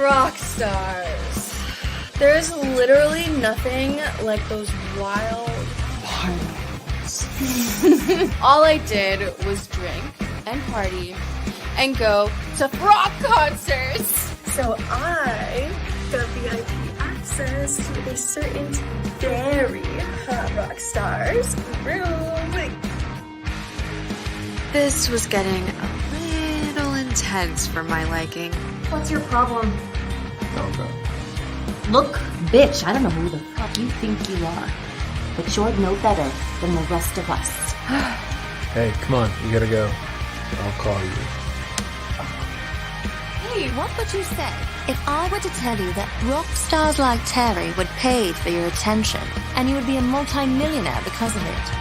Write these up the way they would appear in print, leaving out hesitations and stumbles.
Rock stars. There's literally nothing like those wild parties. All I did was drink and party and go to rock concerts. So I got VIP access to a certain very hot rock star's room. This was getting a little intense for my liking. What's your problem? Okay. Look, bitch, I don't know who the fuck you think you are, but you're no better than the rest of us. Hey, come on, you gotta go. I'll call you. Hey, what would you say if I were to tell you that rock stars like Terry would pay for your attention and you would be a multi-millionaire because of it?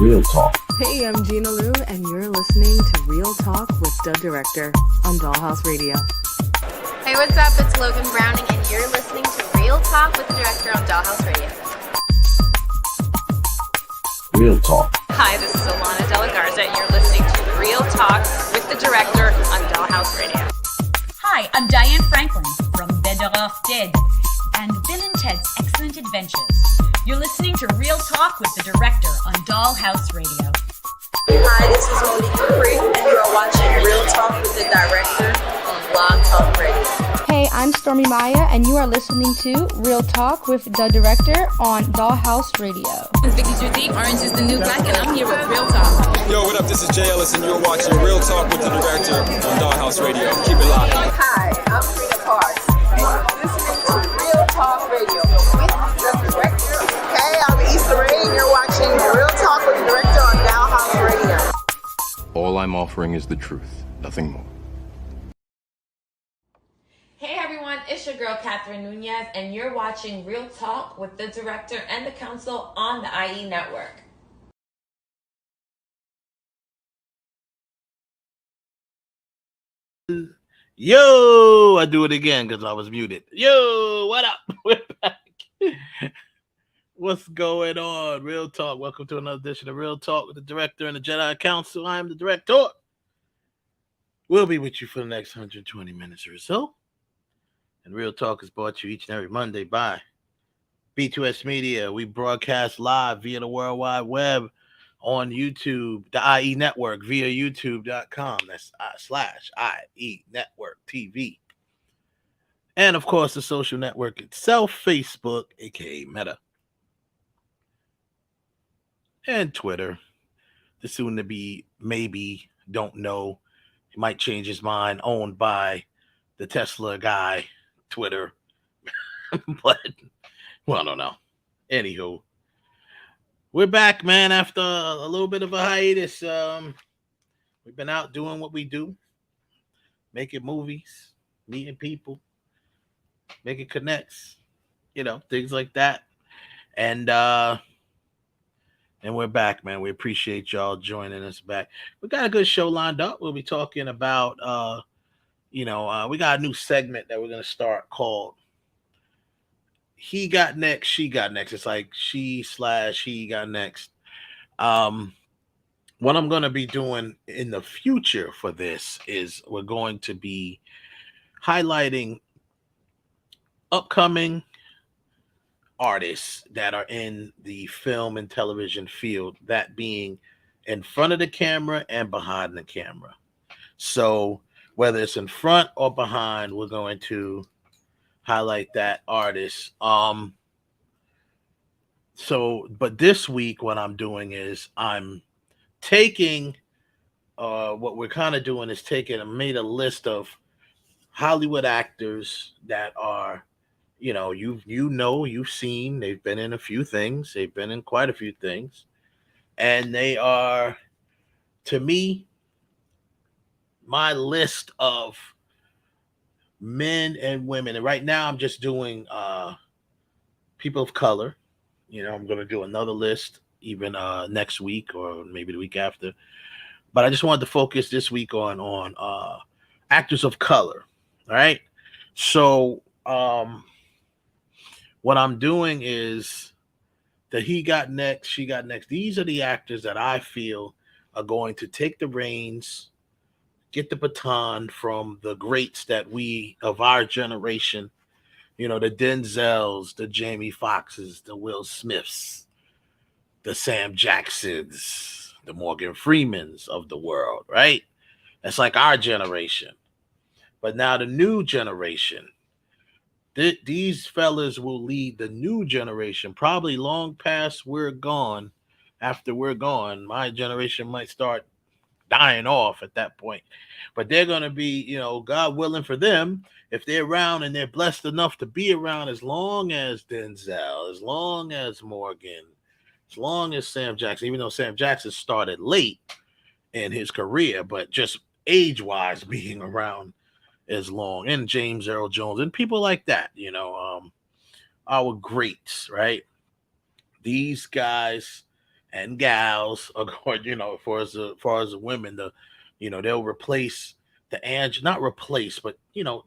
Real Talk. Hey, I'm Gina Lou, and you're listening to Real Talk with the Director on Dollhouse Radio. Hey, what's up? It's Logan Browning, and you're listening to Real Talk with the Director on Dollhouse Radio. Real Talk. Hi, this is Alana De La Garza, and you're listening to Real Talk with the Director on Dollhouse Radio. Hi, I'm Diane Franklin from Better Off Dead and Bill and Ted's Excellent Adventures. You're listening to Real Talk with the Director on Dollhouse Radio. Hi, this is Monique, and you are watching Real Talk with the Director on Blog Talk Radio. Hey, I'm Stormy Maya, and you are listening to Real Talk with the Director on Dollhouse Radio. This is Vicky Judy. Orange is the new black, and I'm here with Real Talk. Yo, what up? This is Jay Ellis, and you're watching Real Talk with the Director on Dollhouse Radio. Keep it locked. Hi, I'm Frida Parks. You're listening to Real Talk Radio with the Director. Hey, I'm Issa Rae, and you're watching Real Talk with the Director on Dollhouse Radio. All I'm offering is the truth, nothing more. Hey everyone, it's your girl Katherine Nunez, and you're watching Real Talk with the Director and the Council on the IE Network. Yo, I do it again because I was muted. Yo, what up? We're back. What's going on? Real Talk. Welcome to another edition of Real Talk with the Director and the Jedi Council. I am the Director. We'll be with you for the next 120 minutes or so. And Real Talk is brought to you each and every Monday by B2S Media. We broadcast live via the World Wide Web on YouTube, the IE Network, via youtube.com. That's /IE Network TV. And, of course, the social network itself, Facebook, a.k.a. Meta. And Twitter. The soon-to-be, maybe, don't know. He might change his mind, owned by the Tesla guy, Twitter. But, well, I don't know. Anywho. We're back, man, after a little bit of a hiatus. We've been out doing what we do. Making movies, meeting people, making connects, things like that. And we're back, man. We appreciate y'all joining us back. We got a good show lined up. We'll be talking about, we got a new segment that we're going to start called He Got Next, She Got Next. It's like she/he got next. What I'm going to be doing in the future for this is we're going to be highlighting upcoming artists that are in the film and television field, that being in front of the camera and behind the camera. So whether it's in front or behind, we're going to highlight that artist. But this week what I'm doing is I'm taking what we're kind of doing is I made a list of Hollywood actors that are, you've seen, they've been in a few things, they've been in quite a few things, and they are, to me, my list of men and women. And right now I'm just doing people of color. I'm going to do another list even next week or maybe the week after. But I just wanted to focus this week on actors of color. All right. So what I'm doing is the he got next, she got next. These are the actors that I feel are going to take the reins, get the baton from the greats that we of our generation, the Denzels, the Jamie Foxxes, the Will Smiths, the Sam Jacksons, the Morgan Freemans of the world, right? That's like our generation. But now the new generation, these fellas will lead the new generation, probably long past we're gone. After we're gone, my generation might start dying off at that point. But they're going to be, God willing for them, if they're around and they're blessed enough to be around as long as Denzel, as long as Morgan, as long as Sam Jackson, even though Sam Jackson started late in his career, but just age-wise being around as long, and James Earl Jones and people like that, our greats, right? These guys and gals are going, as far as the women, they'll replace not replace, but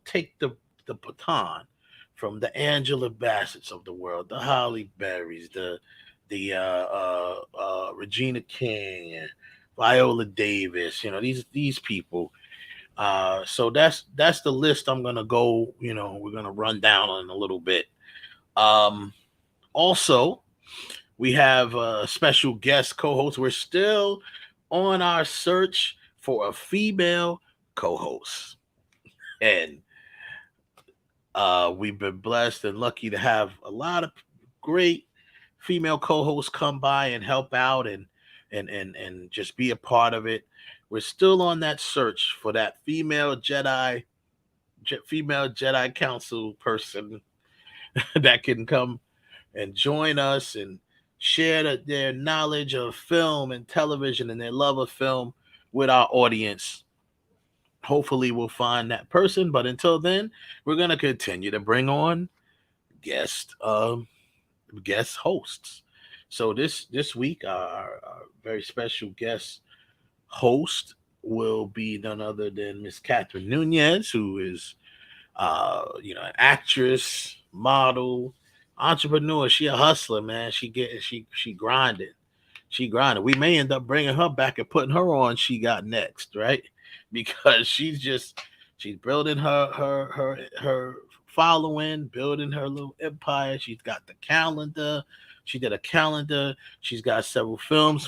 take the baton from the Angela Bassett's of the world, the Holly Berrys, the Regina King, Viola Davis, these people. So that's the list I'm gonna go. We're gonna run down on in a little bit. Also, we have a special guest co-host. We're still on our search for a female co-host, and we've been blessed and lucky to have a lot of great female co-hosts come by and help out and just be a part of it. We're still on that search for that female Jedi Council person that can come and join us and share their knowledge of film and television and their love of film with our audience. Hopefully we'll find that person, but until then, we're going to continue to bring on guest hosts. So this week, our very special guest host will be none other than Miss Katherine Nunez, who is an actress, model, entrepreneur. She a hustler, man. She grinded. We may end up bringing her back and putting her on She Got Next, right? Because she's building her following, building her little empire. She's got the calendar. She did a calendar. She's got few films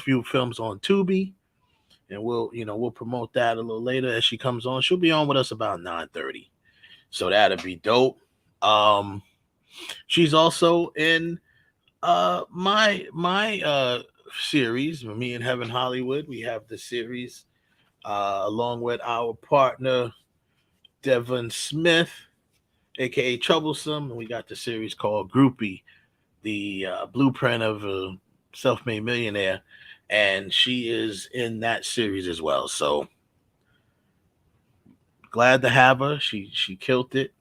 on Tubi. And we'll promote that a little later as she comes on. She'll be on with us about 9:30. So that'll be dope. She's also in my series, Me and Heaven Hollywood. We have the series along with our partner Devon Smith, aka Troublesome. And we got the series called Groupie, the blueprint of a self-made millionaire. And she is in that series as well. So glad to have her. She killed it.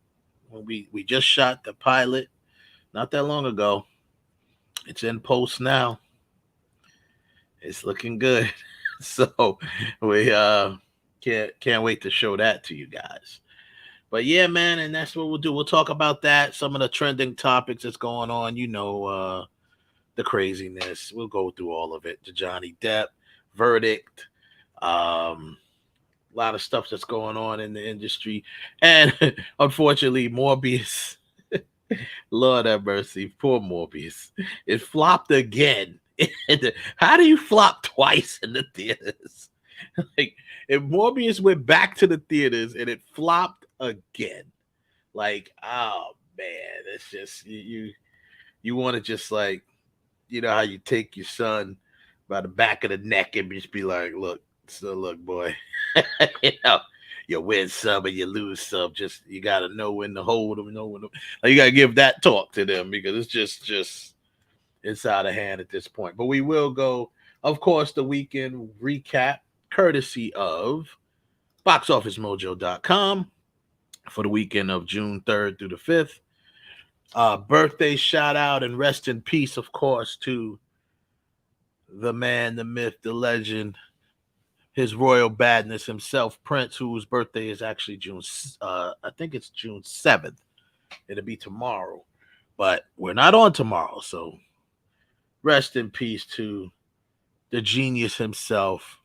We just shot the pilot not that long ago. It's in post now. It's looking good. So we can't wait to show that to you guys. But yeah, man, and that's what we'll do. We'll talk about that, some of the trending topics that's going on, the craziness. We'll go through all of it. The Johnny Depp verdict, a lot of stuff that's going on in the industry, and unfortunately, Morbius. Lord have mercy, poor Morbius. It flopped again. How do you flop twice in the theaters? Like, if Morbius went back to the theaters and it flopped again, like, oh man, it's just you want to just like. You know how you take your son by the back of the neck and just be like, look, boy, you win some and you lose some. Just, you got to know when to hold them, you got to give that talk to them because it's just, it's out of hand at this point. But we will go, of course, the weekend recap courtesy of boxofficemojo.com for the weekend of June 3rd through the 5th. Birthday shout out and rest in peace, of course, to the man, the myth, the legend, his royal badness himself, Prince, whose birthday is actually I think it's June 7th. It'll be tomorrow, but we're not on tomorrow. So rest in peace to the genius himself,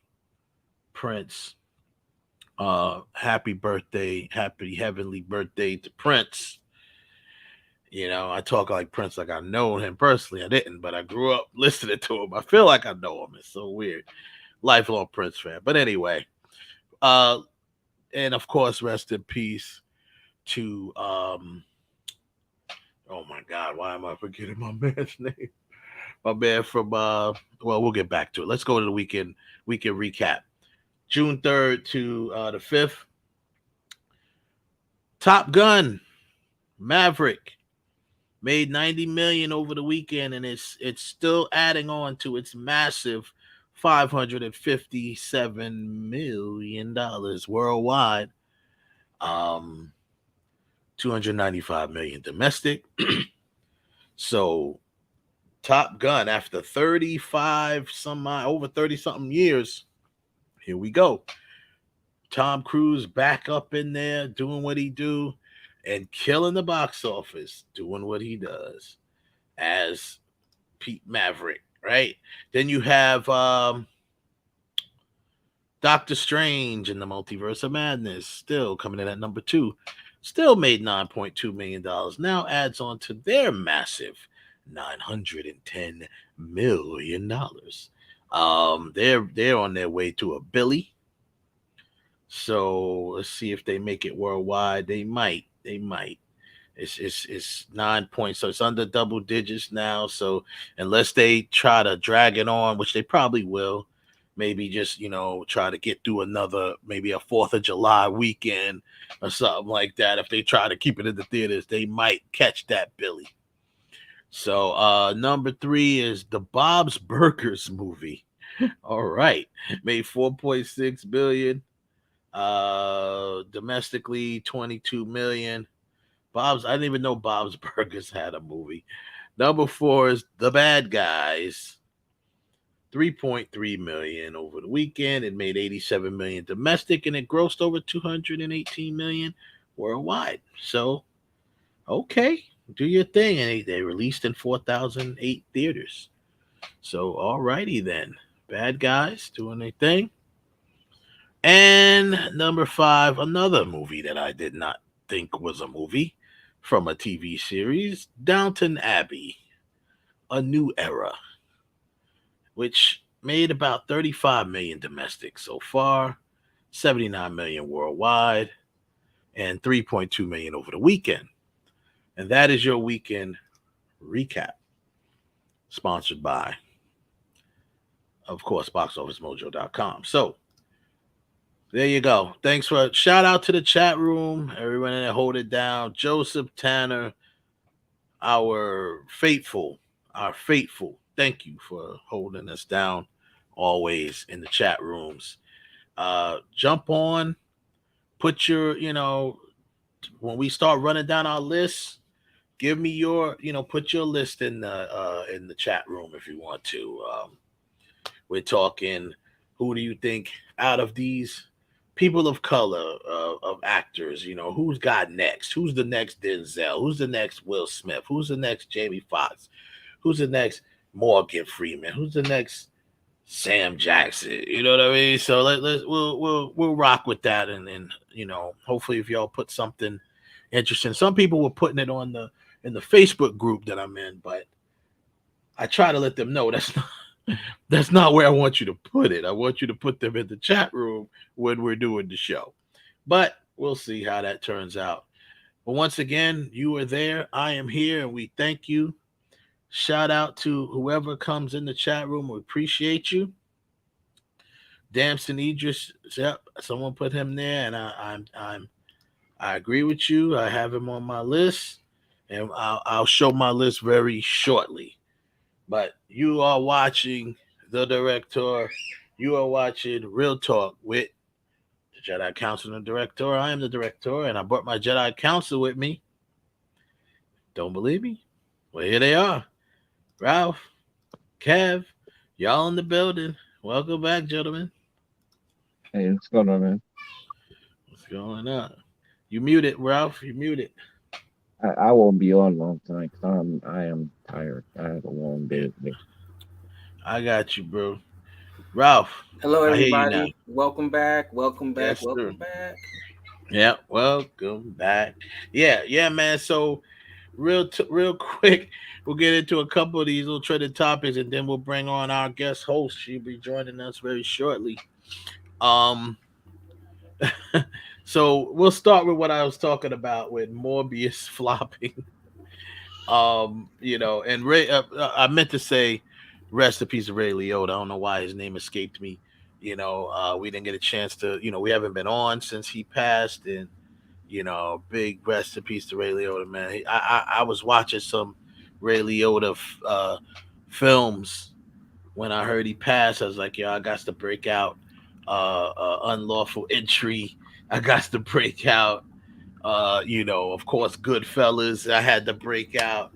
Prince. Happy birthday, happy heavenly birthday to Prince. You know, I talk like Prince like I know him personally. I didn't, but I grew up listening to him. I feel like I know him. It's so weird. Lifelong Prince fan. But anyway, and of course, rest in peace to oh my God, why am I forgetting my man's name? My man from well, we'll get back to it. Let's go to the weekend recap. June 3rd to the 5th. Top Gun Maverick made $90 million over the weekend, and it's still adding on to its massive $557 million worldwide. 295 million domestic. So Top Gun, after 35 over 30 something years, here we go. Tom Cruise back up in there doing what he do and killing the box office, doing what he does as Pete Maverick, right? Then you have Doctor Strange in the Multiverse of Madness, still coming in at number 2. Still made $9.2 million. Now adds on to their massive $910 million. They're on their way to $1 billion. So let's see if they make it worldwide. They might. It's 9 points, so it's under double digits now. So unless they try to drag it on, which they probably will, maybe just try to get through maybe a 4th of July weekend or something like that. If they try to keep it in the theaters, they might catch that Billy. So number 3 is the Bob's Burgers movie. All right, made $4.6 billion. Domestically, $22 million. I didn't even know Bob's Burgers had a movie. Number 4 is The Bad Guys. $3.3 million over the weekend. It made $87 million domestic, and it grossed over $218 million worldwide. So, okay, do your thing. And they released in 4,008 theaters. So, alrighty then. Bad Guys doing their thing. And number 5, another movie that I did not think was a movie from a TV series, Downton Abbey, A New Era, which made about 35 million domestic so far, 79 million worldwide, and 3.2 million over the weekend. And that is your weekend recap, sponsored by, of course, boxofficemojo.com. So there you go. Thanks for shout out to the chat room. Everyone in there, hold it down. Joseph Tanner, our faithful. Thank you for holding us down always in the chat rooms. Jump on, put your, when we start running down our lists, give me your, put your list in the chat room if you want to. We're talking, who do you think out of these people of color, of actors, who's got next? Who's the next Denzel? Who's the next Will Smith? Who's the next Jamie Foxx? Who's the next Morgan Freeman? Who's the next Sam Jackson? You know what I mean? So we'll rock with that, and hopefully if y'all put something interesting. Some people were putting it in the Facebook group that I'm in, but I try to let them know that's not where I want you to put it. I want you to put them in the chat room when we're doing the show. But we'll see how that turns out. But once again, you are there. I am here, and we thank you. Shout out to whoever comes in the chat room. We appreciate you. Damson Idris, yep, someone put him there, and I agree with you. I have him on my list, and I'll show my list very shortly. But you are watching The Director. You are watching Real Talk with the Jedi Council and Director. I am the Director, and I brought my Jedi Council with me. Don't believe me? Well, here they are. Ralph, Kev, y'all in the building. Welcome back, gentlemen. Hey, what's going on, man? What's going on? You muted, Ralph. You muted. I won't be on a long time because I am tired. I have a long day today. I got you, bro. Ralph. Hello, I hear you now. everybody. Welcome back. Welcome back. Yes, sir. Welcome back. Yeah, welcome back. Yeah, man. So real quick, we'll get into a couple of these little trending topics, and then we'll bring on our guest host. She'll be joining us very shortly. So we'll start with what I was talking about with Morbius flopping. And Ray, I meant to say, rest in peace of Ray Liotta. I don't know why his name escaped me. We didn't get a chance to. We haven't been on since he passed, and big rest in peace to Ray Liotta, man. I was watching some Ray Liotta films when I heard he passed. I was like, I got to break out unlawful entry. I got to break out. Of course, Goodfellas. I had to break out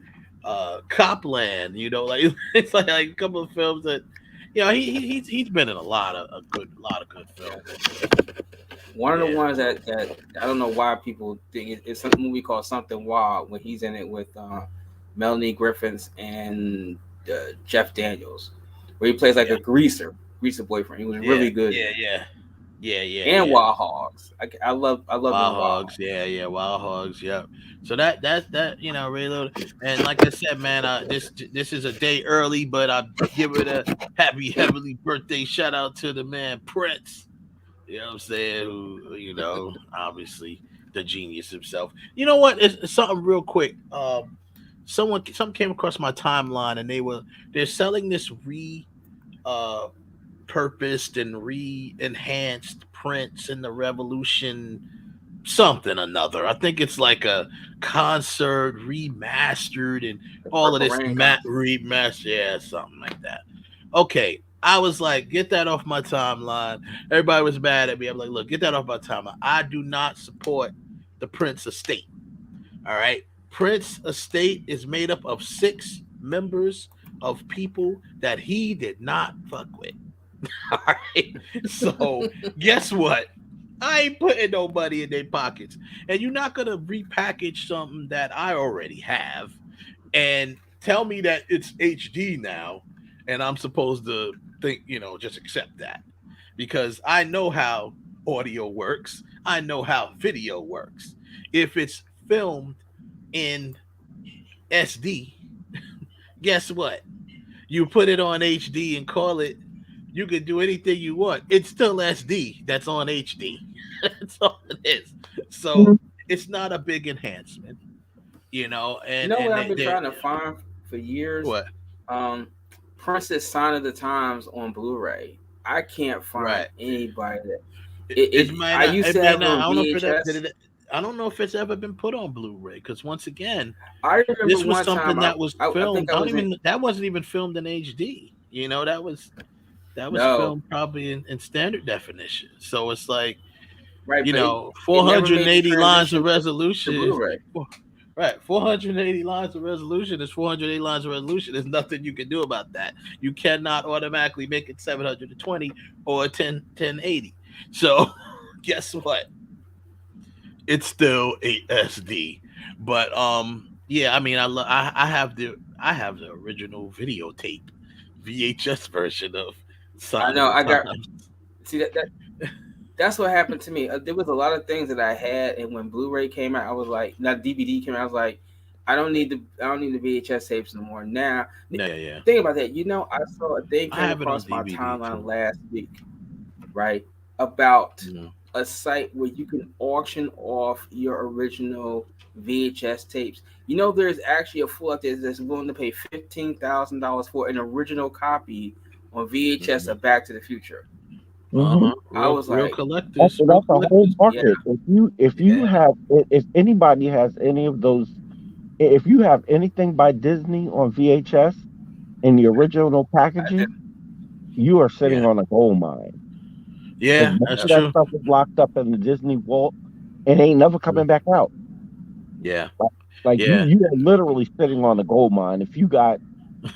Copland. It's like a couple of films that, he's been in a lot of good films. One of the ones that I don't know why people think it's a movie called Something Wild when he's in it with Melanie Griffiths and Jeff Daniels, where he plays like a greaser boyfriend. He was really good. Yeah. And Wild Hogs. I love Wild Hogs. Yeah, Wild Hogs. Yeah. So that's Ray Liotta. And like I said, man, this is a day early, but I give it a happy heavenly birthday shout out to the man Prince. You know what I'm saying? Who, obviously the genius himself. You know what? It's something real quick. Something came across my timeline, and they're selling this purposed and re-enhanced Prince in the Revolution something another. I think it's like a concert remastered and all of this remastered, something like that. Okay, I was like, get that off my timeline. Everybody was mad at me. I'm like, look, get that off my timeline. I do not support the Prince estate. All right, Prince estate is made up of 6 members of people that he did not fuck with. All right. So guess what? I ain't putting nobody in their pockets. And you're not gonna repackage something that I already have and tell me that it's HD now and I'm supposed to think, just accept that. Because I know how audio works. I know how video works. If it's filmed in SD, guess what? You put it on HD and call it. You can do anything you want. It's still SD that's on HD. That's all it is. So it's not a big enhancement, And what I've been trying to find for years? What? Prince's Sign of the Times on Blu-ray. I can't find anybody that. I used to have it on VHS. I don't know if it's ever been put on Blu-ray because once again, I remember this was something that was filmed. That wasn't even filmed in HD. That was filmed probably in standard definition. So it's like, 480 lines of resolution. 480 lines of resolution is 480 lines of resolution. There's nothing you can do about that. You cannot automatically make it 720 or 1080. So guess what? It's still a SD. But I have the original videotape VHS version of I know. I got. See that. That's what happened to me. There was a lot of things that I had, and when Blu-ray came out, I was like, not DVD came out. I was like, I don't need the VHS tapes no more. Now, think about that. I saw a thing came across my timeline last week, right, about a site where you can auction off your original VHS tapes. There's actually a fool out there that's willing to pay $15,000 for an original copy on VHS of Back to the Future. I was like, collectors. That's a whole market. If anybody has any of those, if you have anything by Disney on VHS in the original packaging, you are sitting on a gold mine. Yeah, that's that true. stuff is locked up in the Disney vault and ain't never coming back out. Yeah, you are literally sitting on a gold mine. If you got,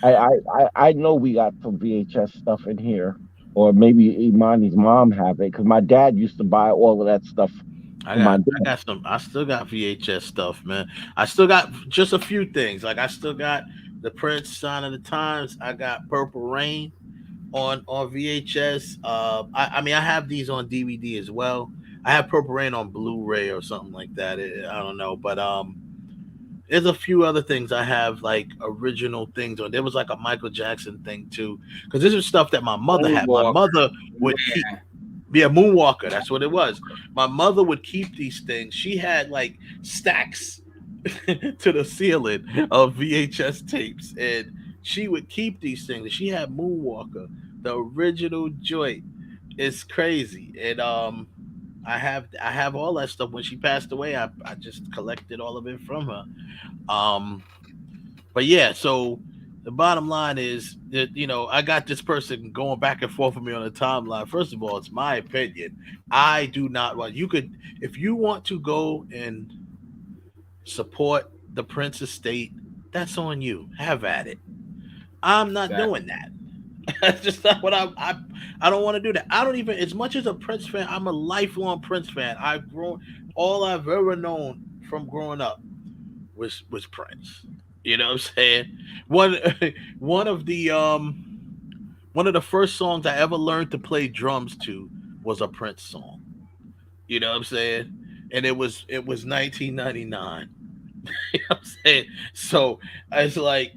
I know we got some VHS stuff in here. Or maybe Imani's mom have it because my dad used to buy all of that stuff. I still got VHS stuff, man. I still got just a few things. Like I still got the Prince Sign of the Times. I got Purple Rain on VHS. I mean, I have these on DVD as well. I have Purple Rain on Blu-ray or something like that. I don't know, but there's a few other things I have, like original things on. There was like a Michael Jackson thing too, because this is stuff that my mother had. My mother would keep. Yeah, Moonwalker. That's what it was. My mother would keep these things. She had like stacks to the ceiling of VHS tapes, and she would keep these things. She had Moonwalker, the original joint. It's crazy, and I have all that stuff. When she passed away, I just collected all of it from her. But yeah, so the bottom line is that, you know, I got this person going back and forth with me on the timeline. First of all, it's my opinion. I do not want, you could, if you want to go and support the Prince estate, that's on you. Have at it. I'm not doing that. That's just not what I don't want to do that. I don't even, as much as a Prince fan, I'm a lifelong Prince fan. I've grown, all I've ever known from growing up was Prince. You know what I'm saying? One of the first songs I ever learned to play drums to was a Prince song. You know what I'm saying? And it was 1999. You know what I'm saying? So it's like,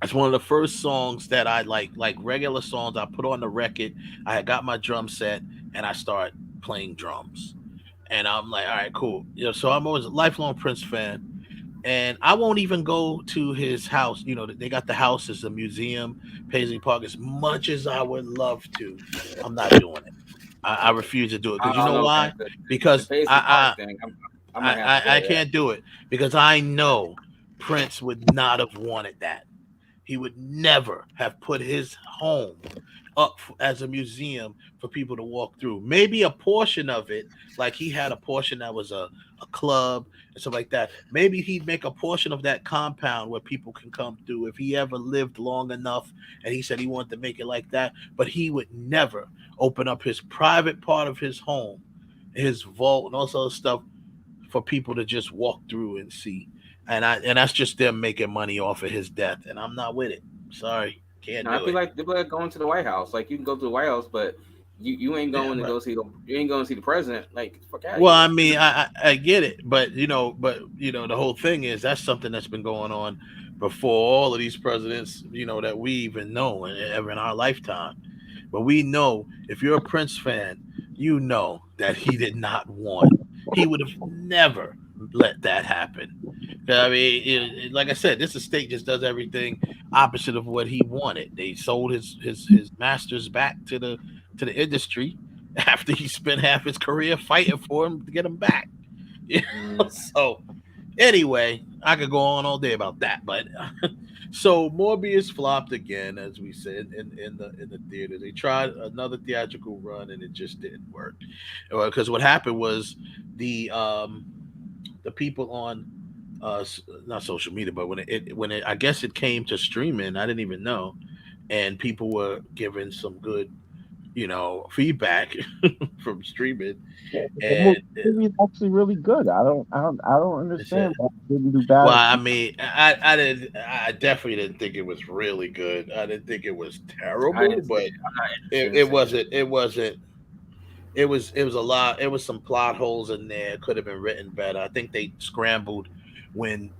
it's one of the first songs that I like regular songs I put on the record. I had got my drum set and I start playing drums. And I'm like, all right, cool. You know, so I'm always a lifelong Prince fan. And I won't even go to his house. You know, they got the house as a museum, Paisley Park. As much as I would love to, I'm not doing it. I refuse to do it. Because you know why? Because I can't do it. Because I know Prince would not have wanted that. He would never have put his home up as a museum for people to walk through. Maybe a portion of it, like he had a portion that was a club and stuff like that. Maybe he'd make a portion of that compound where people can come through if he ever lived long enough and he said he wanted to make it like that. But he would never open up his private part of his home, his vault and all sorts of stuff for people to just walk through and see. And that's just them making money off of his death. And I'm not with it. Sorry. Can't do I feel it. like they're going to the White House. Like, you can go to the White House, but you ain't going to go see the president. Like, fuck out. Well, I mean, I get it, but the whole thing is that's something that's been going on before all of these presidents, that we even know ever in our lifetime. But we know if you're a Prince fan, you know that he did not want. He would have never let that happen. I mean, like I said, this estate just does everything opposite of what he wanted. They sold his masters back to the industry after he spent half his career fighting for him to get him back. So anyway, I could go on all day about that, but so Morbius flopped again, as we said in the theater. They tried another theatrical run and it just didn't work, because what happened was the people on not social media, but when it I guess it came to streaming, I didn't even know, and people were giving some good feedback from streaming. And the movie is actually really good. I don't understand why it didn't do bad. Well, I mean, I definitely didn't think it was really good. I didn't think it was terrible, but it wasn't. It was a lot. It was some plot holes in there. It could have been written better. I think they scrambled when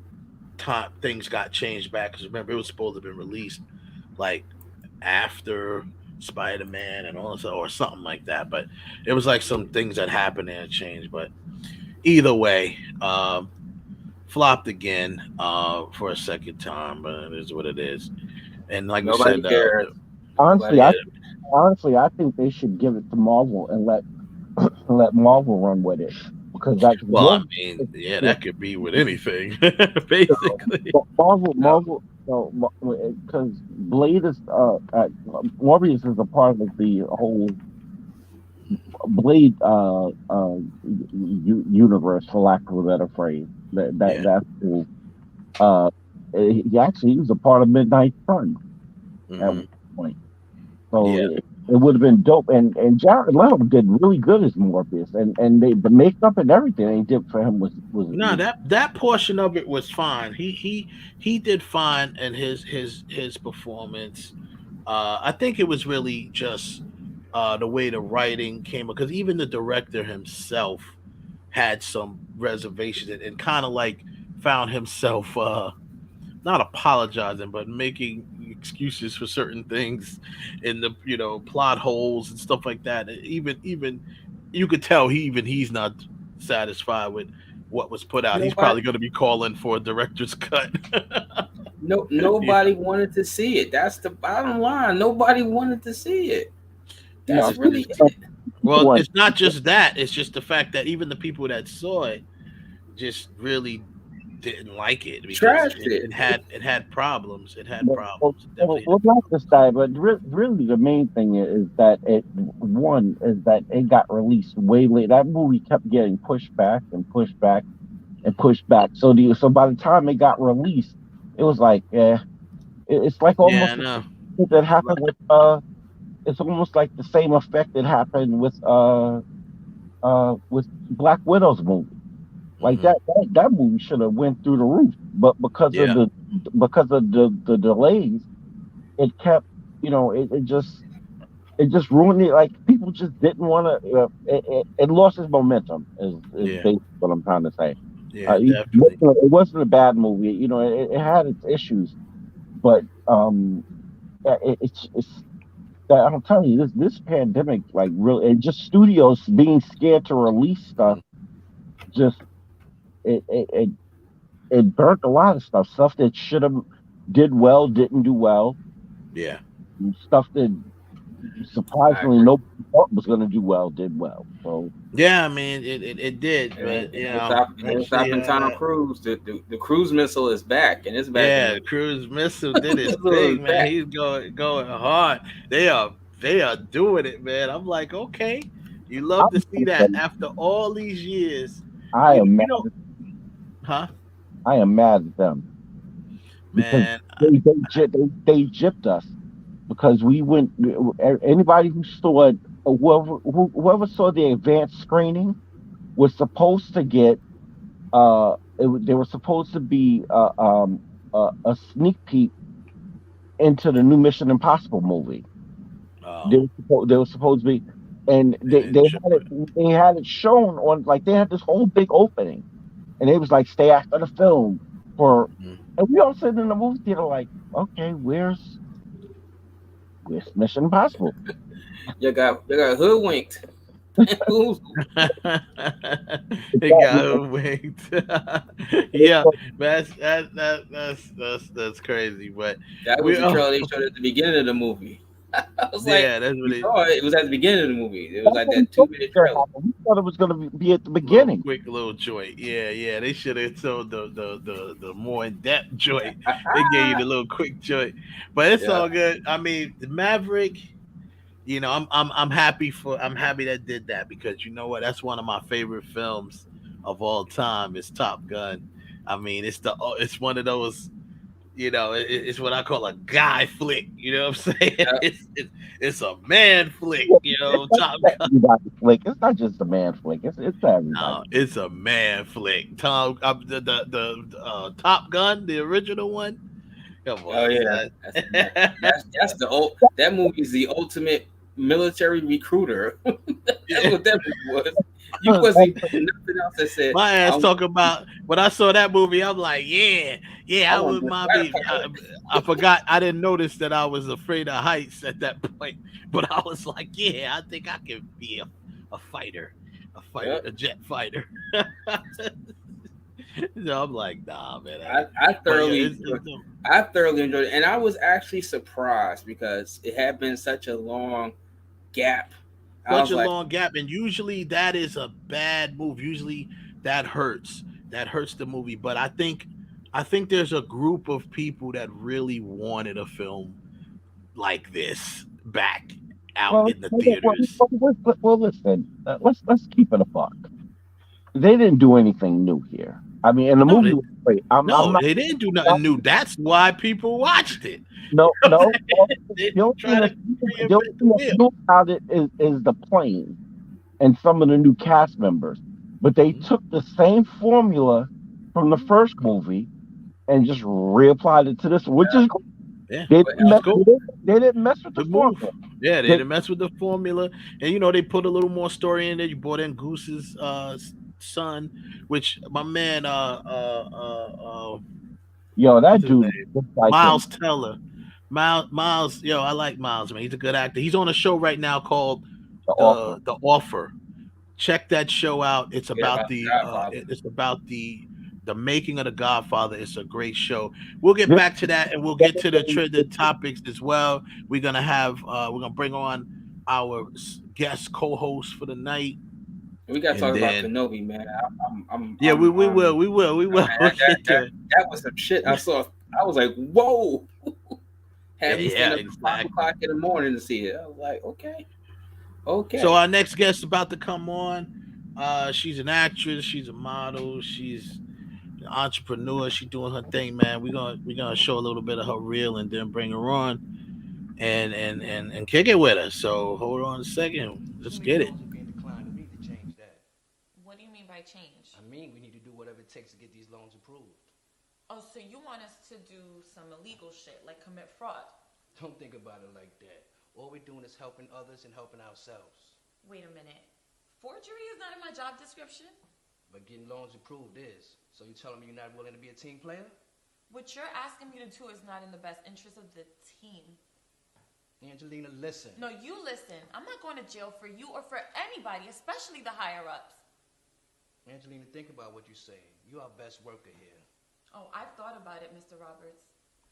things got changed back, because remember, it was supposed to have been released like after Spider-Man and all this, or something like that. But it was like some things that happened and changed. But either way, flopped again for a second time. But it is what it is. And like nobody you said, cares. Honestly, I think they should give it to Marvel and let Marvel run with it, because that could that could be with anything, basically. Marvel. So, because Blade is Morbius is a part of the whole Blade universe, for lack of a better phrase. That's cool. He was a part of Midnight Sun at one point. So It would have been dope. And Jared Leto did really good as Morbius, and the makeup and everything they did for him was that portion of it was fine. He did fine in his performance. I think it was really just the way the writing came, because even the director himself had some reservations and kind of like found himself not apologizing, but making excuses for certain things in the plot holes and stuff like that. Even you could tell he's not satisfied with what was put out. He's probably going to be calling for a director's cut. Nobody wanted to see it. That's the bottom line. Nobody wanted to see it. That's really it. Well, it's not just that. It's just the fact that even the people that saw it just really didn't like it because it had problems. It had problems. Well, not just that, but really the main thing is that it got released way late. That movie kept getting pushed back and pushed back and pushed back. So by the time it got released, it was like it's like almost that happened with it's almost like the same effect that happened with Black Widow's movie. Like that movie should have went through the roof, but because of the delays, it kept it just ruined it. Like people just didn't want to. It lost its momentum. Is basically what I'm trying to say. Yeah, definitely. It wasn't a bad movie. It had its issues, but it's that I'm telling you, this pandemic, like really, and just studios being scared to release stuff, just it burnt a lot of stuff that should have did well, didn't do well. Yeah, and stuff that surprisingly nobody thought was going to do well did well. So yeah, I mean it did, but stopping Tom Cruise. The cruise missile is back, and it's back. Yeah, the cruise missile did his thing, man. He's going hard. They are doing it, man. I'm like, okay, you love to see that after all these years. I am mad. Huh? I am mad at them, man. They gypped us because we went. Anybody who saw it, whoever saw the advanced screening was supposed to get. They were supposed to be a sneak peek into the new Mission Impossible movie. They were supposed to be, and they had it shown on, like, they had this whole big opening, and it was like, stay after the film for, and we all sitting in the movie theater like, okay, where's Mission Impossible? You got hoodwinked. They got hoodwinked. Yeah, that's crazy. But that was the trailer they showed at the beginning of the movie. I was like, that's what it was at the beginning of the movie. It was like that 2-minute trailer. We thought it was going to be at the beginning. Quick little joint. Yeah. They should have told the more in depth joint. They gave you the little quick joint, but it's all good. I mean, the Maverick. I'm happy that did that, because you know what? That's one of my favorite films of all time. Is Top Gun. I mean, it's one of those. It's what I call a guy flick. You know what I'm saying? Yeah. It's a man flick. Top Gun. Flick. It's not just a man flick. It's everybody. No, it's a man flick. The Top Gun, the original one. Come on, oh yeah, that's the old. That movie is the ultimate military recruiter. That's what that movie was. You wasn't nothing else that said. My ass talking about when I saw that movie. I'm like, yeah. I was my baby. I forgot. I didn't notice that I was afraid of heights at that point. But I was like, yeah, I think I can be a fighter, a jet fighter. So I'm like, nah, man. I thoroughly enjoyed it, and I was actually surprised because it had been such a long gap. Long gap, and usually that is a bad move. Usually that hurts. That hurts the movie. But I think there's a group of people that really wanted a film like this back out in the theaters. Well, listen. Let's keep it a buck. They didn't do anything new here. I mean, and the movie was great. I'm not, they didn't do nothing new. That's why people watched it. no. They The only try thing to that's reinvent the wheel. new about it is the plane and some of the new cast members. But they took the same formula from the first movie and just reapplied it to this, which is cool. Yeah, They that's cool. didn't mess with the formula. Yeah, they didn't mess with the formula, and they put a little more story in there. You brought in Goose's son, which my man yo, that dude, like Miles Teller. Miles, I like Miles, man. He's a good actor. He's on a show right now called The Offer. Check that show out. It's about the making of The Godfather. It's a great show. We'll get back to that, and we'll get to the topics as well. We're gonna bring on our guest co-host for the night. We gotta talk about Kenobi, man. We will. That was some shit I saw. I was like, whoa. Had me stand up 5 o'clock in the morning to see it. I was like, okay. So our next guest is about to come on. She's an actress. She's a model. She's an entrepreneur. She's doing her thing, man. We're gonna show a little bit of her reel and then bring her on and kick it with her. So hold on a second. Let's get it. What do you mean by change? I mean, we need to do whatever it takes to get these loans approved. Oh, so you want us to do some illegal shit, like commit fraud? Don't think about it like that. All we're doing is helping others and helping ourselves. Wait a minute. Forgery is not in my job description? But getting loans approved is. So you telling me you're not willing to be a team player? What you're asking me to do is not in the best interest of the team. Angelina, listen. No, you listen. I'm not going to jail for you or for anybody, especially the higher-ups. Angelina, think about what you're saying. You're our best worker here. Oh, I've thought about it, Mr. Roberts.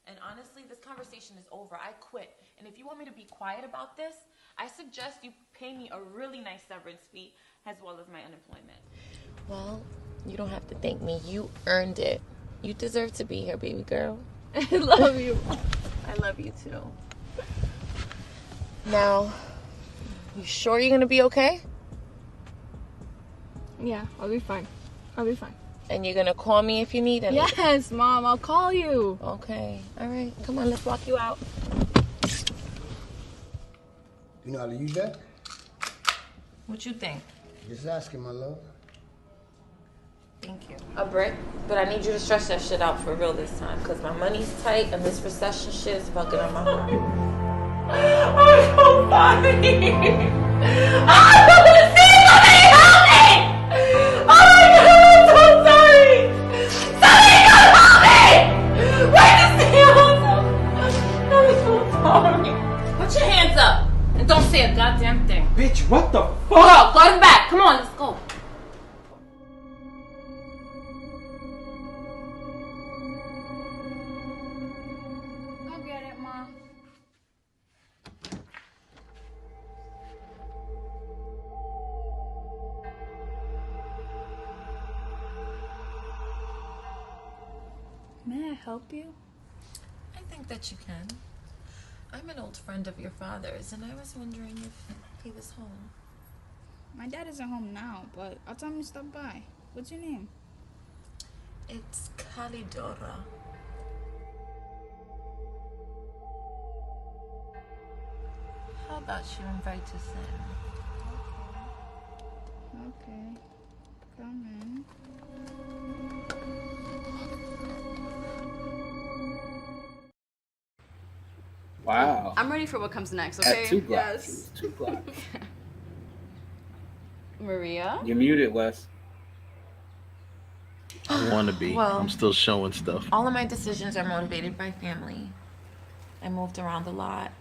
And honestly, this conversation is over. I quit. And if you want me to be quiet about this, I suggest you pay me a really nice severance fee as well as my unemployment. Well, you don't have to thank me. You earned it. You deserve to be here, baby girl. I love you. I love you too. Now, you sure you're going to be okay? Yeah, I'll be fine. I'll be fine. And you're going to call me if you need anything? Yes, Mom, I'll call you. Okay. All right. Come on, let's walk you out. You know how to use that? What you think? Just asking, my love. Thank you. A brick? But I need you to stretch that shit out for real this time, because my money's tight and this recession shit is fucking up my heart. I'm so sorry. I don't see somebody help me! Oh my God, I'm so sorry! Somebody come help me! Wait to see I'm so sorry. Put your hands up and don't say a goddamn thing. Bitch, what the fuck? Go to the back. Come on, let's go. I'll get it, Mom. May I help you? I think that you can. I'm an old friend of your father's, and I was wondering if he was home. My dad isn't home now, but I'll tell him to stop by. What's your name? It's Calidora. How about you invite us in? Okay. Come in. Wow. I'm ready for what comes next, okay? At 2 o'clock. Yes. 2 o'clock. Maria? You're muted, Wes. I want to be. Well, I'm still showing stuff. All of my decisions are motivated by family. I moved around a lot,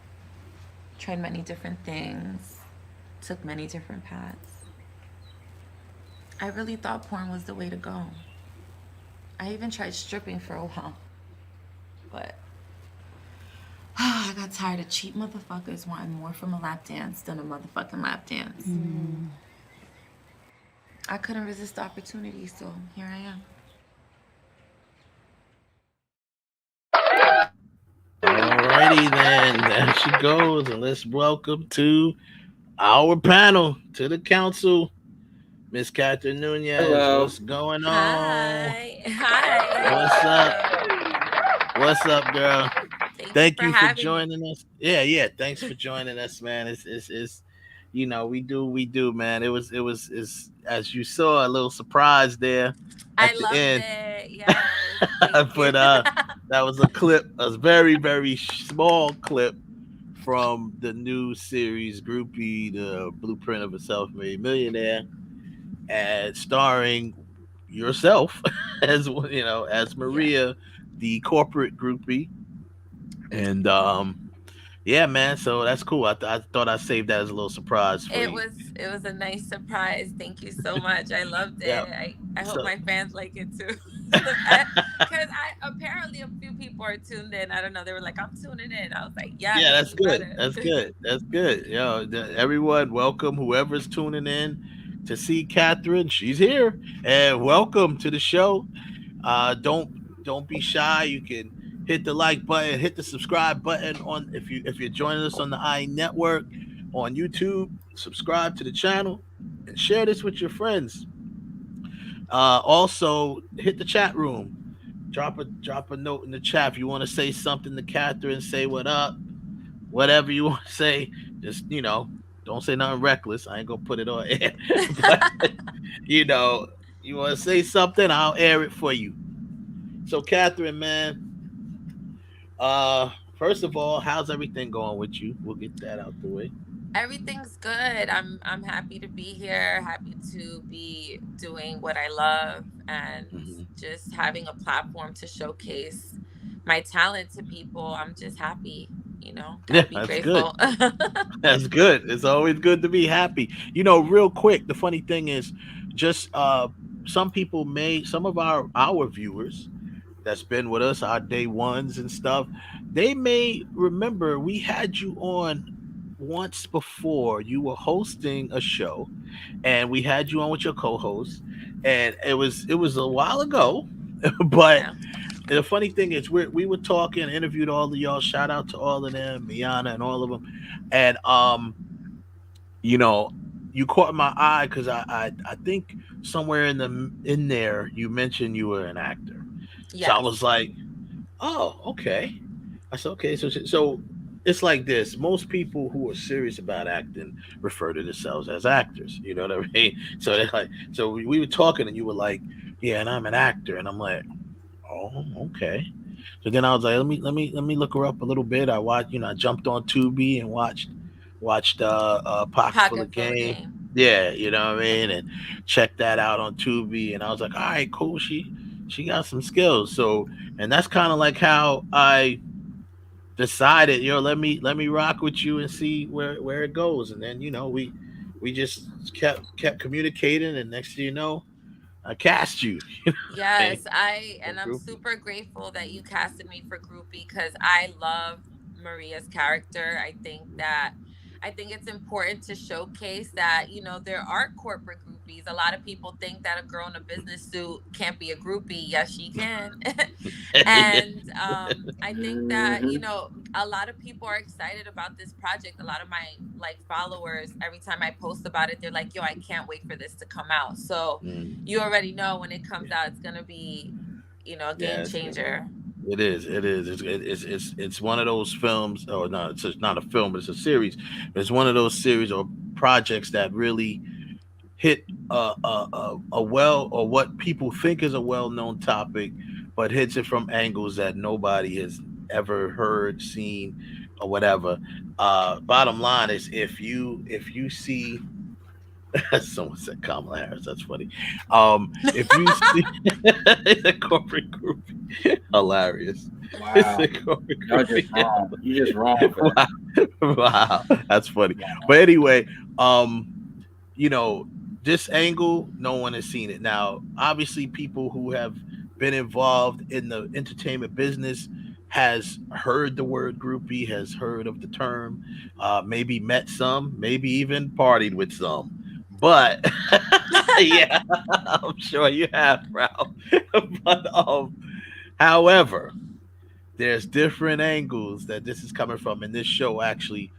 tried many different things, took many different paths. I really thought porn was the way to go. I even tried stripping for a while, but I got tired of cheap motherfuckers wanting more from a lap dance than a motherfucking lap dance. I couldn't resist the opportunity, so here I am. Alrighty then, there she goes, and let's welcome to our panel, to the council, Miss Katherine Nunez. Hello. What's going on? Hi. What's up, girl? Thank you for having joining us. Yeah. Thanks for joining us, man. It's you know, we do, man. It's as you saw, a little surprise there at the end. It. Yes. But that was a clip, a very, very small clip from the new series Groupie, the Blueprint of a Self-Made Millionaire, and starring yourself as as Maria, the corporate groupie. And yeah, man. So that's cool. I thought I'd save that as a little surprise for you. It was a nice surprise. Thank you so much. I loved it. Yeah. I hope my fans like it too. Because apparently a few people are tuned in. I don't know. They were like, I'm tuning in. I was like, yeah, that's good. That's good. That's good. Everyone, welcome whoever's tuning in to see Katherine. She's here, and welcome to the show. Don't be shy. You can hit the like button, hit the subscribe button on if you're joining us on the I Network on YouTube. Subscribe to the channel and share this with your friends. Also, hit the chat room. Drop a note in the chat if you want to say something to Katherine. Say what up, whatever you want to say. Just don't say nothing reckless. I ain't gonna put it on air. But you want to say something, I'll air it for you. So, Katherine, man. First of all, how's everything going with you? We'll get that out the way. Everything's good. I'm happy to be here, happy to be doing what I love, and just having a platform to showcase my talent to people. I'm just happy, That's grateful. Good. That's good. It's always good to be happy. Real quick, the funny thing is just some of our viewers that's been with us, our day ones and stuff, they may remember we had you on once before. You were hosting a show, and we had you on with your co-host, and it was a while ago. But the funny thing is, we were talking, interviewed all of y'all. Shout out to all of them, Miana and all of them, and you caught my eye because I think somewhere in there you mentioned you were an actor. Yes. So I was like, oh, okay. I said, okay. So it's like this. Most people who are serious about acting refer to themselves as actors. You know what I mean? So they're like, so we were talking, and you were like, yeah, and I'm an actor, and I'm like, oh, okay. So then I was like, let me look her up a little bit. I watched, I jumped on Tubi and watched Pocket Full of Game. Yeah, you know what I mean, and checked that out on Tubi, and I was like, all right, cool. She got some skills. So, and that's kind of like how I decided, let me rock with you and see where it goes. And then, we just kept communicating, and next thing you know, I cast you. Yes, I'm super grateful that you casted me for Groupie, because I love Maria's character. I think it's important to showcase that, there are corporate groupies. A lot of people think that a girl in a business suit can't be a groupie. Yes, she can. And I think that, a lot of people are excited about this project. A lot of my followers, every time I post about it, they're like, yo, I can't wait for this to come out. So you already know when it comes out, it's going to be, a game changer. It is. It's one of those films. Oh no, it's not a film, but it's a series. It's one of those series or projects that really hit a well, or what people think is a well-known topic, but hits it from angles that nobody has ever heard, seen, or whatever. Bottom line is, if you see. Someone said Kamala Harris. That's funny. If you see it's a corporate group, hilarious. Wow. It's a corporate group. You're just wrong. For that. Wow, that's funny. But anyway, this angle, no one has seen it. Now, obviously, people who have been involved in the entertainment business has heard the word groupie, has heard of the term, maybe met some, maybe even partied with some. But yeah, I'm sure you have, Ralph. But however, there's different angles that this is coming from, and this show actually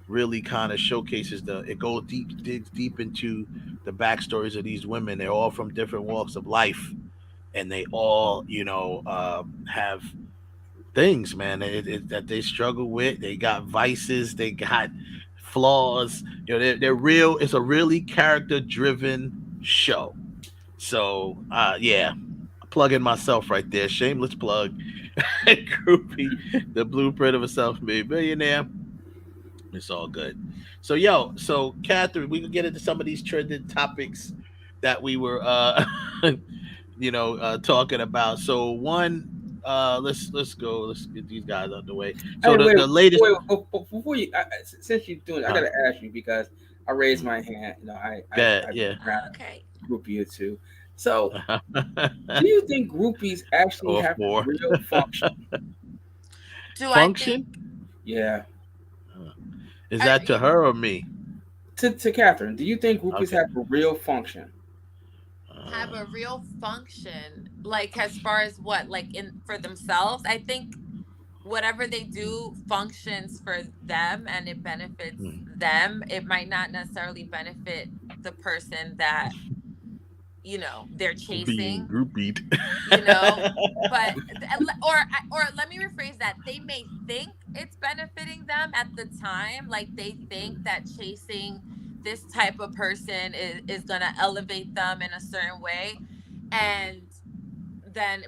really kind of showcases digs deep into the backstories of these women. They're all from different walks of life, and they all, have things, man, that they struggle with. They got vices, they got flaws. They're real. It's a really character-driven show. So, yeah, plugging myself right there. Shameless plug. Groupie, the blueprint of a self-made millionaire. It's all good. So Katherine, we can get into some of these trending topics that we were, talking about. So one, let's go. Let's get these guys out the way. So the latest. Before you, since you're doing it, I gotta ask you because I raised my hand. I groupie or two. So, do you think groupies actually have a real function? Function? Yeah. Is that to her or me? To Katherine, do you think groupies have a real function? Have a real function, like as far as what, like for themselves? I think whatever they do functions for them and it benefits them. It might not necessarily benefit the person that they're chasing. Being groupied. But or let me rephrase that. They may think it's benefiting them at the time, like they think that chasing this type of person is gonna elevate them in a certain way,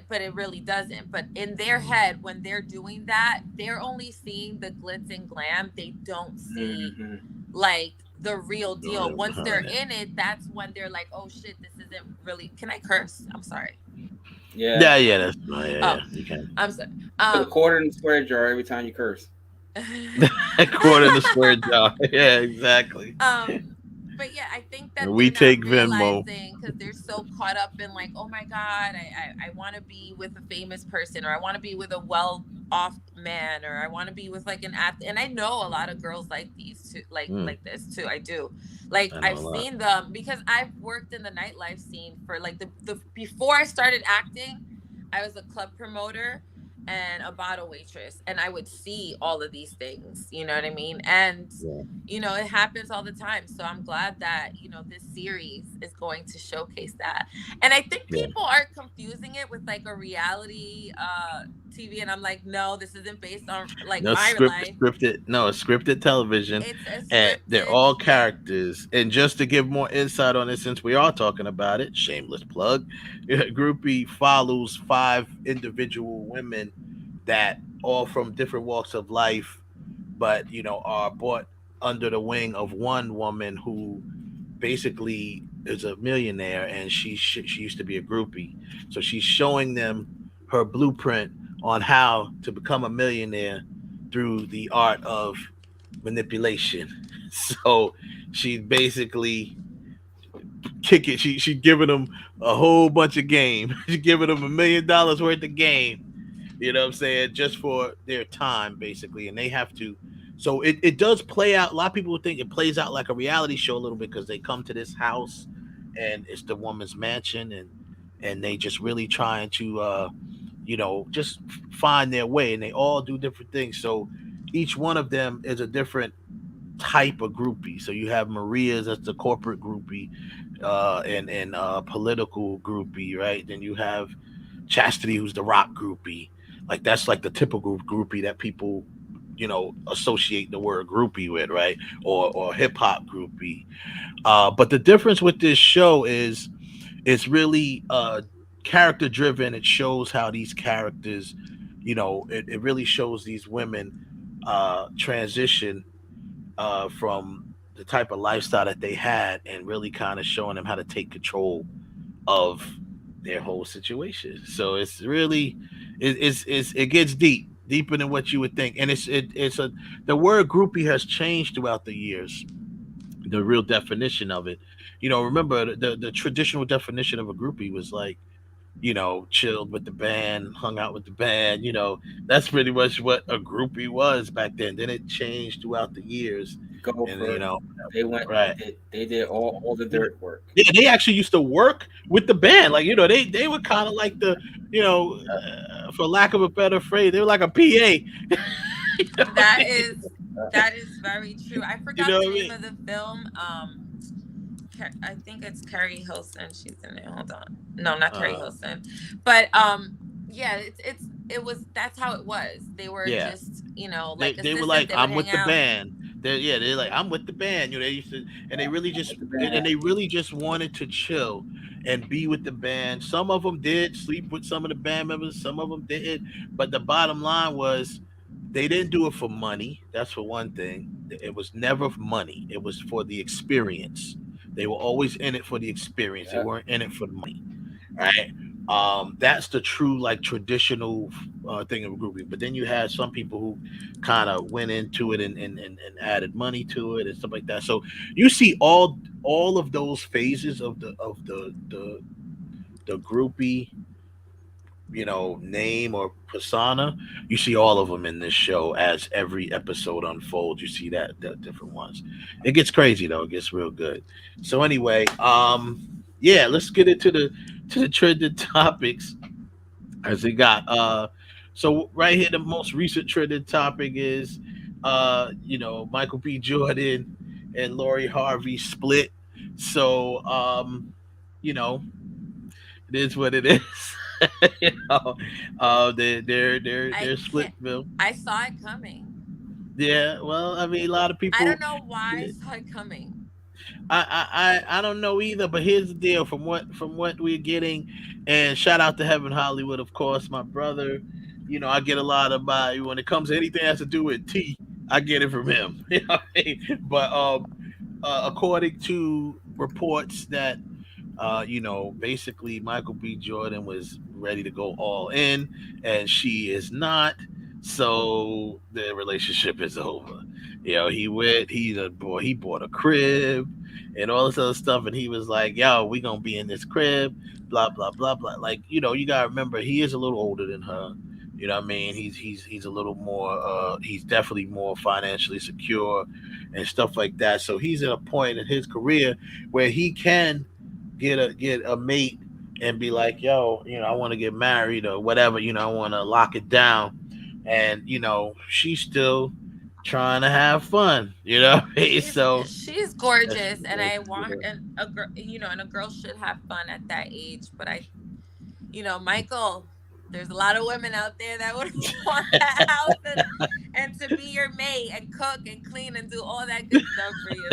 but it really doesn't. But in their head, when they're doing that, they're only seeing the glitz and glam. They don't see like the real deal. Once they're in it, that's when they're like, oh shit, this isn't really. Can I curse? I'm sorry. Yeah, that's fine. Yeah, you can. I'm sorry. Put a quarter in the square jar every time you curse. A quarter in the square jar. Yeah, exactly. But yeah, I think that we take Venmo because they're so caught up in like, oh my god, I want to be with a famous person, or I want to be with a well-off man, or I want to be with like an actor. And I know a lot of girls like these too, like this too. I do. Like I've seen them because I've worked in the nightlife scene for like the before I started acting, I was a club promoter and a bottle waitress, and I would see all of these things, you know what I mean? And it happens all the time. So I'm glad that this series is going to showcase that. And I think people are confusing it with like a reality TV, and I'm like, no, this isn't based on like my life. Scripted television. And they're all characters. And just to give more insight on it, since we are talking about it, shameless plug, Groupie follows 5 individual women that all from different walks of life, but are brought under the wing of one woman who basically is a millionaire, and she used to be a groupie. So she's showing them her blueprint on how to become a millionaire through the art of manipulation. So she basically She's giving them a whole bunch of game. She's giving them $1 million worth of game. You know what I'm saying? Just for their time, basically. And they have to. So it does play out. A lot of people think it plays out like a reality show a little bit, because they come to this house and it's the woman's mansion, and they just really trying to, just find their way. And they all do different things. So each one of them is a different type of groupie. So you have Maria's, that's the corporate groupie, and political groupie, right? Then you have Chastity, who's the rock groupie. Like that's like the typical groupie that people, associate the word groupie with, right? Or hip hop groupie. But the difference with this show is it's really character driven. It shows how these characters, it really shows these women transition from the type of lifestyle that they had, and really kind of showing them how to take control of their whole situation. So it's really it gets deeper than what you would think. And the word groupie has changed throughout the years, the real definition of it. Remember the traditional definition of a groupie was like, chilled with the band, hung out with the band. That's pretty much what a groupie was back then. Then it changed throughout the years. They went right. They did all the dirt work. Yeah, they actually used to work with the band. Like, they were kind of like the, for lack of a better phrase, they were like a PA. That is very true. I forgot the name of the film. I think it's Carrie Hilson. She's in it. Hold on. No, not Carrie Hilson. But yeah, it was. That's how it was. They were just, you know, like they were like, I'm with the out. band. They're like, I'm with the band. You know, they used to, and they really just wanted to chill and be with the band. Some of them did sleep with some of the band members. Some of them didn't. But the bottom line was, they didn't do it for money. That's for one thing. It was never money. It was for the experience. They were always in it for the experience. They weren't in it for the money, right? That's the true, like, traditional thing of groupie. But then you had some people who kind of went into it and added money to it and stuff like that. So you see all of those phases of the groupie, you know, name or persona. You see all of them in this show as every episode unfolds. You see the different ones. It gets crazy though. It gets real good. So anyway, yeah, let's get into the trending topics as it got. So right here, the most recent trending topic is, you know, Michael B. Jordan and Lori Harvey split. So, you know, it is what it is. You know, they're split, Bill. I saw it coming. Yeah, well, I mean, a lot of people. I don't know why I saw it coming. I don't know either, but here's the deal from what we're getting, and shout out to Heaven Hollywood, of course, my brother. You know, I get a lot of when it comes to anything that has to do with tea, I get it from him. You know what I mean? But according to reports that, you know, basically Michael B. Jordan was ready to go all in, and she is not. So the relationship is over. You know, he bought a crib and all this other stuff, and he was like, "Yo, we gonna be in this crib." Blah blah blah blah. Like, you know, you gotta remember, he is a little older than her. You know what I mean? He's a little more. He's definitely more financially secure and stuff like that. So he's at a point in his career where he can get a mate and be like, yo, you know, I want to get married or whatever, you know, I want to lock it down. And, you know, she's still trying to have fun, you know. She's gorgeous, and I want her, and a girl, you know, and a girl should have fun at that age. But you know, Michael, there's a lot of women out there that would want that house and to be your mate and cook and clean and do all that good stuff for you.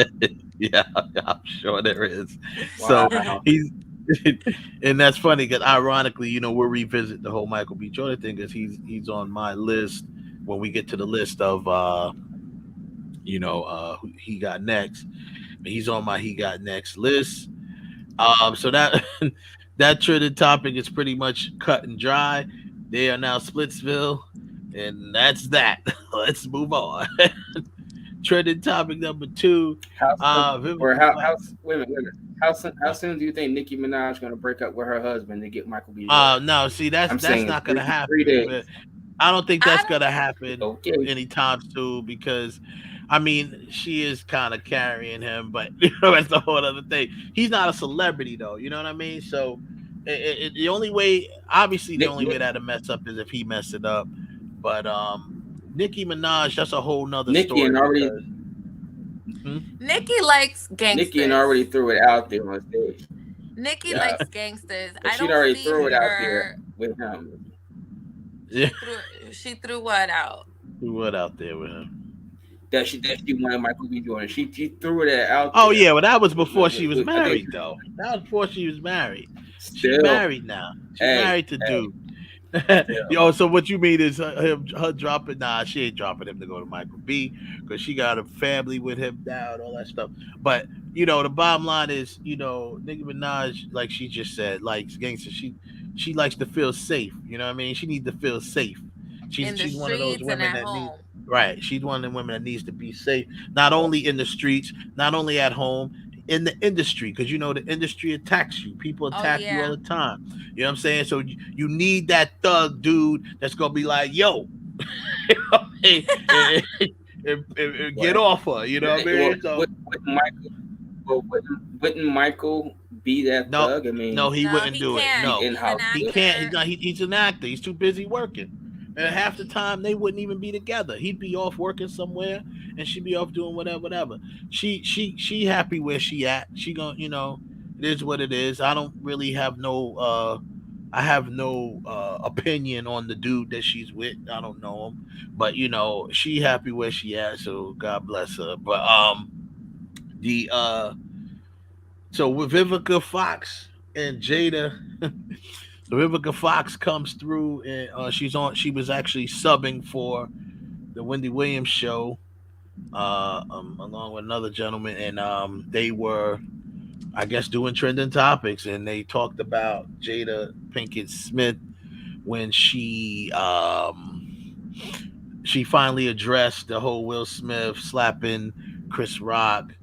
Yeah, I'm sure there is. Wow. So he's, and that's funny because ironically, you know, we'll revisit the whole Michael B. Jordan thing because he's on my list when we get to the list of you know, who he got next. He's on my he got next list. So that that trending topic is pretty much cut and dry. They are now Splitsville, and that's that. Let's move on. Trending topic number 2. How soon do you think Nicki Minaj is going to break up with her husband to get Michael B. No, see, that's not going to happen. I don't think that's going to happen anytime soon because, I mean, she is kind of carrying him, but you know, that's the whole other thing. He's not a celebrity, though. You know what I mean? So the only way, obviously, the only way that'll mess up is if he messed it up. But Nicki Minaj, that's a whole nother story. Nicki likes gangsters. Nicki already threw it out there on stage. Nicki likes gangsters. She already threw it out there with him. Yeah. She threw what out? Threw what out there with him? That she wanted Michael B. Jordan. She threw it out. Oh yeah, well that was before she was married though. That was before she was married. She's married now. She's married to dude. Yo, so what you mean is her dropping? Nah, she ain't dropping him to go to Michael B. because she got a family with him now and all that stuff. But you know, the bottom line is, you know, Nicki Minaj, like she just said, likes gangster. She likes to feel safe. You know what I mean? She needs to feel safe. She's one of those women that need. Right, she's one of the women that needs to be safe, not only in the streets, not only at home, in the industry, because you know the industry attacks you. People attack you all the time. You know what I'm saying? So you need that thug dude that's gonna be like, yo, and get off her. You know what I mean? So, wouldn't Michael be that thug? I mean, no, he wouldn't do it. No, he can't. He's an actor. He's too busy working. And half the time they wouldn't even be together. He'd be off working somewhere, and she'd be off doing whatever. She happy where she at. She gonna, it is what it is. I don't really have no I have no opinion on the dude that she's with. I don't know him, but she happy where she at. So God bless her. But the so with Vivica Fox and Jada, so Vivica Fox comes through and she was actually subbing for the Wendy Williams show along with another gentleman, and they were, I guess, doing trending topics, and they talked about Jada Pinkett Smith when she finally addressed the whole Will Smith slapping Chris Rock.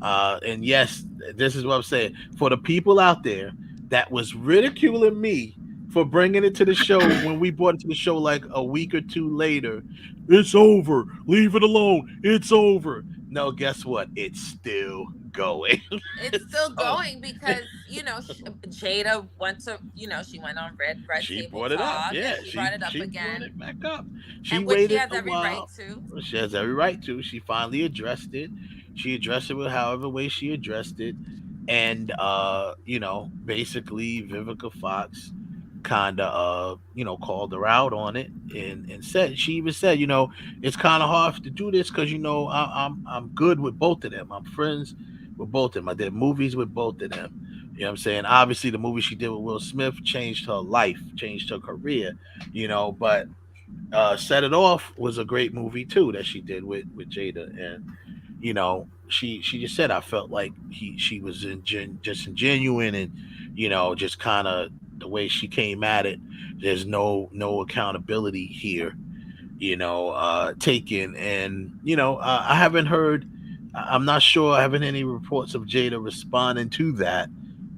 And yes, this is what I'm saying. For the people out there that was ridiculing me for bringing it to the show when we brought it to the show like a week or two later, it's over. Leave it alone. It's over. No, guess what? It's still going. It's still going because Jada went to she went on Red she Table brought it Talk. up. Yeah, she brought it up she again. Brought it back up. She and waited she has a every while. right to. She has every right to. She finally addressed it. She addressed it with however way she addressed it, and basically Vivica Fox kind of called her out on it and said, she even said, it's kind of hard to do this because I'm good with both of them. I'm friends with both of them. I did movies with both of them. You know what I'm saying? Obviously the movie she did with Will Smith changed her life, changed her career, but Set It Off was a great movie too that she did with Jada, and she just said, I felt like she was just genuine, and just kind of the way she came at it, there's no accountability here, taken. And I haven't heard, I'm not sure, I haven't any reports of Jada responding to that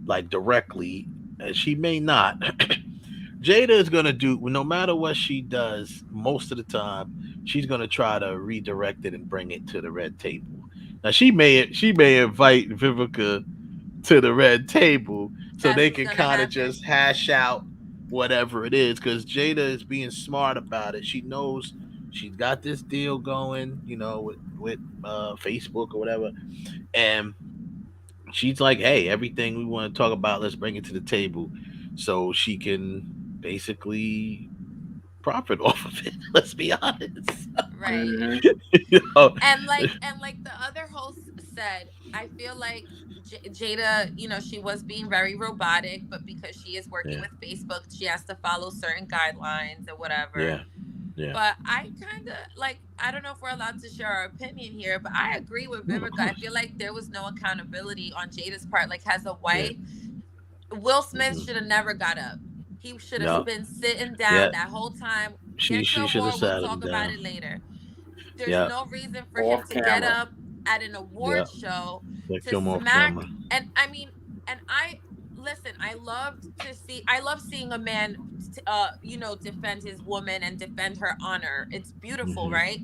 like directly, and she may not. Jada is gonna do, no matter what she does, most of the time she's gonna try to redirect it and bring it to the red table. Now she may invite Vivica to the red table so they can kind of just hash out whatever it is, because Jada is being smart about it. She knows she's got this deal going, with Facebook or whatever, and she's like, hey, everything we want to talk about, let's bring it to the table so she can basically profit off of it. Let's be honest. Right. And like the other host said, I feel like Jada, she was being very robotic, but because she is working with Facebook, she has to follow certain guidelines or whatever. Yeah. But I kind of I don't know if we're allowed to share our opinion here, but I agree with Vivica. I feel like there was no accountability on Jada's part. Like, as a wife, Will Smith should have never got up. He should have been sitting down that whole time. She should have sat We'll talk down. about it later. There's no reason for him to get up at an award show to smack. And I mean, and I love seeing a man, defend his woman and defend her honor. It's beautiful, right?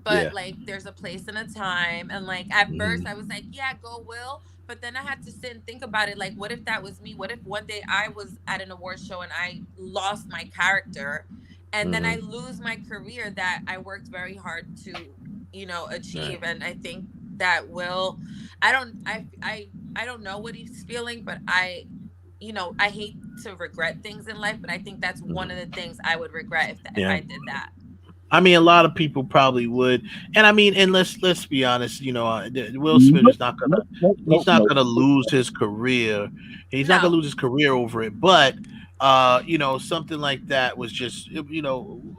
But there's a place and a time. And at first I was like, yeah, go Will. But then I had to sit and think about it. Like, what if that was me? What if one day I was at an award show and I lost my character, and then I lose my career that I worked very hard to, achieve? And I think that Will, I don't know what he's feeling, but I hate to regret things in life, but I think that's one of the things I would regret if I did that. I mean, a lot of people probably would, and I mean, and let's be honest. Will Smith is not gonna lose his career. He's not gonna lose his career over it. But something like that was just,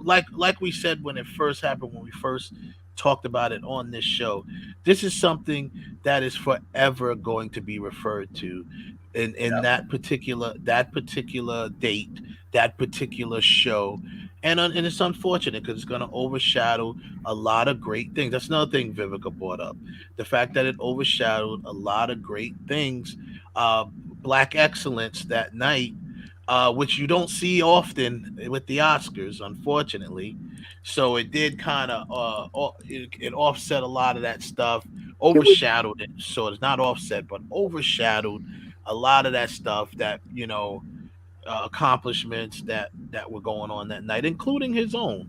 like we said when it first happened, when we first talked about it on this show. This is something that is forever going to be referred to in that particular date, that particular show. And it's unfortunate because it's going to overshadow a lot of great things. That's another thing Vivica brought up. The fact that it overshadowed a lot of great things. Black excellence that night, which you don't see often with the Oscars, unfortunately. So it did kind of, it offset a lot of that stuff, overshadowed it. So it's not offset, but overshadowed a lot of that stuff that, accomplishments that were going on that night, including his own.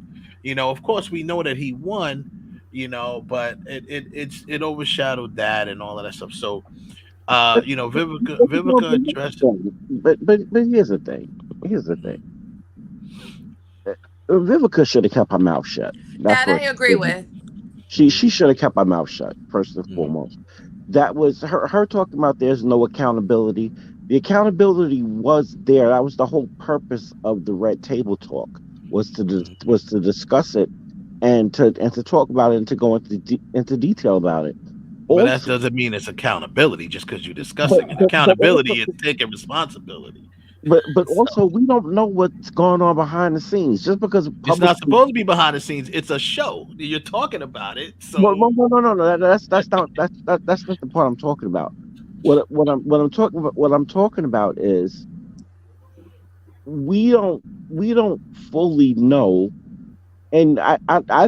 Of course, we know that he won. But it overshadowed that and all of that stuff. So, Vivica addressed. But here's the thing. Vivica should have kept her mouth shut. That I agree with. She should have kept her mouth shut first and foremost. That was her talking about there's no accountability. The accountability was there. That was the whole purpose of the Red Table Talk was to discuss it and to talk about it and to go into detail about it. But that doesn't mean it's accountability just because you're discussing it. Accountability is taking responsibility. But also we don't know what's going on behind the scenes. Just because it's not supposed to be behind the scenes, it's a show. You're talking about it. So no. That's not the part I'm talking about. What I'm talking about is we don't fully know. And I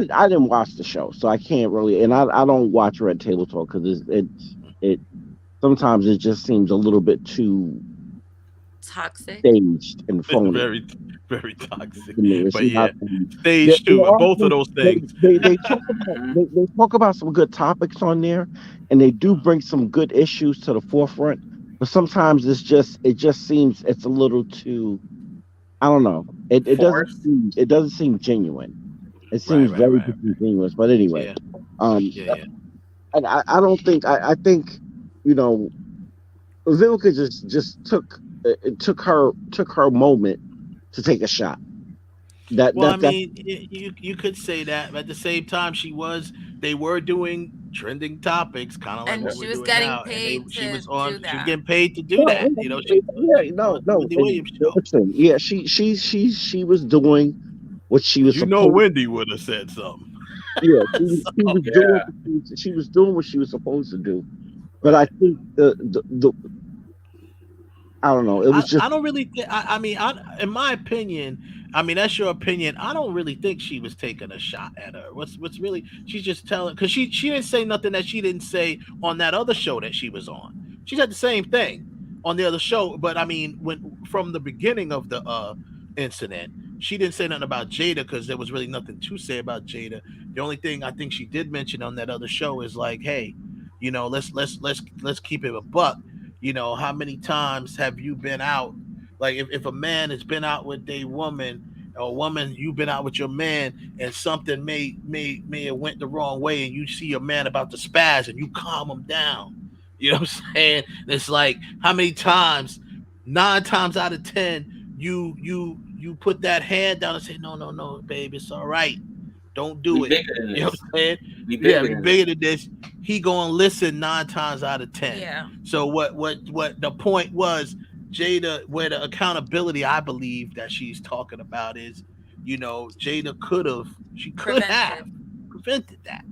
didn't watch the show, so I can't really. And I don't watch Red Table Talk because it sometimes it just seems a little bit too toxic, staged and phony. Very, very toxic. But yeah, staged too. Both of those things. They talk about some good topics on there, and they do bring some good issues to the forefront. But sometimes it just seems it's a little too. I don't know. It doesn't seem genuine. It seems very disingenuous, but anyway, and I don't think I think Vivica just took her moment to take a shot. You could say that, but at the same time, they were doing trending topics, kind of like what we're doing now. She was getting paid to do that. Listen, yeah, she was doing what she was. Wendy would have said something. Yeah, she was doing what she was supposed to do. But I think the I don't know. It was just. I don't really. In my opinion, that's your opinion. I don't really think she was taking a shot at her. What's really? She's just telling because she didn't say nothing that she didn't say on that other show that she was on. She said the same thing on the other show, but when from the beginning of the incident, she didn't say nothing about Jada because there was really nothing to say about Jada. The only thing I think she did mention on that other show is like, hey, let's keep it a buck. How many times have you been out? Like if a man has been out with a woman, or a woman, you've been out with your man, and something may have went the wrong way, and you see your man about to spaz, and you calm him down. You know what I'm saying? It's like how many times? 9 times out of 10, you put that hand down and say, no, babe, it's all right. Don't do it. You know what I'm saying? Be bigger than this. He gonna listen 9 times out of 10. Yeah. So what the point was, Jada, where the accountability I believe that she's talking about is, Jada could have prevented that.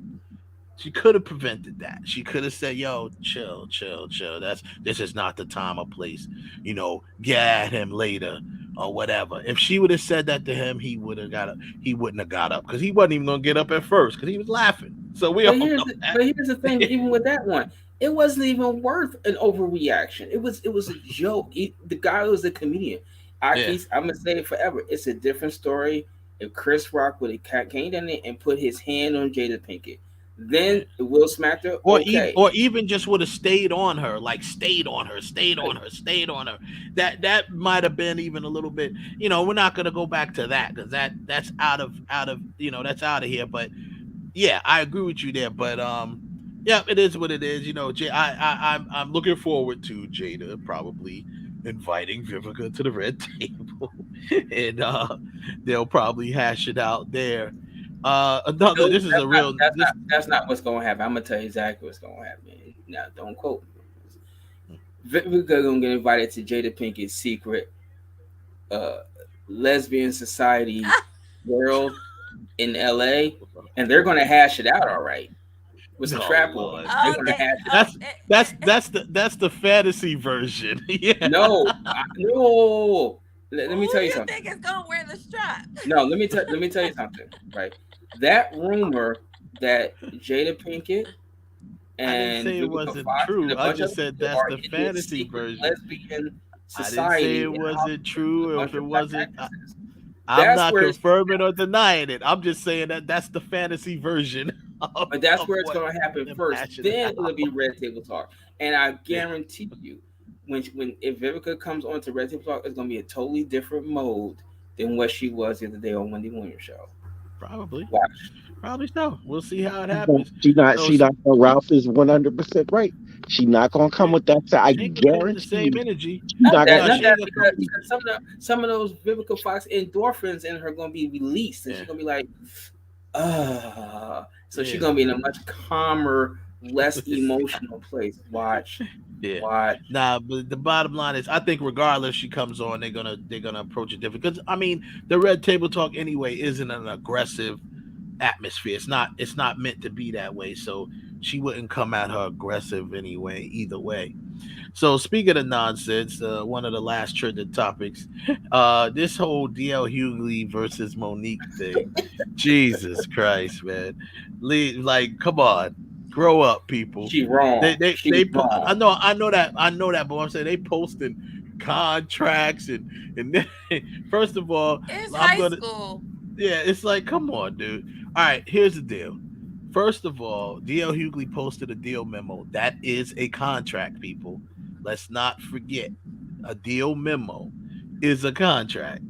She could have prevented that. She could have said, yo, chill. This is not the time or place. Get at him later or whatever. If she would have said that to him, he wouldn't have got up because he wasn't even going to get up at first because he was laughing. So But here's the thing, even with that one, it wasn't even worth an overreaction. It was a joke. The guy was a comedian. I'm going to say it forever. It's a different story if Chris Rock would have came in there and put his hand on Jada Pinkett. Then Will smacked her, or even just would have stayed on her. That might have been even a little bit. We're not gonna go back to that because that's out of that's out of here. But yeah, I agree with you there. But yeah, it is what it is. I'm looking forward to Jada probably inviting Vivica to the Red Table, and they'll probably hash it out there. This is a real. That's not what's going to happen. I'm gonna tell you exactly what's going to happen. Now, don't quote me. Vivica gonna get invited to Jada Pinkett's secret lesbian society world in LA, and they're gonna hash it out all right with some trap boys. They're gonna hash it out. That's the fantasy version. Yeah. No. Let me tell you something. Think it's gonna wear the strap? No, let me tell you something. Right, that rumor that Jada Pinkett and I didn't say it wasn't true. I just said that's the fantasy version. Lesbian society. I didn't say it and wasn't true, or bunch if it of black wasn't. actresses. I'm That's not where it's, confirming or denying it. I'm just saying that that's the fantasy version but that's of where it's what going to happen they're first. hashing Then out. it'll be Red Table Talk, and I Yeah. guarantee you, when if Vivica comes on to Red Table Talk, it's going to be a totally different mode than what she was the other day on Wendy Williams show. Probably. Watch. Probably so. We'll see how it happens. She not. So, She not. Ralph is 100% right. She not gonna come with that. I she ain't gonna come with the guarantee same you. energy. She's Not not that, gonna. not she that, ain't gonna because some of those Vivica Fox endorphins in her going to be released, and she's going to be like, so she's going to be in a much calmer, less emotional place. Watch. Yeah. Watch. Nah, but the bottom line is, I think regardless she comes on, they're gonna approach it different. Because I mean, the Red Table Talk anyway isn't an aggressive atmosphere. It's not meant to be that way. So she wouldn't come at her aggressive anyway, either way. So speaking of nonsense, one of the last trending topics, this whole DL Hughley versus Monique thing. Jesus Christ, man. Like, come on. Grow up, people. She wrong. Wrong. I know that, but I'm saying they posting contracts and then, first of all, It's I'm high school. Yeah, it's like, come on, dude. All right, here's the deal. First of all, DL Hughley posted a deal memo. That is a contract, people. Let's not forget. A deal memo is a contract.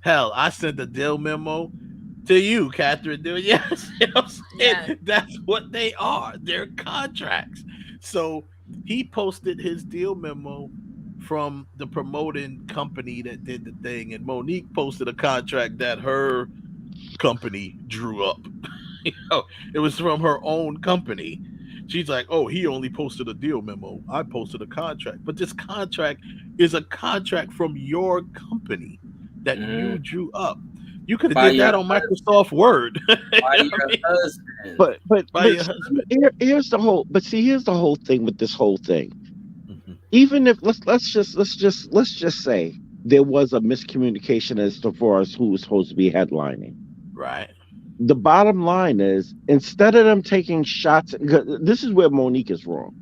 Hell, I sent a deal memo to you, Katherine. Dude, yes, you know what I'm saying? Yeah. That's what they are. They're contracts. So he posted his deal memo from the promoting company that did the thing, and Monique posted a contract that her company drew up. It was from her own company. She's like, oh, he only posted a deal memo. I posted a contract. But this contract is a contract from your company that you drew up. You could have did that on Microsoft Word. By your husband. But By your husband. Here's the whole. But see, here's the whole thing with this whole thing. Even if let's just say there was a miscommunication as far as who was supposed to be headlining. Right. The bottom line is, instead of them taking shots, this is where Monique is wrong.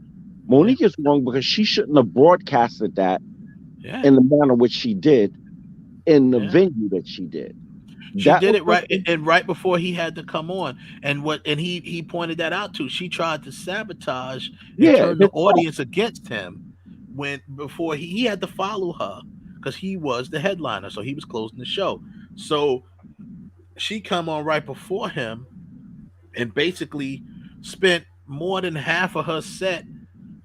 Monique is wrong because she shouldn't have broadcasted that in the manner which she did in the venue that she did. She did it right, and right before he had to come on, and he pointed that out too. She tried to sabotage and turn the audience against him before he had to follow her because he was the headliner, so he was closing the show. So she come on right before him and basically spent more than half of her set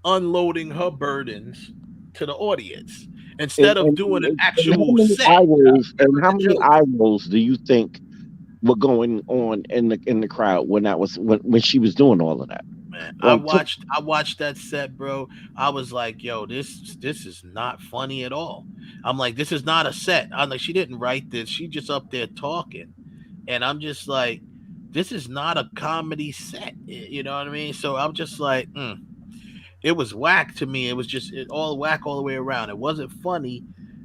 unloading her burdens to the audience instead of doing an actual set. How many eye rolls do you think were going on in the crowd when she was doing all of that? Man, Like, I watched that set, bro. I was like, yo, this is not funny at all. I'm like, this is not a set. I'm like, she didn't write this. She just up there talking. And I'm just like, this is not a comedy set. You know what I mean? So I'm just like, it was whack to me. It was just all whack all the way around. It wasn't funny.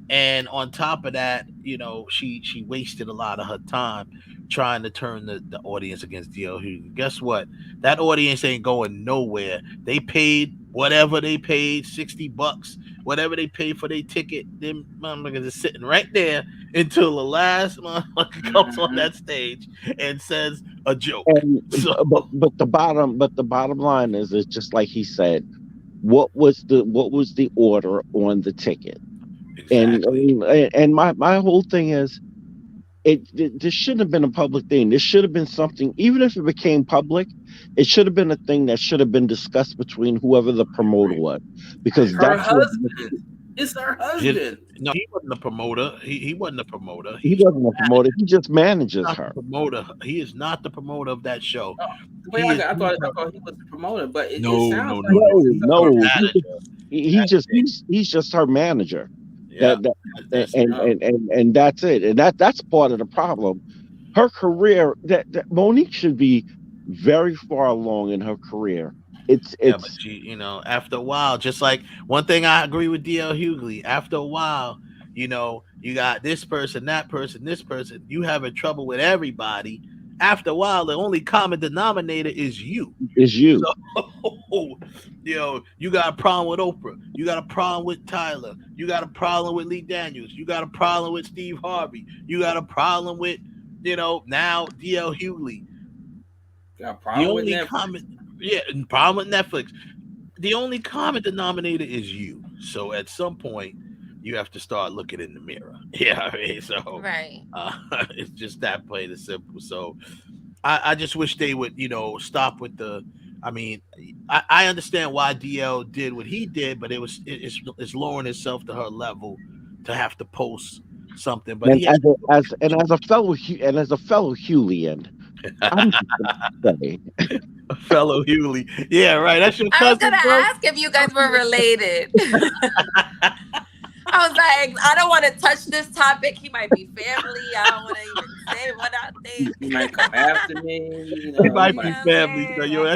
And on top of that, you know, she wasted a lot of her time trying to turn the audience against DL Hughley. Guess what? That audience ain't going nowhere. They paid whatever they paid, $60, whatever they paid for their ticket. Them motherfuckers are sitting right there until the last motherfucker comes on that stage and says a joke. But the bottom line is, it's just like he said. What was the order on the ticket? Exactly. And my whole thing is, this shouldn't have been a public thing. This should have been something, even if it became public, it should have been a thing that should have been discussed between whoever the promoter was, because her husband. It's her husband. No, he wasn't a promoter. He wasn't a promoter. He wasn't a promoter. He just manages her. Promoter. He is not the promoter of that show. I thought he was the promoter, but it sounds he's just her manager. Yeah, and that's it. And that's part of the problem. Her career, that Monique should be very far along in her career. But she, you know, after a while, just like one thing I agree with DL Hughley, after a while, you know, you got this person, that person, this person, you having trouble with everybody, after a while, the only common denominator is you. So, you got a problem with Oprah. You got a problem with Tyler. You got a problem with Lee Daniels. You got a problem with Steve Harvey. You got a problem with, now D.L. Hughley. Got a problem with Netflix. Problem with Netflix. The only common denominator is you. So at some point, you have to start looking in the mirror. Yeah, I mean, so Right. It's just that plain and simple. So I just wish they would, stop with the. I mean, I understand why DL did what he did, but it's lowering itself to her level to have to post something. But and as a fellow Hughleyan, I'm just gonna say, a fellow Hughley, yeah, right. That's your cousin. I was gonna ask if you guys were related. I was like, I don't want to touch this topic. He might be family. I don't want to even say what I think. He might come after me. He might be family.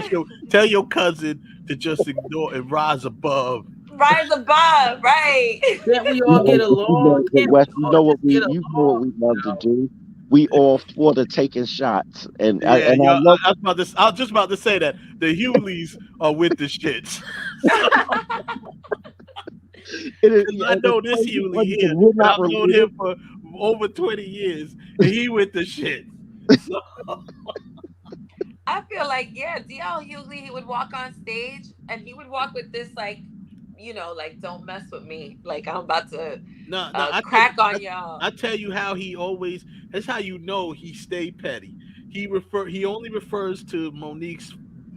So tell your cousin to just ignore and rise above. Rise above, right? Can't we all get along? Wes, you know what we love to do. We all for the taking shots, and I was just about to say that the Hughleys are with the shits. I know this Hughley here. I've known him for over 20 years, and he with the shit. So. I feel like, D.L. Hughley, he would walk on stage, and he would walk with this, like, don't mess with me. Like, I'm about to crack on y'all. I tell you how he always, that's how you know he stayed petty. He only refers to Monique's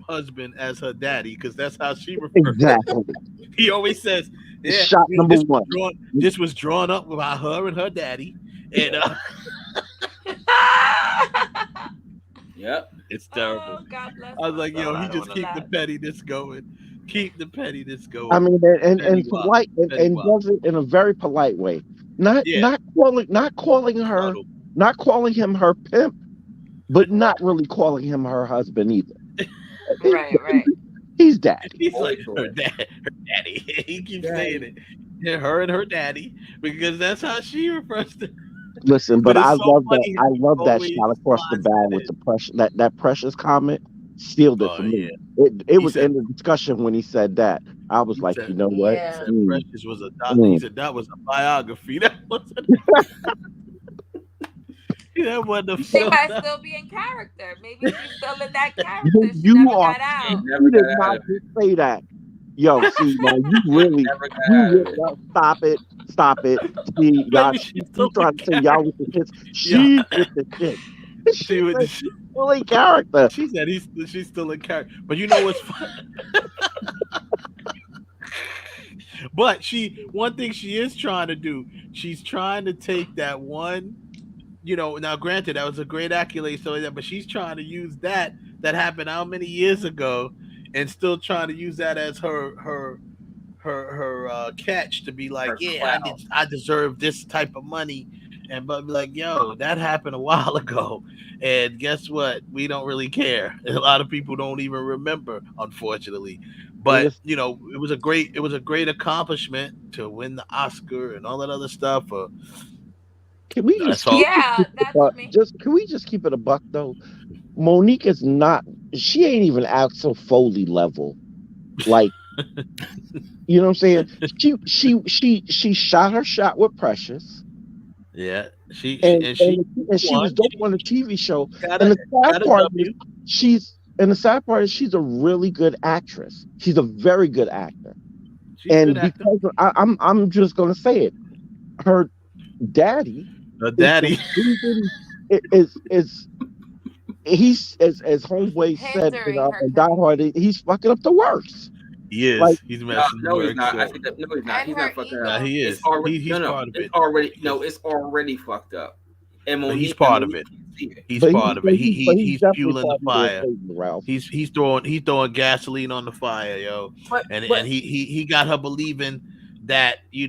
husband as her daddy, because that's how she refers. Exactly. He always says, shot number one. This was drawn up by her and her daddy. And yep. It's terrible. Oh, God bless I was like, myself. he just keep the pettiness going. Keep the pettiness going. I mean, and polite and does it in a very polite way. Not calling him her pimp, but not really calling him her husband either. Right. He's daddy. He's like her daddy. He keeps saying it. Yeah, her and her daddy, because that's how she refers to. Listen, but I love funny. that. I love that shot across the bow with the precious that precious comment. Sealed it for me. Yeah. It was in the discussion when he said that. I was like, you know what? Precious was he said that was a biography. That wasn't. That wasn't she might still be in character. Maybe she's still in that character. You are. You did not say that. Yo, see, man, you really stop it. See, y'all, she's trying to say y'all with the shits. She's with the shit. She was still in character. She said she's still in character. But you know what's funny? But one thing she is trying to do, she's trying to take that one, now granted that was a great accolade, but she's trying to use that happened how many years ago, and still trying to use that as her catch to be like, I deserve this type of money, but be like, yo, that happened a while ago, and guess what? We don't really care. A lot of people don't even remember, unfortunately. But it was a great accomplishment to win the Oscar and all that other stuff. Can we just can we just keep it a buck though? Monique is not. She ain't even Axel Foley level. Like, you know what I'm saying? She shot her shot with Precious. Yeah, she was dope on the TV show. And the sad part is she's a really good actress. She's a very good actor. Because I'm just gonna say it, her daddy is he's as Homeboy said in Die Hard, he's fucking up the works. He is. He's messing. No, he's not. He's not. He's not fucking up. He is. He's part of it. It's already fucked up. And he's part of it. He's part of it. He's fueling the fire. He's throwing gasoline on the fire, yo. And he got her believing that I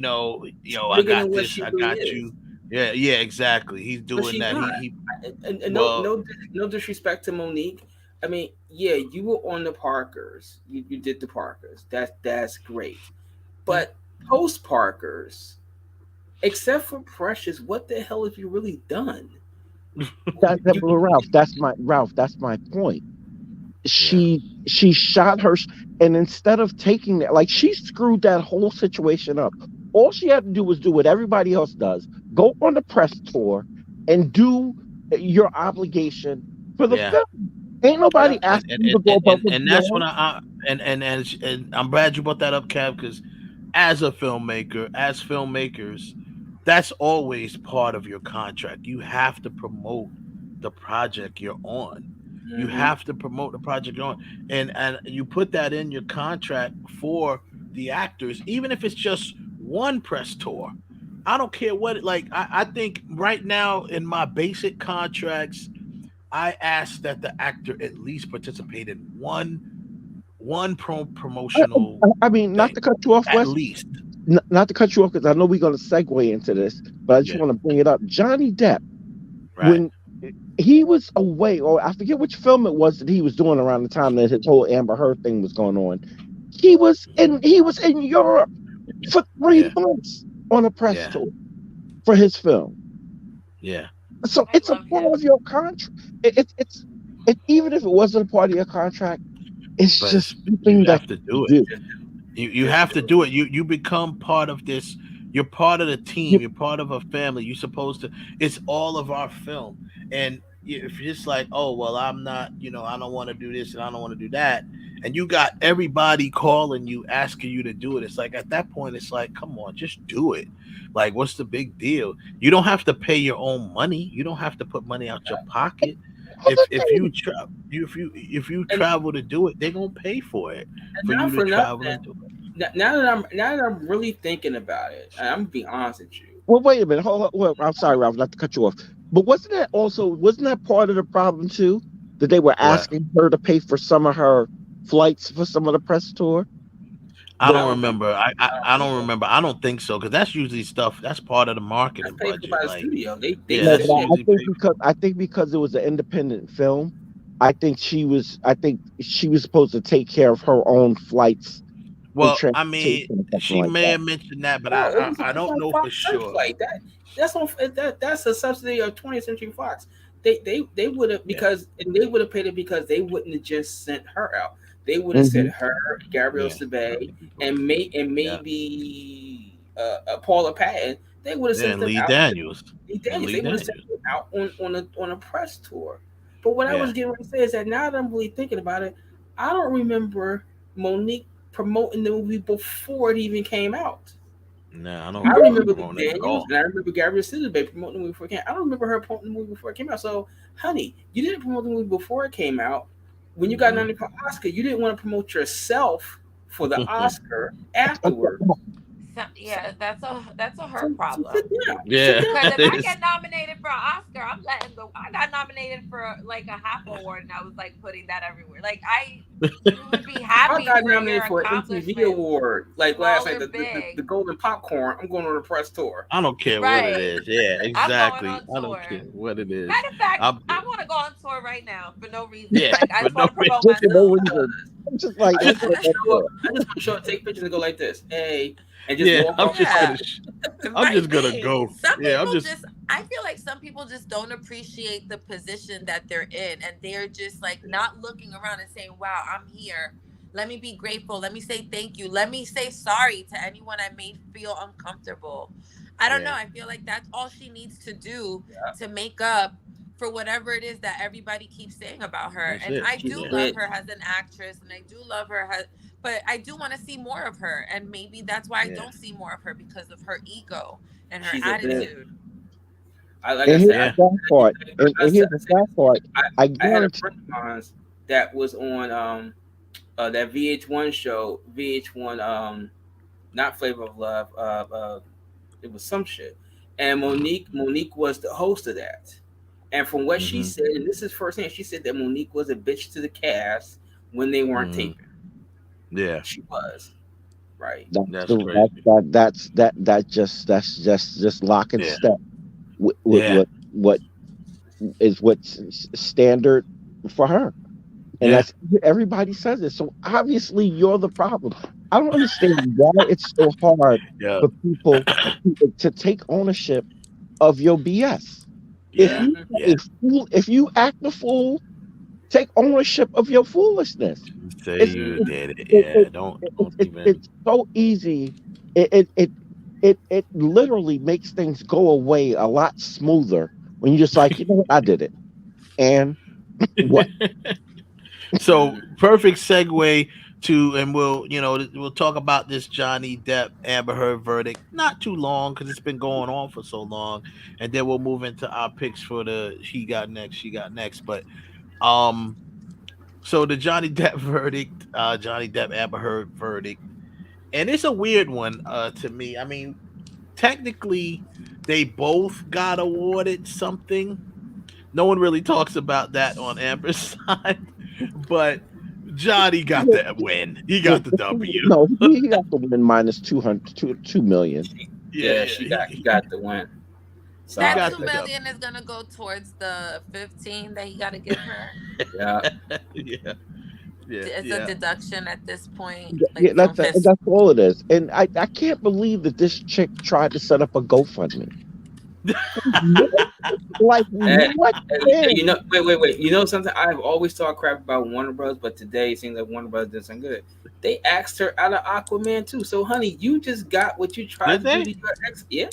got this, I got you. Yeah, exactly. He's doing that. No disrespect to Monique. I mean, yeah, you were on the Parkers. You did the Parkers. That's great. But post Parkers, except for Precious, what the hell have you really done? Ralph, that's my point. She shot her, and instead of taking that, like, she screwed that whole situation up. All she had to do was do what everybody else does: go on the press tour and do your obligation for the film. Ain't nobody asking you to go above and and that's what and I'm glad you brought that up, Kev, because as filmmakers, that's always part of your contract. You have to promote the project you're on. You have to promote the project you're on, and you put that in your contract for the actors, even if it's just one press tour. I don't care what. I think right now in my basic contracts, I ask that the actor at least participate in one promotional. I mean, not to cut you off, Wes. At least. Not to cut you off, because I know we're going to segue into this, but I just want to bring it up. Johnny Depp, when he was away, or I forget which film it was that he was doing around the time that his whole Amber Heard thing was going on, he was in Europe for 3 months on a press tour for his film. Yeah. So it's a part of your contract. It's even if it wasn't a part of your contract, it's just something you that have to do it. You have to do it. You become part of this. You're part of the team. You're part of a family. You're supposed to. It's all of our film. And if you're just like, oh well, I'm not. I don't want to do this and I don't want to do that. And you got everybody calling you, asking you to do it. It's like at that point, it's like, come on, just do it. Like, what's the big deal? You don't have to pay your own money. You don't have to put money out your pocket. If you travel to do it, they're gonna pay for it for you to travel and do it. Now that I'm really thinking about it, and I'm gonna be honest with you. Well, wait a minute. Hold on. Well, I'm sorry, Ralph, not to cut you off. But wasn't that part of the problem too? That they were asking her to pay for some of her flights for some of the press tour? I don't remember. I don't remember. I don't think so, because that's usually stuff that's part of the marketing budget. By the studio. I think because it was an independent film, I think she was supposed to take care of her own flights. Well, I mean, she may have mentioned that, but I don't know for sure. Like that's a subsidy of 20th Century Fox. They would have paid it because they wouldn't have just sent her out. They would have sent her, Gabrielle Sabet, and maybe Paula Patton. They would have sent them out. Daniels. They would have sent them out on a press tour. But what I was getting ready to say is that now that I'm really thinking about it, I don't remember Monique promoting the movie before it even came out. No, I don't. I remember Daniels and I remember Gabrielle Sabet promoting the movie before it came out. I don't remember her promoting the movie before it came out. So, honey, you didn't promote the movie before it came out. When you got nominated for Oscar, you didn't want to promote yourself for the Oscar afterwards. That's a her problem. Yeah. Because if I get nominated for an Oscar, I'm letting go. I got nominated for like a half award, and I was like putting that everywhere. Like I would be happy. I got nominated for an MTV award, like last night, the Golden Popcorn. I'm going on a press tour. I don't care what it is. Yeah, exactly. I don't care what it is. Matter of fact, I want to go on tour right now for no reason. Yeah, like, I just want to promote myself. Just like I just want to show up, take pictures, and go like this. Hey. And just walk I'm just gonna go. I feel like some people just don't appreciate the position that they're in, and they're just like not looking around and saying, wow, I'm here. Let me be grateful. Let me say thank you. Let me say sorry to anyone I made feel uncomfortable. I don't know. I feel like that's all she needs to do to make up for whatever it is that everybody keeps saying about her. I do love her as an actress, and I do love her but I do want to see more of her, and maybe that's why I don't see more of her, because of her ego and her attitude. Here's the sad part. I had a friend of mine that was on that VH1 show, VH1 not Flavor of Love, it was some shit. And Monique was the host of that. And from what she said, and this is firsthand, she said that Monique was a bitch to the cast when they weren't taping. Yeah, she was. Right. That's just lock and step with what's standard for her. And that's everybody says it. So obviously you're the problem. I don't understand why it's so hard for people to take ownership of your BS. Yeah, if you act a fool, take ownership of your foolishness. Say you did it. Yeah, don't even. It's so easy. It literally makes things go away a lot smoother when you're just like, you know what, I did it. And what? So perfect segue to, and we'll talk about this Johnny Depp Amber Heard verdict. Not too long because it's been going on for so long, and then we'll move into our picks for the she got next. But so the Johnny Depp verdict, Johnny Depp Amber Heard verdict, and it's a weird one to me. I mean, technically, they both got awarded something. No one really talks about that on Amber's side, but Johnny got that win. He got the W. No, he got the win minus 2 million. Yeah, she got the win. So that $2 million is gonna go towards the 15 that he got to give her. Yeah. It's a deduction at this point. That's all it is. And I can't believe that this chick tried to set up a GoFundMe. Like what? You know, wait. You know something? I've always thought crap about Warner Bros., but today it seems like Warner Bros. did something good. They asked her out of Aquaman too. So, honey, you just got what you tried to do to your ex. Yeah,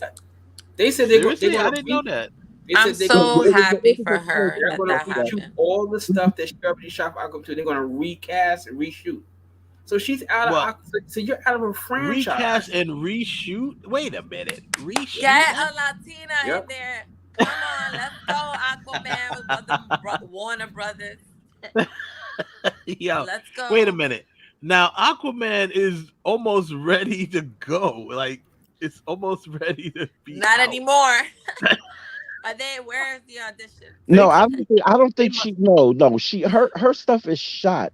they said they were. I didn't know that. I'm so happy for her They're going to reshoot all the stuff that she already shot for Aquaman 2. They're going to recast and reshoot. So she's out of Aquaman. So you're out of a franchise. Recast and reshoot? Wait a minute. Reshoot? Get a Latina in there. Come on, let's go, Aquaman with the Warner Brothers. Yo, let's go. Wait a minute. Now Aquaman is almost ready to go. Like it's almost ready to be. Not anymore. Are they? Where's the audition? No, I don't think she. No. Her stuff is shot.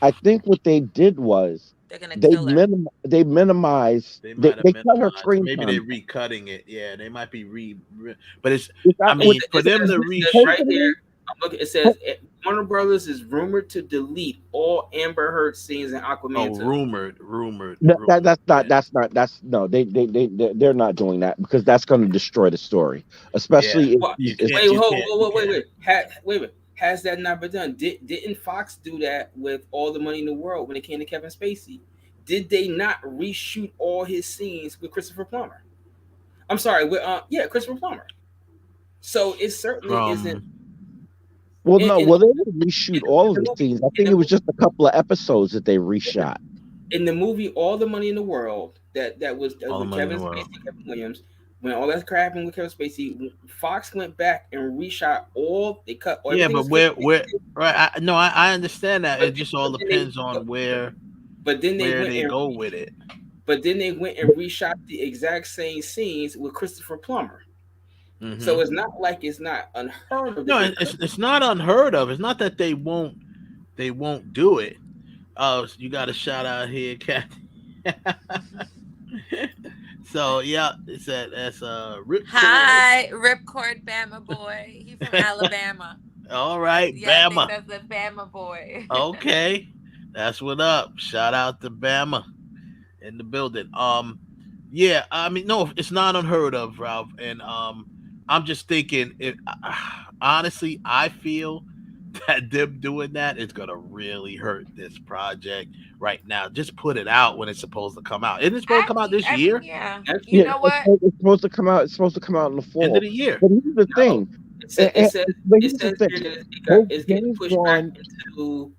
I think what they did was they minimized. They cut her screen Maybe time. they're recutting it. Yeah, they might be but it's. I mean, for them to reshoot right here. I'm looking. It says Warner Brothers is rumored to delete all Amber Heard scenes in Aquaman 2. Rumored. They're not doing that because that's going to destroy the story, especially. Wait. Has that not been done? Didn't Fox do that with All the Money in the World when it came to Kevin Spacey? Did they not reshoot all his scenes with Christopher Plummer? I'm sorry, with Christopher Plummer. So it certainly isn't. Well, they didn't reshoot all of the scenes. I think it was just a couple of episodes that they reshot. In the movie All the Money in the World, that was with Kevin Spacey, Kevin Williams. When all that crap happened with Kevin Spacey, Fox went back and reshot all. They cut. Yeah, but where? Right? I understand that. It just all depends on where. But then they go with it. But then they went and reshot the exact same scenes with Christopher Plummer. Mm-hmm. So it's not like it's not unheard of. No, it's not unheard of. It's not that they won't do it. You got a shout out here, Kathy. So yeah, it's that's Ripcord. Hi, Ripcord Bama boy. He's from Alabama. All right, yeah, Bama. I think that's a Bama boy. Okay, that's what up. Shout out to Bama in the building. Yeah, I mean, no, it's not unheard of, Ralph. And I'm just thinking, honestly, I feel that them doing that is gonna really hurt this project right now. Just put it out when it's supposed to come out. Isn't it supposed to come out this year? Yeah. You know what? It's supposed to come out. It's supposed to come out in the fall. End of the year. But here's the thing. It's getting pushed back into.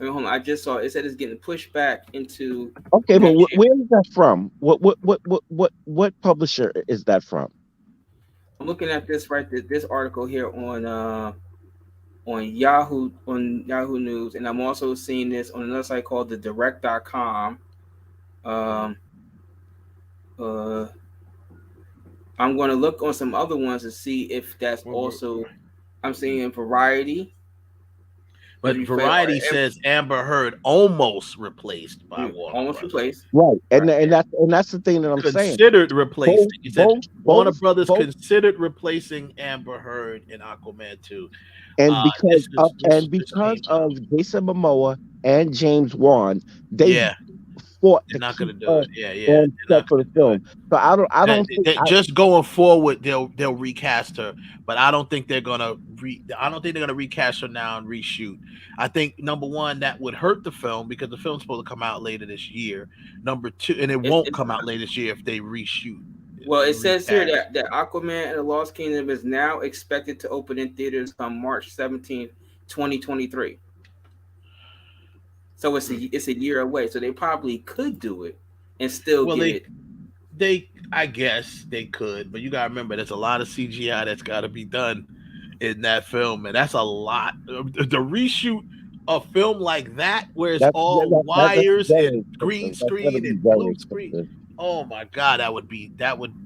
Hold on, I just saw it said it's getting pushed back into. Okay, but where is that from? What publisher is that from? I'm looking at this this article here on Yahoo News, and I'm also seeing this on another site called thedirect.com. I'm going to look on some other ones to see if that's also. I'm seeing Variety. But Variety says Amber Heard almost replaced by Warner. Almost replaced. Right. And that's the thing that I'm saying. Considered replacing. He said Warner Brothers considered replacing Amber Heard in Aquaman 2. And because of Jason Momoa and James Wan, they fought They're to not gonna keep do her it. Yeah. on set for the film. So I don't think Just going forward, they'll recast her, but I don't think they're gonna recast her now and reshoot. I think number one, that would hurt the film because the film's supposed to come out later this year. Number two, and it won't come out later this year if they reshoot. Well, it says here that Aquaman and the Lost Kingdom is now expected to open in theaters on March 17th, 2023. So it's a year away. So they probably could do it and still get it. I guess they could, but you gotta remember there's a lot of CGI that's gotta be done in that film, and that's a lot. The reshoot a film like that where it's wires and green screen and blue screen. Oh my god, that would.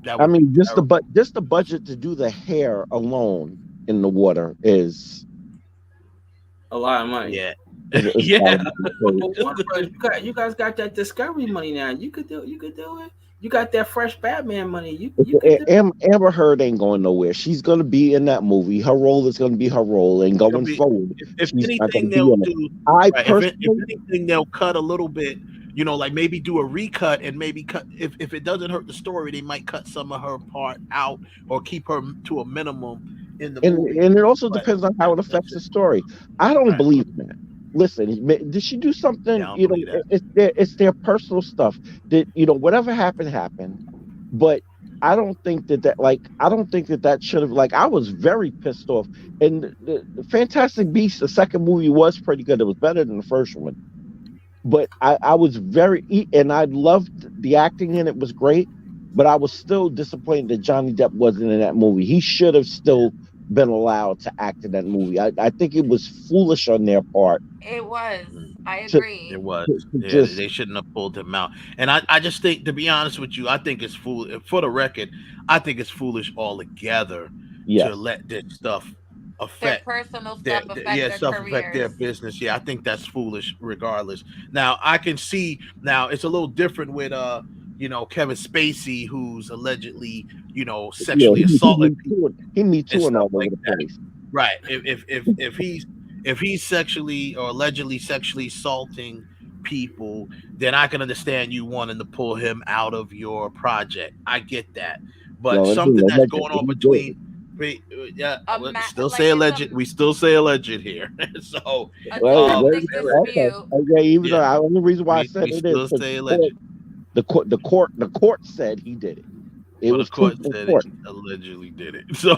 I mean, just the budget to do the hair alone in the water is a lot of money. Yeah. Yeah. You guys got that Discovery money now. You could do it. You got that fresh Batman money. Amber Heard ain't going nowhere. She's going to be in that movie. Her role is going to be her role, and going forward, if anything they'll do. If anything, they'll cut a little bit. You know, like maybe do a recut and maybe cut if it doesn't hurt the story, they might cut some of her part out or keep her to a minimum in the movie. And it also depends on how it affects the story. I don't believe that. Listen, did she do something? You know, it's their personal stuff. That whatever happened. But I don't think that should have. Like, I was very pissed off. And the Fantastic Beasts, the second movie was pretty good. It was better than the first one. But I was and I loved the acting in it, was great. But I was still disappointed that Johnny Depp wasn't in that movie. He should have still been allowed to act in that movie. I think it was foolish on their part. It was. I agree. It was. They shouldn't have pulled him out. And I just think, to be honest with you, I think it's foolish. For the record, I think it's foolish altogether to let this stuff affect their personal stuff, affect their business. Yeah, I think that's foolish regardless. Now, I can see it's a little different with Kevin Spacey, who's allegedly, sexually assaulted people. He Me Tooing all over the place. Right. If he's sexually or allegedly sexually assaulting people, then I can understand you wanting to pull him out of your project. I get that. But something that's going on between still say alleged. We still say alleged here. So okay. Even though the only reason why I said it is say alleged. The court said he did it. The court said it allegedly did it. So,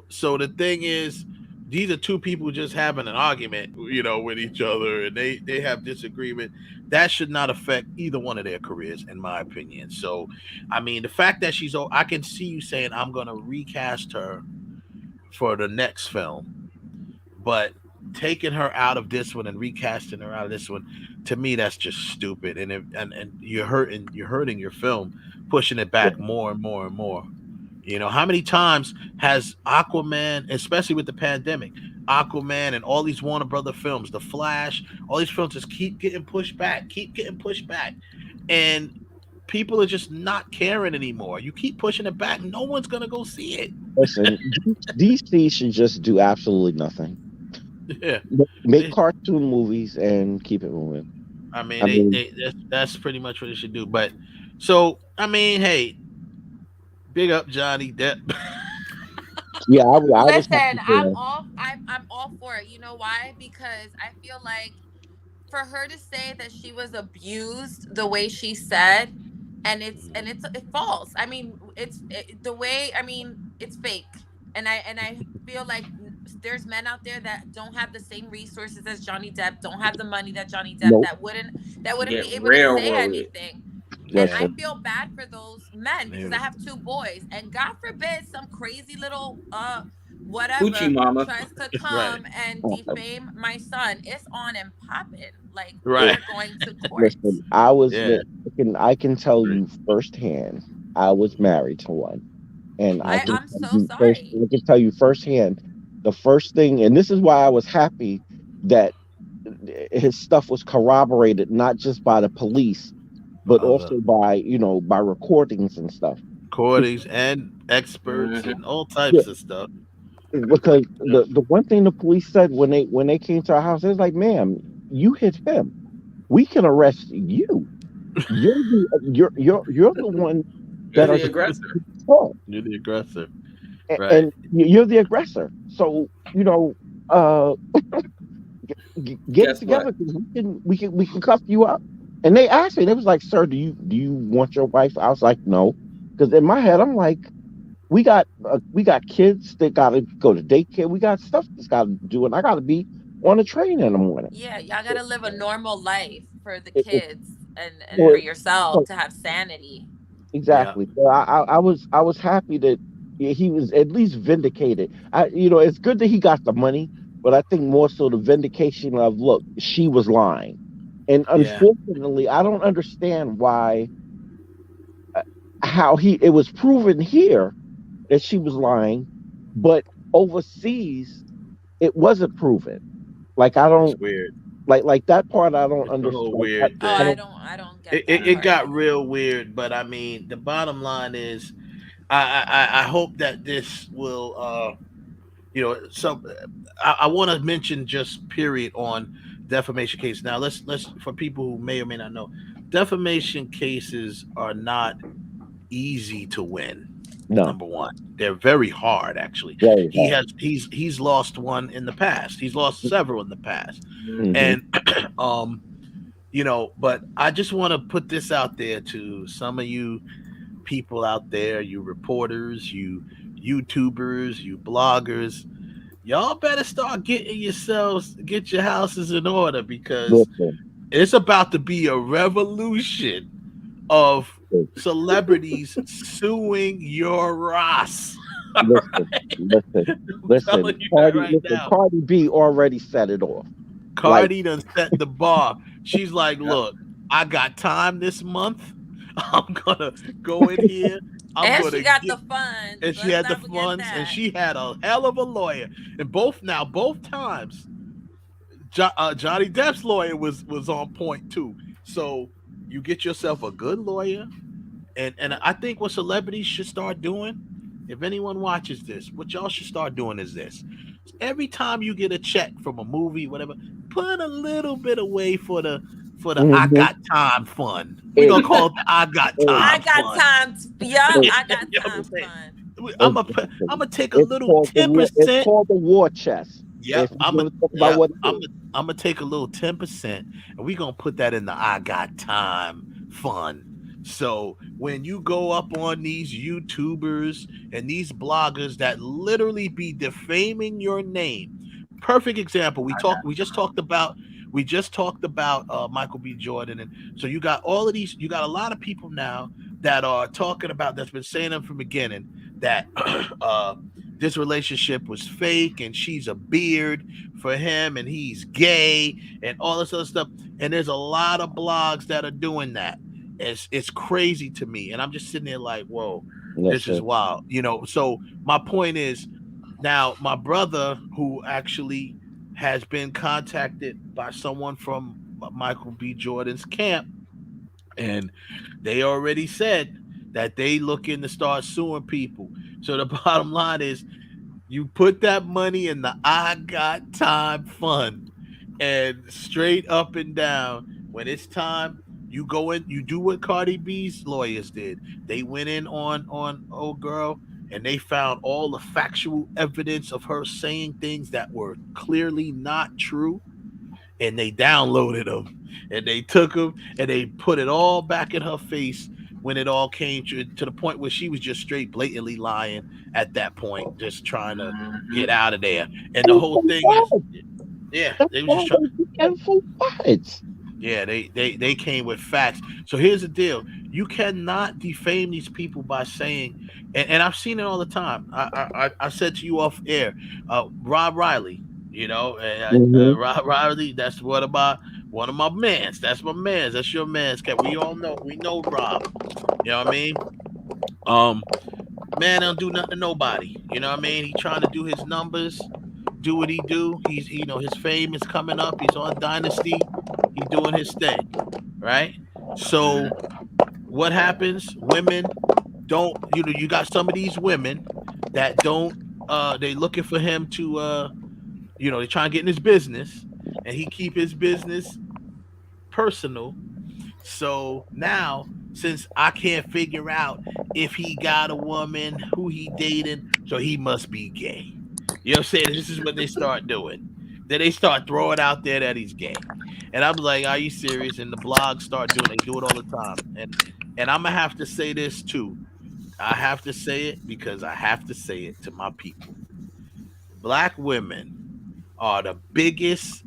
so the thing is, these are two people just having an argument, with each other, and they have disagreement. That should not affect either one of their careers, in my opinion. So, I mean, the fact that I can see you saying I'm going to recast her for the next film, but taking her out of this one and recasting her out of this one, to me, that's just stupid. And you're hurting your film, pushing it back more and more and more. How many times has Aquaman, especially with the pandemic, Aquaman and all these Warner Brother films, The Flash, all these films just keep getting pushed back, and people are just not caring anymore. You keep pushing it back, no one's gonna go see it. Listen, DC should just do absolutely nothing. Yeah, make cartoon movies and keep it moving. I mean, that's pretty much what they should do. But so, I mean, hey, big up Johnny Depp. Yeah, listen, I'm all for it. You know why? Because I feel like for her to say that she was abused the way she said, and it's false. I mean, it's fake, and I feel like there's men out there that don't have the same resources as Johnny Depp, don't have the money that Johnny Depp, that wouldn't be able to say anything. And I feel bad for those men because I have two boys, and God forbid some crazy little whatever tries to come and defame my son. It's on and popping. Like we're going to court. Listen, I can tell you firsthand. I was married to one, and I'm so sorry. I can tell you firsthand. The first thing, and this is why I was happy that his stuff was corroborated, not just by the police, but also by recordings and stuff. Recordings and experts and all types of stuff. Because the one thing the police said when they came to our house, it was like, ma'am, you hit him, we can arrest you. You're the one You're that are the aggressor. You're the aggressor. Right. and you're the aggressor. So get it together because we can cuff you up. And they asked me, they was like, "Sir, do you want your wife?" I was like, "No," because in my head I'm like, we got kids that gotta go to daycare. We got stuff that's gotta do, and I gotta be on a train in the morning. Yeah, y'all gotta live a normal life for the It- kids and Well, for yourself to have sanity. Exactly. So I was happy that he was at least vindicated. It's good that he got the money, but I think more so the vindication of, look, she was lying, and unfortunately, I don't understand why how it was proven here that she was lying, but overseas it wasn't proven. Like I don't. It's weird. Like that part I don't It's understand. a whole weird thing. I don't get that. It got real weird, but I mean, the bottom line is, I hope that this will, I want to mention just period on defamation case. Now let's for people who may or may not know, defamation cases are not easy to win. No. Number one, they're very hard. Actually, he's lost one in the past. He's lost several in the past, and But I just want to put this out there to some of you people out there, you reporters, you YouTubers, you bloggers. Y'all better start get your houses in order, because it's about to be a revolution of celebrities suing your ass. Listen. Cardi B already set it off. Cardi done set the bar. She's like, look, I got time this month. I'm gonna go in here. She got the funds. And she had the funds, and she had a hell of a lawyer. And both times, Johnny Depp's lawyer was on point too. So you get yourself a good lawyer, and I think what celebrities should start doing, if anyone watches this, what y'all should start doing is this: every time you get a check from a movie, whatever, put a little bit away for the I got time fund. We're gonna call it the I got time. I got time. I got time fund. I'm gonna take a little 10%. It's called the war chest. Yep, I'm gonna take a little 10%, and we're gonna put that in the I got time fund. So when you go up on these YouTubers and these bloggers that literally be defaming your name, perfect example. We just talked about Michael B. Jordan, and so you got all of these. You got a lot of people now that are talking about, that's been saying them from the beginning, that this relationship was fake and she's a beard for him and he's gay and all this other stuff. And there's a lot of blogs that are doing that. It's crazy to me, and I'm just sitting there like, whoa, this is wild, So my point is, now my brother, who actually has been contacted by someone from Michael B. Jordan's camp, and they already said that they looking to start suing people. So the bottom line is, you put that money in the I got time fund, and straight up and down, when it's time, you go in, you do what Cardi B's lawyers did. They went in on old girl, and they found all the factual evidence of her saying things that were clearly not true, and they downloaded them, and they took them, and they put it all back in her face when it all came to the point where she was just straight blatantly lying at that point, just trying to get out of there. And the whole thing is, they were just trying. Yeah, they came with facts. So here's the deal: you cannot defame these people by saying, and I've seen it all the time. I said to you off air, Rob Riley, Rob Riley. That's one of my mans. That's my mans. That's your mans. We all know. We know Rob. You know what I mean? Man don't do nothing to nobody. You know what I mean? He trying to do his numbers, do what he do. He's his fame is coming up. He's on Dynasty. He's doing his thing, right? So what happens? Women don't. You got some of these women that don't. They looking for him to. They trying to get in his business, and he keep his business personal. So now, since I can't figure out if he got a woman, who he dating, so he must be gay. You know what I'm saying? This is what they start doing. Then they start throwing out there that he's gay. And I'm like, are you serious? And the blogs start doing, they do it all the time. And I'm gonna have to say this too. I have to say it because I have to say it to my people. Black women are the biggest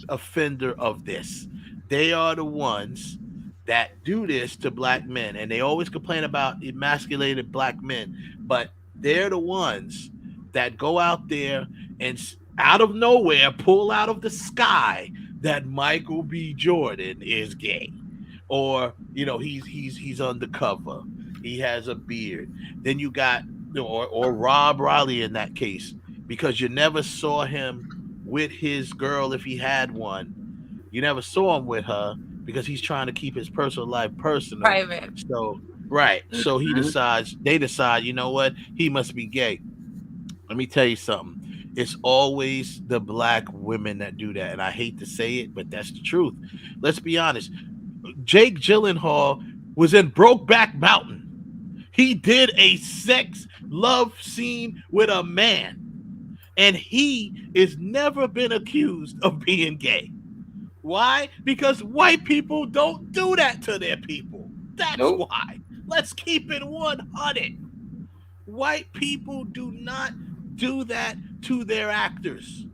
offender of this. They are the ones that do this to black men, and they always complain about emasculated black men, but they're the ones that go out there and out of nowhere pull out of the sky that Michael B. Jordan is gay, or he's undercover, he has a beard. Then you got or Rob Riley in that case, because you never saw him with his girl if he had one. You never saw him with her because he's trying to keep his personal life personal. Private. So they decide, you know what? He must be gay. Let me tell you something. It's always the black women that do that. And I hate to say it, but that's the truth. Let's be honest. Jake Gyllenhaal was in Brokeback Mountain. He did a sex love scene with a man. And he has never been accused of being gay. Why? Because white people don't do that to their people. That's why. Let's keep it 100. White people do not do that to their actors.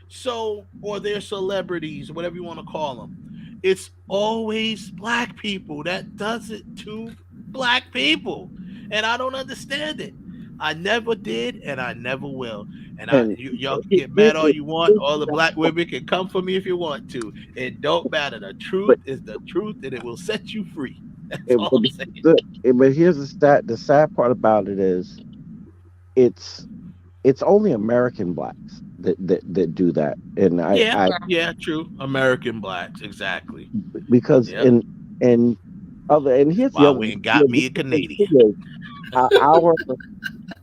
So, or their celebrities, whatever you want to call them. It's always black people that does it to black people. And I don't understand it. I never did, and I never will. And y'all can get mad all you want. All the black women can come for me if you want to. It don't matter. The truth is the truth, and it will set you free. That's all I'm saying. But here's the stat. The sad part about it is, it's only American blacks that do that. And true. American blacks, exactly. Because and here's the other. We ain't got me a Canadian.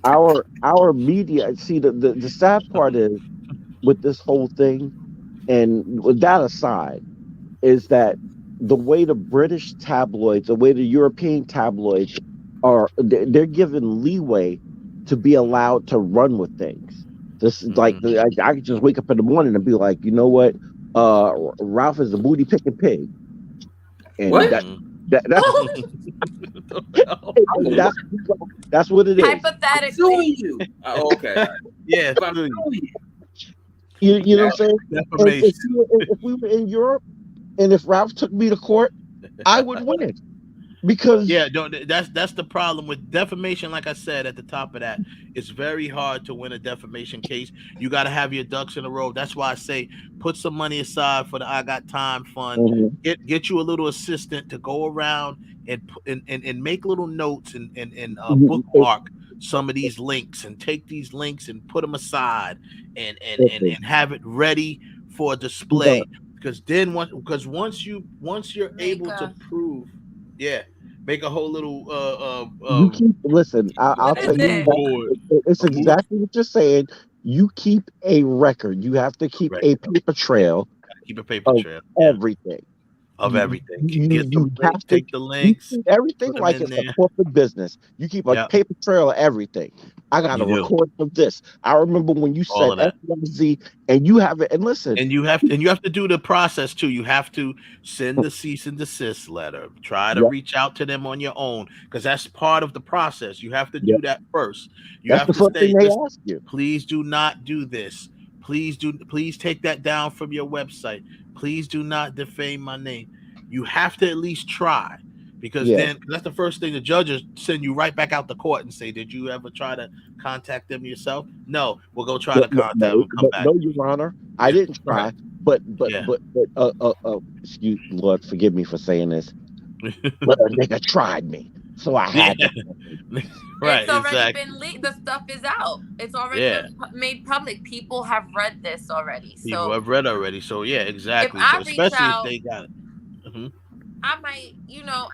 Our media. See, the sad part is with this whole thing, and with that aside, is that the way the British tabloids, the way the European tabloids they're given leeway to be allowed to run with things. This is like I could just wake up in the morning and be like, you know what, Ralph is a booty picking pig, and that's that's what it is. Hypothetically, you. Okay. Yeah. You know what I'm saying? If we were in Europe, and if Ralph took me to court, I would win. Because that's the problem with defamation. Like I said at the top of that, it's very hard to win a defamation case. You got to have your ducks in a row. That's why I say put some money aside for the I Got Time fund. Mm-hmm. Get you a little assistant to go around and make little notes and bookmark some of these links and take these links and put them aside and have it ready for display. Because then once you're able to prove. Yeah, make a whole little. Listen, I'll tell you. It's exactly what you're saying. You keep a record. You have to keep a paper trail. Keep a paper trail. Everything. Of everything. Take the links. Everything like it's a corporate business. You keep a paper trail of everything. I got a record of this. I remember when you said XYZ, and you have it. And listen, and you have to do the process too. You have to send the cease and desist letter. Try to reach out to them on your own, because that's part of the process. You have to do that first. That's the first thing they ask you. Please do not do this. Please take that down from your website. Please do not defame my name. You have to at least try, because then that's the first thing the judges send you right back out to court and say, did you ever try to contact them yourself? No, we'll go try to contact them and come back. No, Your Honor, I didn't try, but excuse Lord, forgive me for saying this, but a nigga tried me, so I had to. Right, it's already been leaked. The stuff is out. It's already been made public. People have read this already. People have read already. So yeah, exactly. If I especially reach out, if they got it. I might,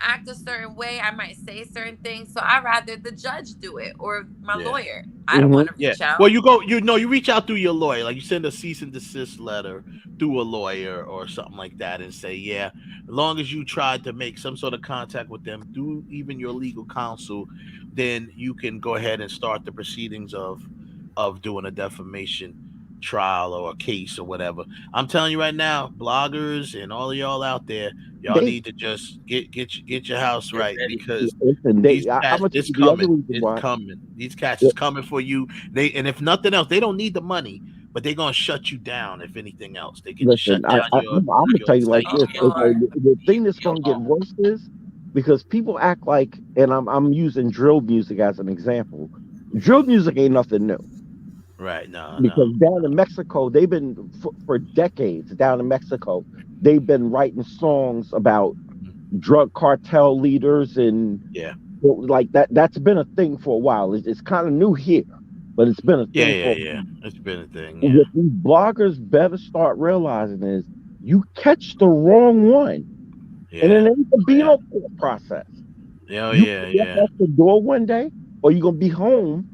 act a certain way. I might say certain things. So I'd rather the judge do it or my lawyer. I don't want to reach out. Well, you reach out through your lawyer. Like you send a cease and desist letter through a lawyer or something like that and say, yeah, as long as you tried to make some sort of contact with them through even your legal counsel, then you can go ahead and start the proceedings of doing a defamation trial or a case or whatever. I'm telling you right now, bloggers and all of y'all out there, y'all need to just get your house right, because these cats, it's coming. It's coming. These cats is coming for you. And if nothing else, they don't need the money, but they're gonna shut you down. If anything else, they can shut down I'm gonna tell you like this. The thing that's gonna get worse is because people act like, and I'm using drill music as an example. Drill music ain't nothing new. Right, no. Because down in Mexico, they've been for decades. Down in Mexico, they've been writing songs about drug cartel leaders and like that. That's been a thing for a while. It's kind of new here, but it's been a thing. Yeah. It's been a thing. What these bloggers better start realizing is you catch the wrong one, and it ain't gonna be no court process. You out the door one day, or you're gonna be home.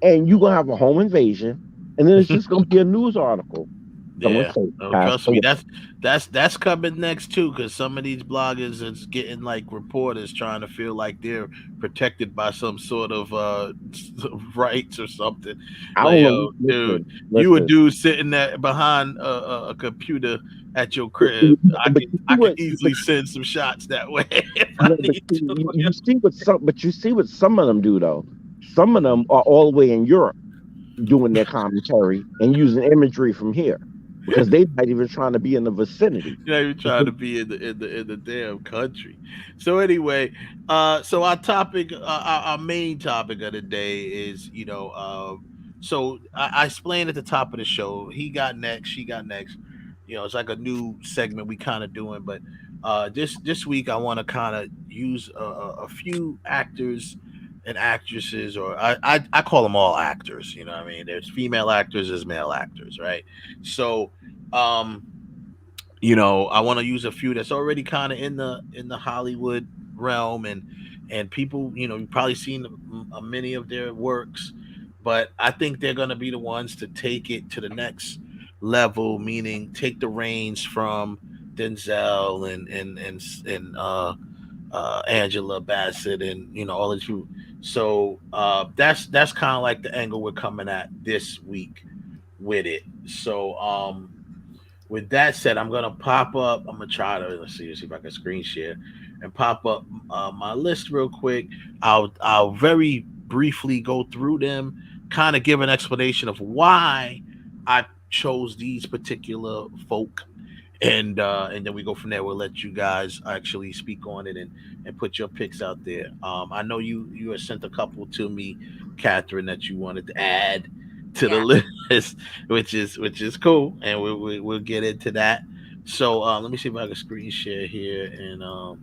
And you're gonna have a home invasion, and then it's just gonna be a news article. Trust me, that's coming next too, because some of these bloggers is getting like reporters trying to feel like they're protected by some sort of rights or something. Dude, you a dude sitting there behind a computer at your crib. I could easily send some shots that way. You see what some of them do though. Some of them are all the way in Europe doing their commentary and using imagery from here because they're not even trying to be in the vicinity. You're trying to be in the damn country. So anyway, so our topic, our main topic of the day is, so I explained at the top of the show, he got next, she got next. It's like a new segment we kind of doing, but this week I want to kind of use a few actors and actresses, or I call them all actors. You know what I mean? There's female actors, there's male actors, right? So, I want to use a few that's already kind of in the Hollywood realm, and people, you've probably seen many of their works, but I think they're going to be the ones to take it to the next level, meaning take the reins from Denzel and Angela Bassett and all of you. So that's kind of like the angle we're coming at this week with it. So with that said, I'm gonna pop up. I'm gonna try to see if I can screen share and pop up my list real quick. I'll very briefly go through them, kind of give an explanation of why I chose these particular folk. And then we go from there. We'll let you guys actually speak on it and put your picks out there. I know you had sent a couple to me, Katherine, that you wanted to add to the list, which is cool, and we'll get into that. So let me see if I can screen share here and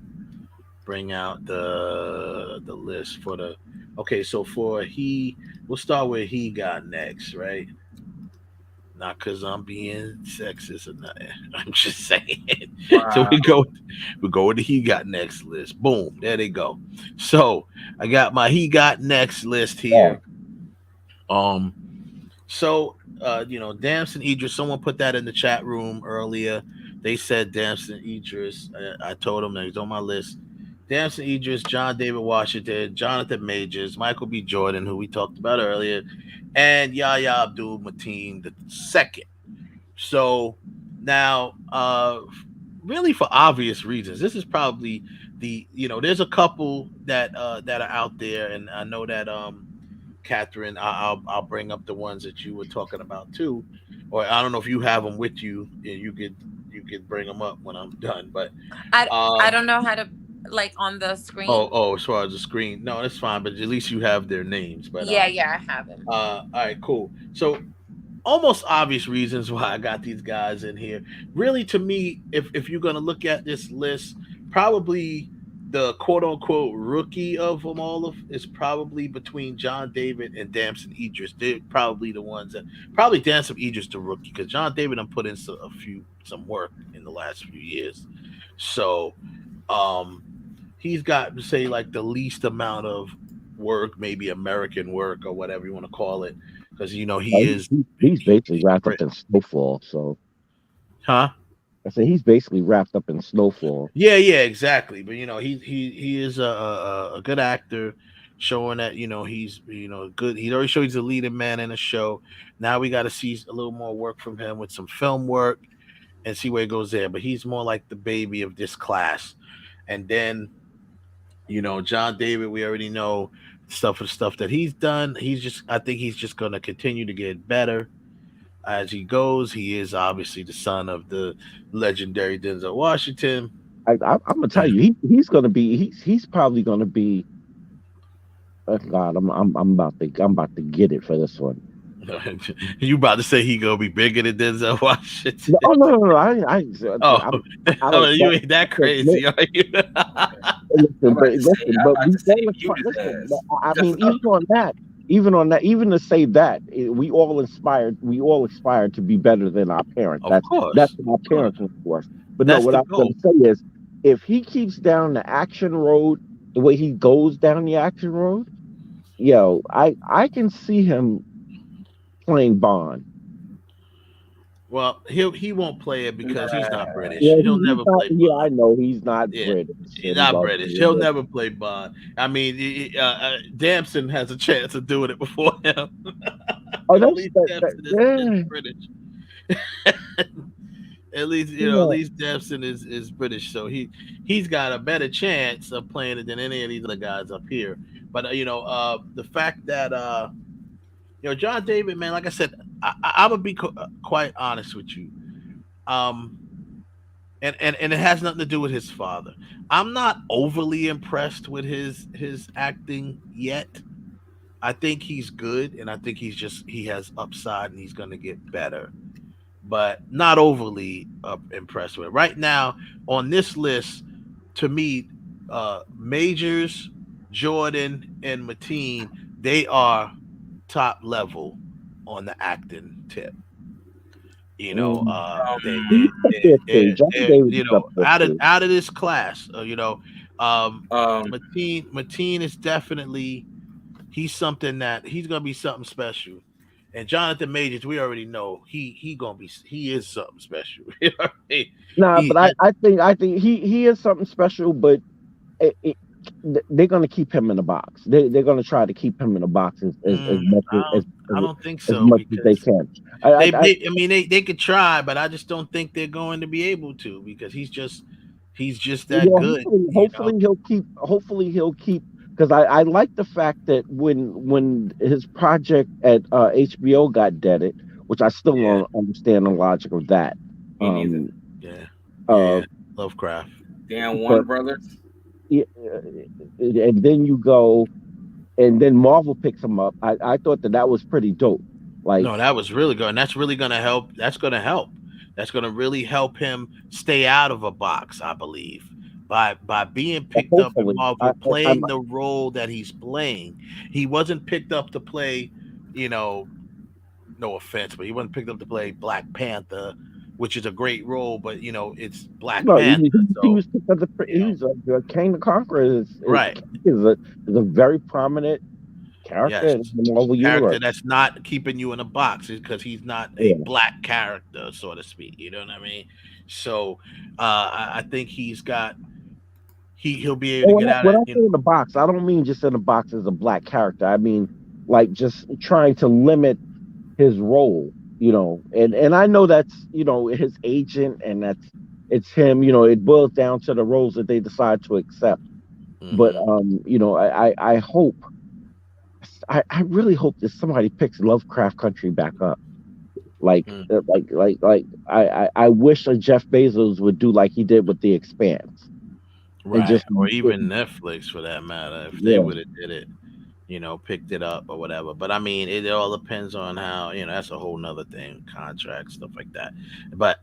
bring out the list for the. Okay, so we'll start with he got next, right? Not because I'm being sexist or nothing. I'm just saying. Wow. So we go with the he got next list. Boom, there they go. So I got my he got next list here. So Damson Idris. Someone put that in the chat room earlier. They said Damson Idris. I told them that he's on my list. Damson Idris, John David Washington, Jonathan Majors, Michael B. Jordan, who we talked about earlier, and Yahya Abdul-Mateen II. So now, really for obvious reasons, this is probably there's a couple that are out there, and I know that Katherine, I'll bring up the ones that you were talking about too, or I don't know if you have them with you. You could bring them up when I'm done, but I don't know how to. Like on the screen. Oh, as far as the screen, no, that's fine. But at least you have their names. But yeah, I have them. All right, cool. So, almost obvious reasons why I got these guys in here. Really, to me, if you're gonna look at this list, probably the quote unquote rookie of them all is probably between John David and Damson Idris. They're probably the ones that probably Damson Idris the rookie, because John David done put in some work in the last few years. So. He's got, say, like the least amount of work, maybe American work or whatever you want to call it, because he is. He's basically wrapped up in Snowfall. So, huh? I said he's basically wrapped up in Snowfall. Yeah, exactly. But he is a good actor, showing that he's good. He already showed he's a leading man in a show. Now we got to see a little more work from him with some film work and see where it goes there. But he's more like the baby of this class. And then John David, we already know stuff that he's done. I think he's just going to continue to get better as he goes. He is obviously the son of the legendary Denzel Washington. I'm gonna tell you, he's gonna be. He's probably gonna be. Oh God, I'm about to get it for this one. You about to say he gonna be bigger than Denzel Washington? Oh no! You ain't that crazy, are you? I mean, even to say that, we all aspire to be better than our parents. That's what our parents were for us. But no, what I'm going to say is, if he keeps down the action road the way he goes down the action road, I can see him playing Bond. Well, he won't play it because he's not British. Yeah, He'll never play Bond. Yeah, I know he's not British. He's not British. He'll never play Bond. I mean, Damson has a chance of doing it before him. Oh, at least Damson is British. At least Damson is British, so he's got a better chance of playing it than any of these other guys up here. But the fact that John David, man, like I said, I'm gonna be quite honest with you, and it has nothing to do with his father. I'm not overly impressed with his acting yet. I think he's good, and I think he has upside, and he's gonna get better, but not overly impressed with it. Right now on this list, to me, Majors, Jordan, and Mateen, they are top level on the acting tip. Out of this class. Mateen is definitely, he's something that he's gonna be something special. And Jonathan Majors, we already know he is something special. But I think he is something special, but they're going to keep him in the box. They're going to try to keep him in the box as much as I don't think so. As much as they can. They could try, but I just don't think they're going to be able to, because he's just that good. Hopefully he'll keep. Because I like the fact that when his project at HBO got deaded, which I still don't understand the logic of that. Lovecraft. Damn, Warner Brothers. Yeah, and then you go, and then Marvel picks him up. I thought that was pretty dope. No, that was really good, and that's really going to help. That's going to help. That's going to really help him stay out of a box, I believe. By being picked up in Marvel, playing the role that he's playing. He wasn't picked up to play, no offense, but he wasn't picked up to play Black Panther, which is a great role, but it's Black Panther. He was picked up he's a King the Conqueror. Right. Is a very prominent character in the Marvel universe. That's not keeping you in a box, because he's not a black character, so to speak. You know what I mean? So I think he's got. He'll be able to get out of it. When I say in the box, I don't mean just in the box as a black character. I mean, like, just trying to limit his role, and I know that's, his agent, and it's him, it boils down to the roles that they decide to accept. Mm-hmm. But, I hope, I really hope that somebody picks Lovecraft Country back up. I wish a Jeff Bezos would do like he did with The Expanse. Right, or even Netflix for that matter, if they would have did it, picked it up or whatever. But I mean, it all depends on how, that's a whole nother thing, contract, stuff like that. But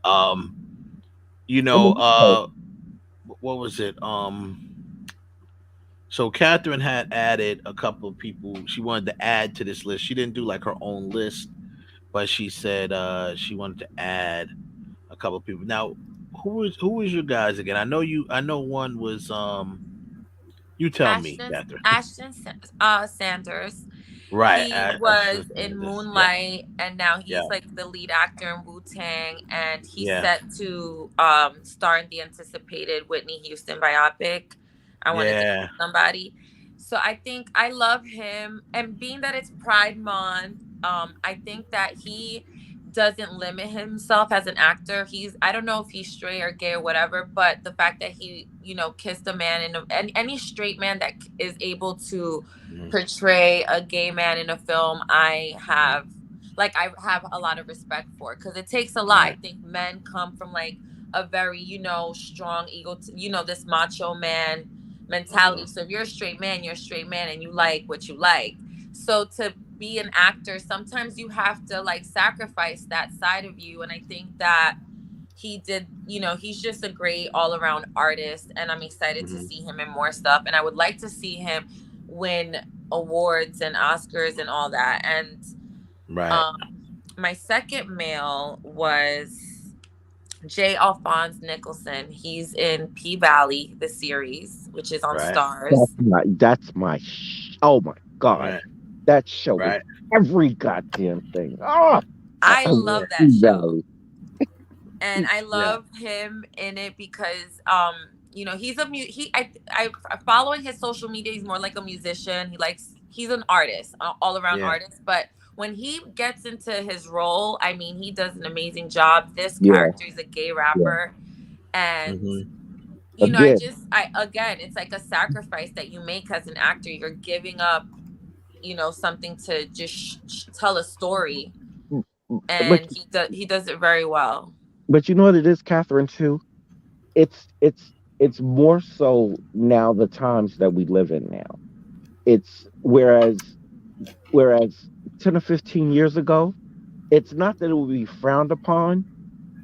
what was it? So Katherine had added a couple of people she wanted to add to this list. She didn't do like her own list, but she said she wanted to add a couple of people. Now, who is your guys again? I know one was you tell me, Catherine. Ashton Sanders. Right. He Ashton was in Sanders, Moonlight, and now he's Yeah. like the lead actor in Wu-Tang, and he's Yeah. set to star in the anticipated Whitney Houston biopic. I Want to Date Somebody. So I think I love him, and being that it's Pride Month, I think that he doesn't limit himself as an actor. I don't know if he's straight or gay or whatever, but the fact that he, kissed a man any straight man that is able to portray a gay man in a film, I have a lot of respect for, because it takes a lot. I think men come from like a very, strong ego, this macho man mentality. So if you're a straight man, you're a straight man, and you like what you like. So to be an actor, sometimes you have to like sacrifice that side of you. And I think that he did, he's just a great all around artist, and I'm excited to see him in more stuff. And I would like to see him win awards and Oscars and all that. And my second male was J. Alphonse Nicholson. He's in P-Valley, the series, which is on Stars. That's my oh my God. That show is every goddamn thing. Oh, I love that show. And I love him in it because he's following his social media, he's more like a musician. He's an artist, all around artist, but when he gets into his role, I mean, he does an amazing job. This character is a gay rapper. And it's like a sacrifice that you make as an actor. You're giving up, something to just tell a story, and he does it very well. But you know what it is, Catherine, too? It's more so now the times that we live in now. It's whereas 10 or 15 years ago, it's not that it would be frowned upon,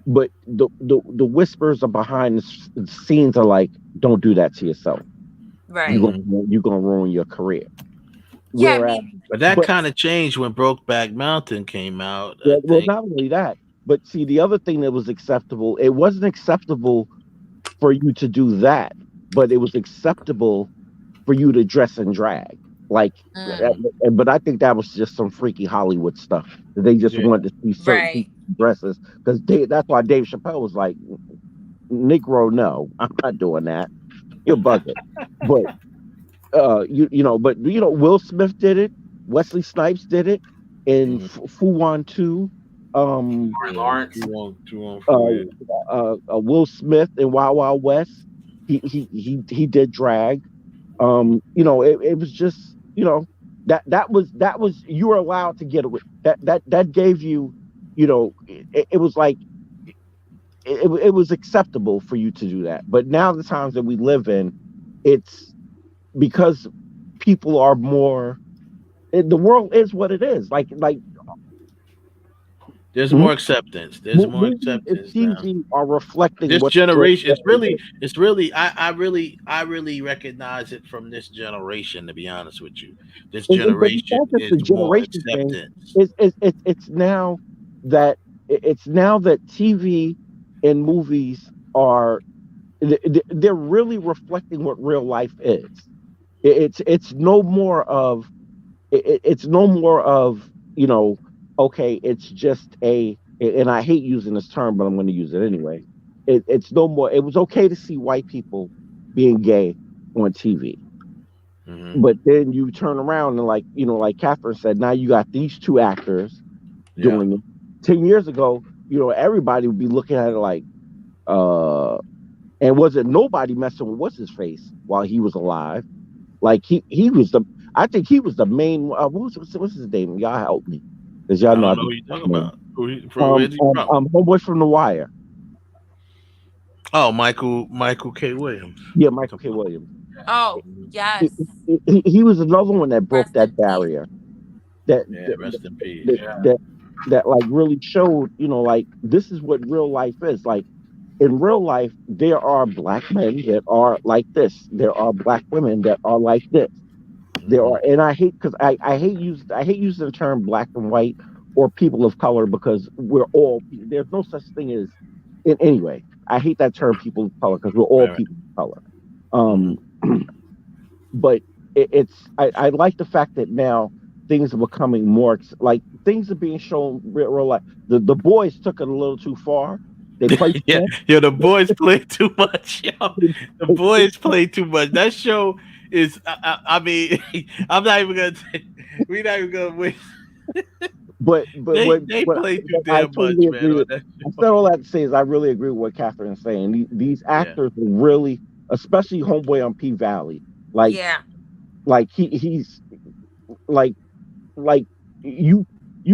but the whispers are behind the scenes are like, don't do that to yourself. Right. You're gonna ruin your career. But that kind of changed when Brokeback Mountain came out. Well, not only that, but see, the other thing that was acceptable, it wasn't acceptable for you to do that, but it was acceptable for you to dress in drag. But I think that was just some freaky Hollywood stuff. They just wanted to see certain dresses, because that's why Dave Chappelle was like, "Negro, no, I'm not doing that. You're bugging." But Will Smith did it. Wesley Snipes did it in Fu-Wan 2. Lawrence. Will Smith in Wild Wild West. He did drag. It was just, that was you were allowed to get away. That gave you, it was like it was acceptable for you to do that. But now the times that we live in, it's because people are more. The world is what it is. Like. There's more acceptance. There's more acceptance. TV are reflecting this generation. It's really. I really recognize it from this generation. To be honest with you, this generation is more acceptance. It's now that TV and movies are. They're really reflecting what real life is. It's no more of. It's no more of okay, it's just and I hate using this term, but I'm going to use it anyway. It's no more. It was okay to see white people being gay on TV, but then you turn around and like Katherine said, now you got these two actors doing it. 10 years ago, everybody would be looking at it like, and wasn't nobody messing with what's his face while he was alive. Like he was I think he was the main. What's his name? Y'all help me. Because y'all know who you talking about. Where's he from? Homeboy from The Wire. Oh, Michael K. Williams. Yeah, Michael K. Williams. Oh, yes. He was another one that broke that barrier. Rest in peace. That like really showed, like this is what real life is. Like in real life, there are black men that are like this. There are black women that are like this. There are, and I hate using the term black and white or people of color, because we're all, there's no such thing as, anyway, I hate that term people of color because we're all people of color. But I like the fact that now things are becoming more like things are being shown real life. The boys took it a little too far. They play yeah, the boys play too much. Yo. The boys play too much. That show is. I mean, I'm not even gonna. We're not even gonna wait. But they play too I damn totally much, agree man. with. I said all that to say is I really agree with what Catherine's saying. These actors are really, especially Homeboy on P Valley, like he's like you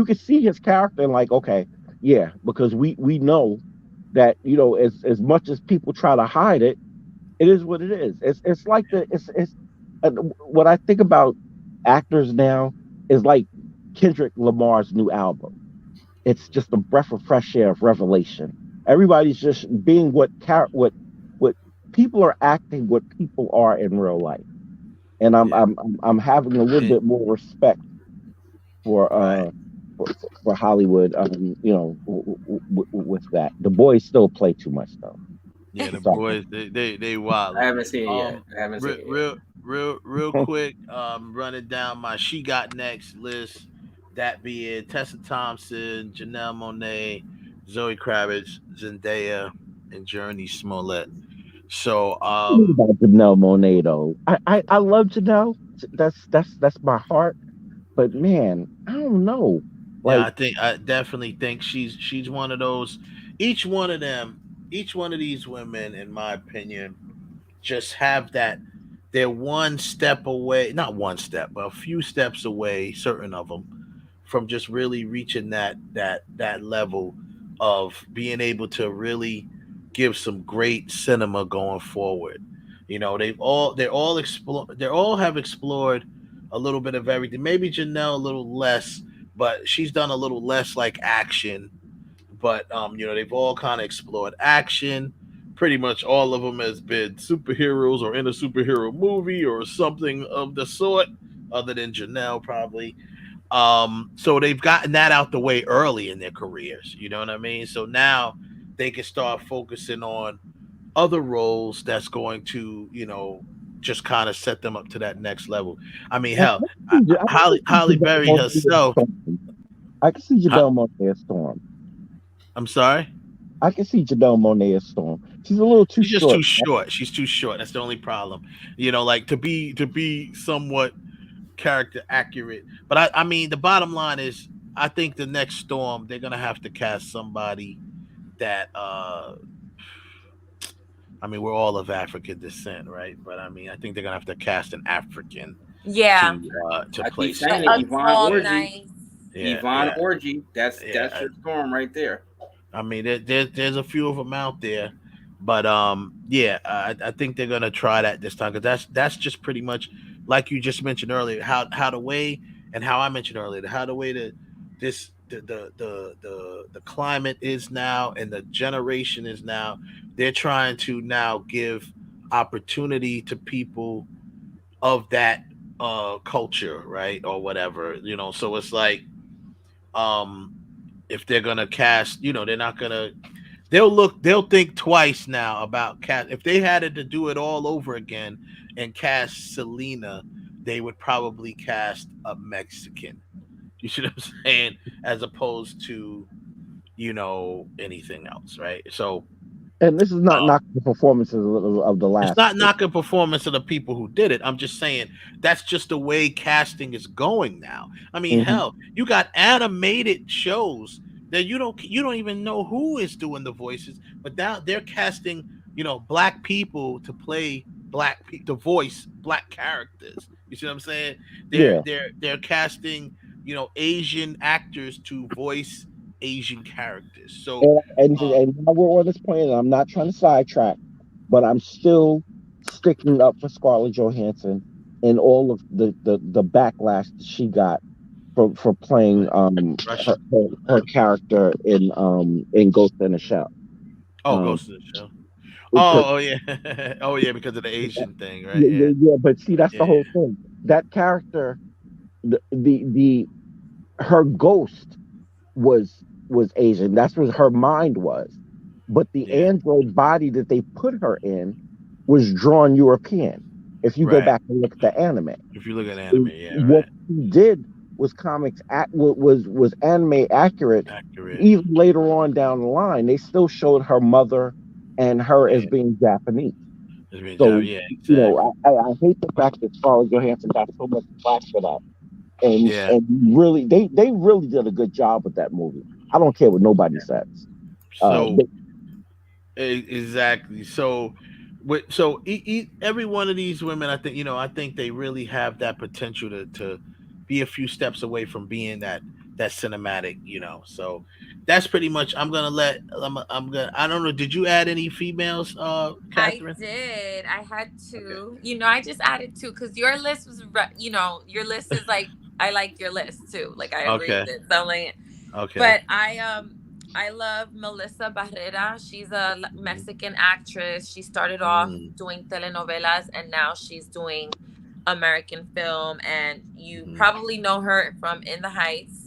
can see his character and like, okay, yeah, because we know that, you know, as much as people try to hide it, it is what it is. It's like what I think about actors now is like Kendrick Lamar's new album. It's just a breath of fresh air of revelation. Everybody's just being what people are acting, what people are in real life, and I'm having a little bit more respect for for Hollywood. You know, with that, the boys still play too much though. Yeah, the Sorry. boys they wild. I haven't seen it yet. I haven't seen it yet. Real quick, running down my She Got Next list, that being Tessa Thompson, Janelle Monáe, Zoe Kravitz, Zendaya, and Journey Smollett. So about Janelle Monáe though. I love Janelle. That's my heart. But man, I don't know. Like, yeah, I definitely think she's one of those. Each one of these women, in my opinion, just have that. They're one step away, not one step, but a few steps away. Certain of them from just really reaching that level of being able to really give some great cinema going forward. You know, they all have explored a little bit of everything. Maybe Janelle a little less, but she's done a little less like action. But you know, they've all kind of explored action. Pretty much all of them has been superheroes or in a superhero movie or something of the sort, other than Janelle probably. So they've gotten that out the way early in their careers. You know what I mean? So now they can start focusing on other roles that's going to, you know, just kind of set them up to that next level. I mean, hell, Holly Berry herself. I can see Janelle Monáe as Storm. I'm sorry? I can see Janelle Monáe as Storm. She's a little too She's short. just too short. She's too short. That's the only problem. You know, like to be somewhat character accurate. But I mean, the bottom line is, I think the next Storm, they're gonna have to cast somebody that I mean, we're all of African descent, right? But I mean, I think they're gonna have to cast an African to play Yvonne Orgy. Yeah, Yvonne yeah. Orgy. That's your Storm right there. I mean, there's a few of them out there, but I think they're gonna try that this time, because that's just pretty much like you just mentioned earlier, how the way, and how I mentioned earlier, how the way that the climate is now and the generation is now. They're trying to now give opportunity to people of that culture, right, or whatever, you know. So it's like, if they're gonna cast, you know, they're not gonna. They'll think twice now about cast. If they had to do it all over again and cast Selena, they would probably cast a Mexican. You see what I'm saying? As opposed to, you know, anything else, right? So, and this is not knocking the performances of the last. It's not knocking performance of the people who did it. I'm just saying that's just the way casting is going now. I mean, hell, you got animated shows that you don't even know who is doing the voices, but now they're casting, you know, black people to play to voice black characters. You see what I'm saying? They're casting, you know, Asian actors to voice Asian characters. So and now we're on this point, and I'm not trying to sidetrack, but I'm still sticking up for Scarlett Johansson and all of the backlash that she got for playing her character in Ghost in the Shell. Ghost in the Shell. Oh yeah, because of the Asian thing, right? Yeah. But see, that's the whole thing. That character, her ghost was Asian. That's what her mind was. but the android body that they put her in was drawn European. If you go back and look at the anime, if you look at anime, what he did was was anime accurate. Even later on down the line, they still showed her mother and her as being Japanese. So you know, I hate the fact that Scarlett Johansson got so much flack for that. And really, they really did a good job with that movie. I don't care what nobody says. So exactly. So every one of these women, I think they really have that potential to be a few steps away from being that cinematic. So that's pretty much. I don't know. Did you add any females, Katherine? I did. I had two. I just added two because your list was, your list is like, I like your list too. Like I agree with it. So I'm like, but I love Melissa Barrera. She's a Mexican actress. She started off doing telenovelas and now she's doing American film. And you probably know her from In the Heights.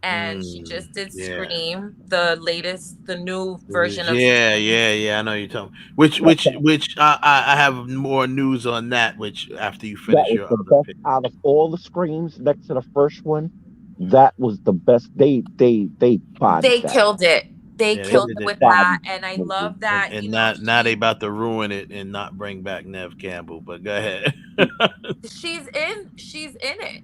And she just did Scream, the new version of I know you're talking. Which I have more news on that. Which after you finish your the best pick. Out of all the Screams next to the first one, that was the best. They killed it. They killed it with that, and I love that. And now they about to ruin it and not bring back Nev Campbell. But go ahead. She's in it.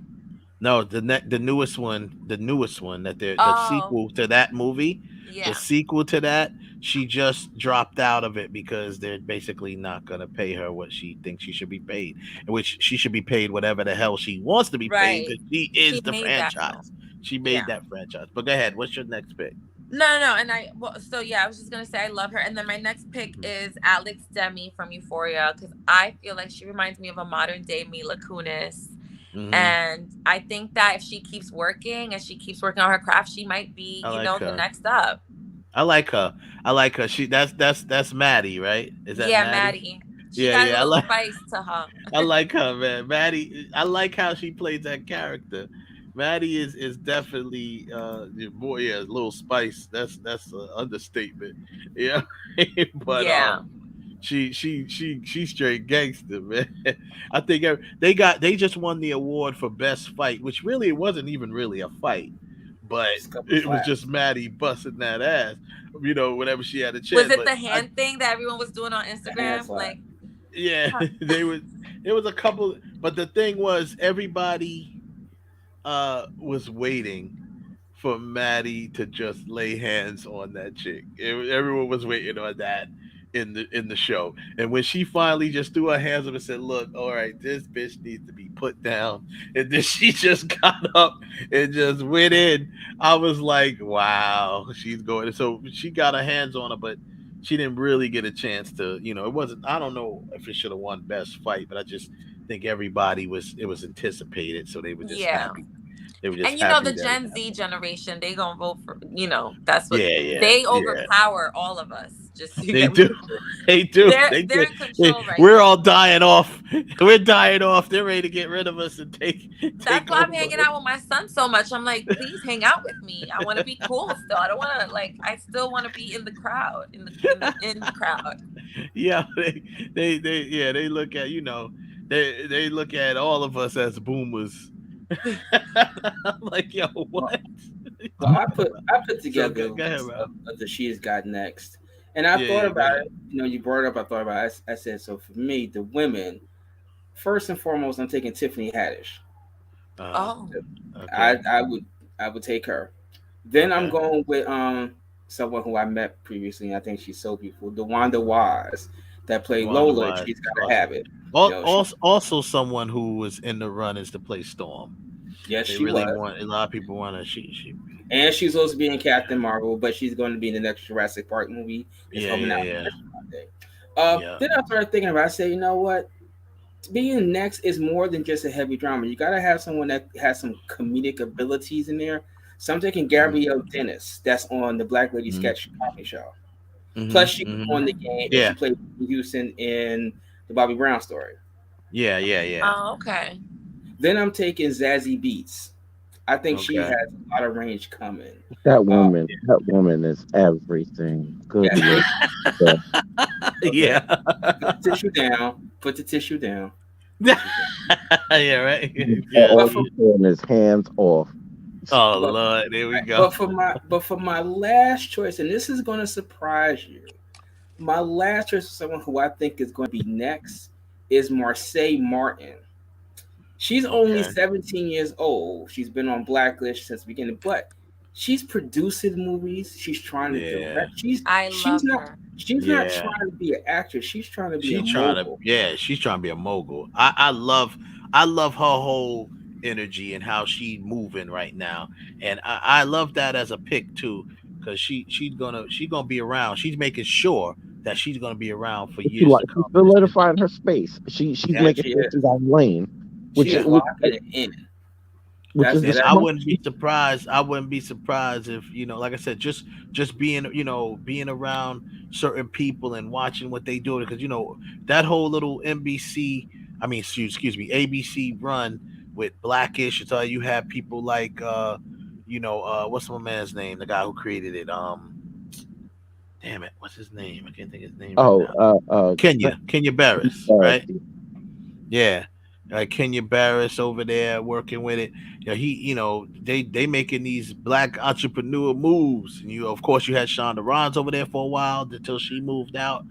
No, the newest one that the sequel to that movie, the sequel to that, she just dropped out of it because they're basically not gonna pay her what she thinks she should be paid, in which she should be paid whatever the hell she wants to be paid because she is the franchise. She made that franchise. But go ahead, what's your next pick? No, and I was just gonna say I love her, and then my next pick is Alex Demi from Euphoria because I feel like she reminds me of a modern day Mila Kunis. And I think that if she keeps working and she keeps working on her craft, she might be, the next up. I like her. She that's Maddie, right? Is that Maddie? She got a little spice to her. I like her, man. Maddie. I like how she plays that character. Maddie is definitely a little spice. That's an understatement. Yeah, but She straight gangster, man. I think they just won the award for best fight, which really it wasn't even really a fight, but it was just Maddie busting that ass. Whenever she had a chance. Was it the hand thing that everyone was doing on Instagram? Like, It was a couple, but the thing was everybody was waiting for Maddie to just lay hands on that chick. Everyone was waiting on that. In the show, and when she finally just threw her hands up and said, "Look, all right, this bitch needs to be put down," and then she just got up and just went in, I was like, "Wow, she's going." So she got her hands on her, but she didn't really get a chance to. It wasn't. I don't know if it should have won best fight, but I just think everybody was. It was anticipated, so they were just happy. They were just the Gen Z generation, they gonna vote for. That's what they overpower all of us. Just they do. They do. They're in control right We're now. all dying off. We're dying off. They're ready to get rid of us and take. That's why I'm hanging out with my son so much. I'm like, please hang out with me. I want to be cool still. I don't want to I still want to be in the crowd. In the crowd. Yeah, they look at they look at all of us as boomers. I'm like, yo, what? So I put together the She Has Got Next. And I thought about it. You brought it up. I thought about it. I said, so for me, the women, first and foremost, I'm taking Tiffany Haddish. Okay. I would take her. Then I'm going with someone who I met previously. I think she's so beautiful. DeWanda Wise that played Lola. She's Got to Have It. Also, someone who was in the run is to play Storm. Yes, they she really was. want. A lot of people want to. She. And she's supposed to be in Captain Marvel, but she's going to be in the next Jurassic Park movie. Then I started thinking about it. I said, you know what? Being next is more than just a heavy drama. You got to have someone that has some comedic abilities in there. So I'm taking Gabrielle Dennis. That's on the Black Lady Sketch Comedy Show. Plus, she was on the game. And she played Houston in the Bobby Brown story. Yeah. Oh, okay. Then I'm taking Zazie Beetz. I think she Okay. has a lot of range coming. That woman is everything. Good Yeah. Lord. Yeah. Put the tissue down. Put the tissue down. Yeah, right. Yeah. All he's saying is hands off. Oh Lord, there we go. But for my last choice, and this is going to surprise you, my last choice for someone who I think is going to be next is Marseille Martin. She's only 17 years old. She's been on Blacklist since the beginning, but she's producing movies. She's trying to direct. She's not trying to be an actress. She's trying to be a mogul. She's trying to be a mogul. I love her whole energy and how she's moving right now, and I love that as a pick too, because she's gonna be around. She's making sure that she's gonna be around for years to come. She's solidifying her space. She's making sure she's on lane. She's locking it in. I wouldn't be surprised. I wouldn't be surprised if, like I said, just being around certain people and watching what they do, because that whole little ABC run with Blackish. It's all you have people like what's my man's name? The guy who created it. Damn it, what's his name? I can't think of his name. Kenya Barris, right? Yeah. Kenya Barris over there working with it. They making these black entrepreneur moves. And of course, you had Shonda Rhimes over there for a while until she moved out.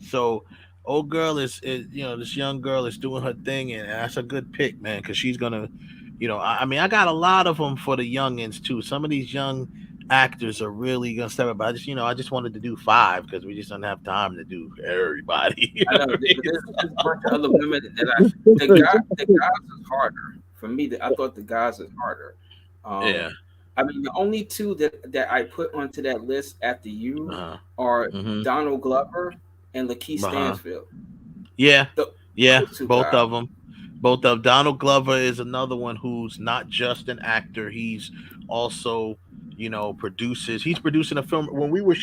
So, old girl is this young girl is doing her thing, and that's a good pick, man, because she's gonna, I got a lot of them for the youngins too. Some of these young actors are really gonna step up. I just wanted to do 5 because we just don't have time to do everybody. I know there's a bunch of other women that the guys is harder for me. I thought the guys is harder. Yeah. I mean, the only two that I put onto that list after you are Donald Glover and Lakeith Stansfield. Yeah, both guys. of them. Both of Donald Glover is another one who's not just an actor. He's also, produces. He's producing a film. When we were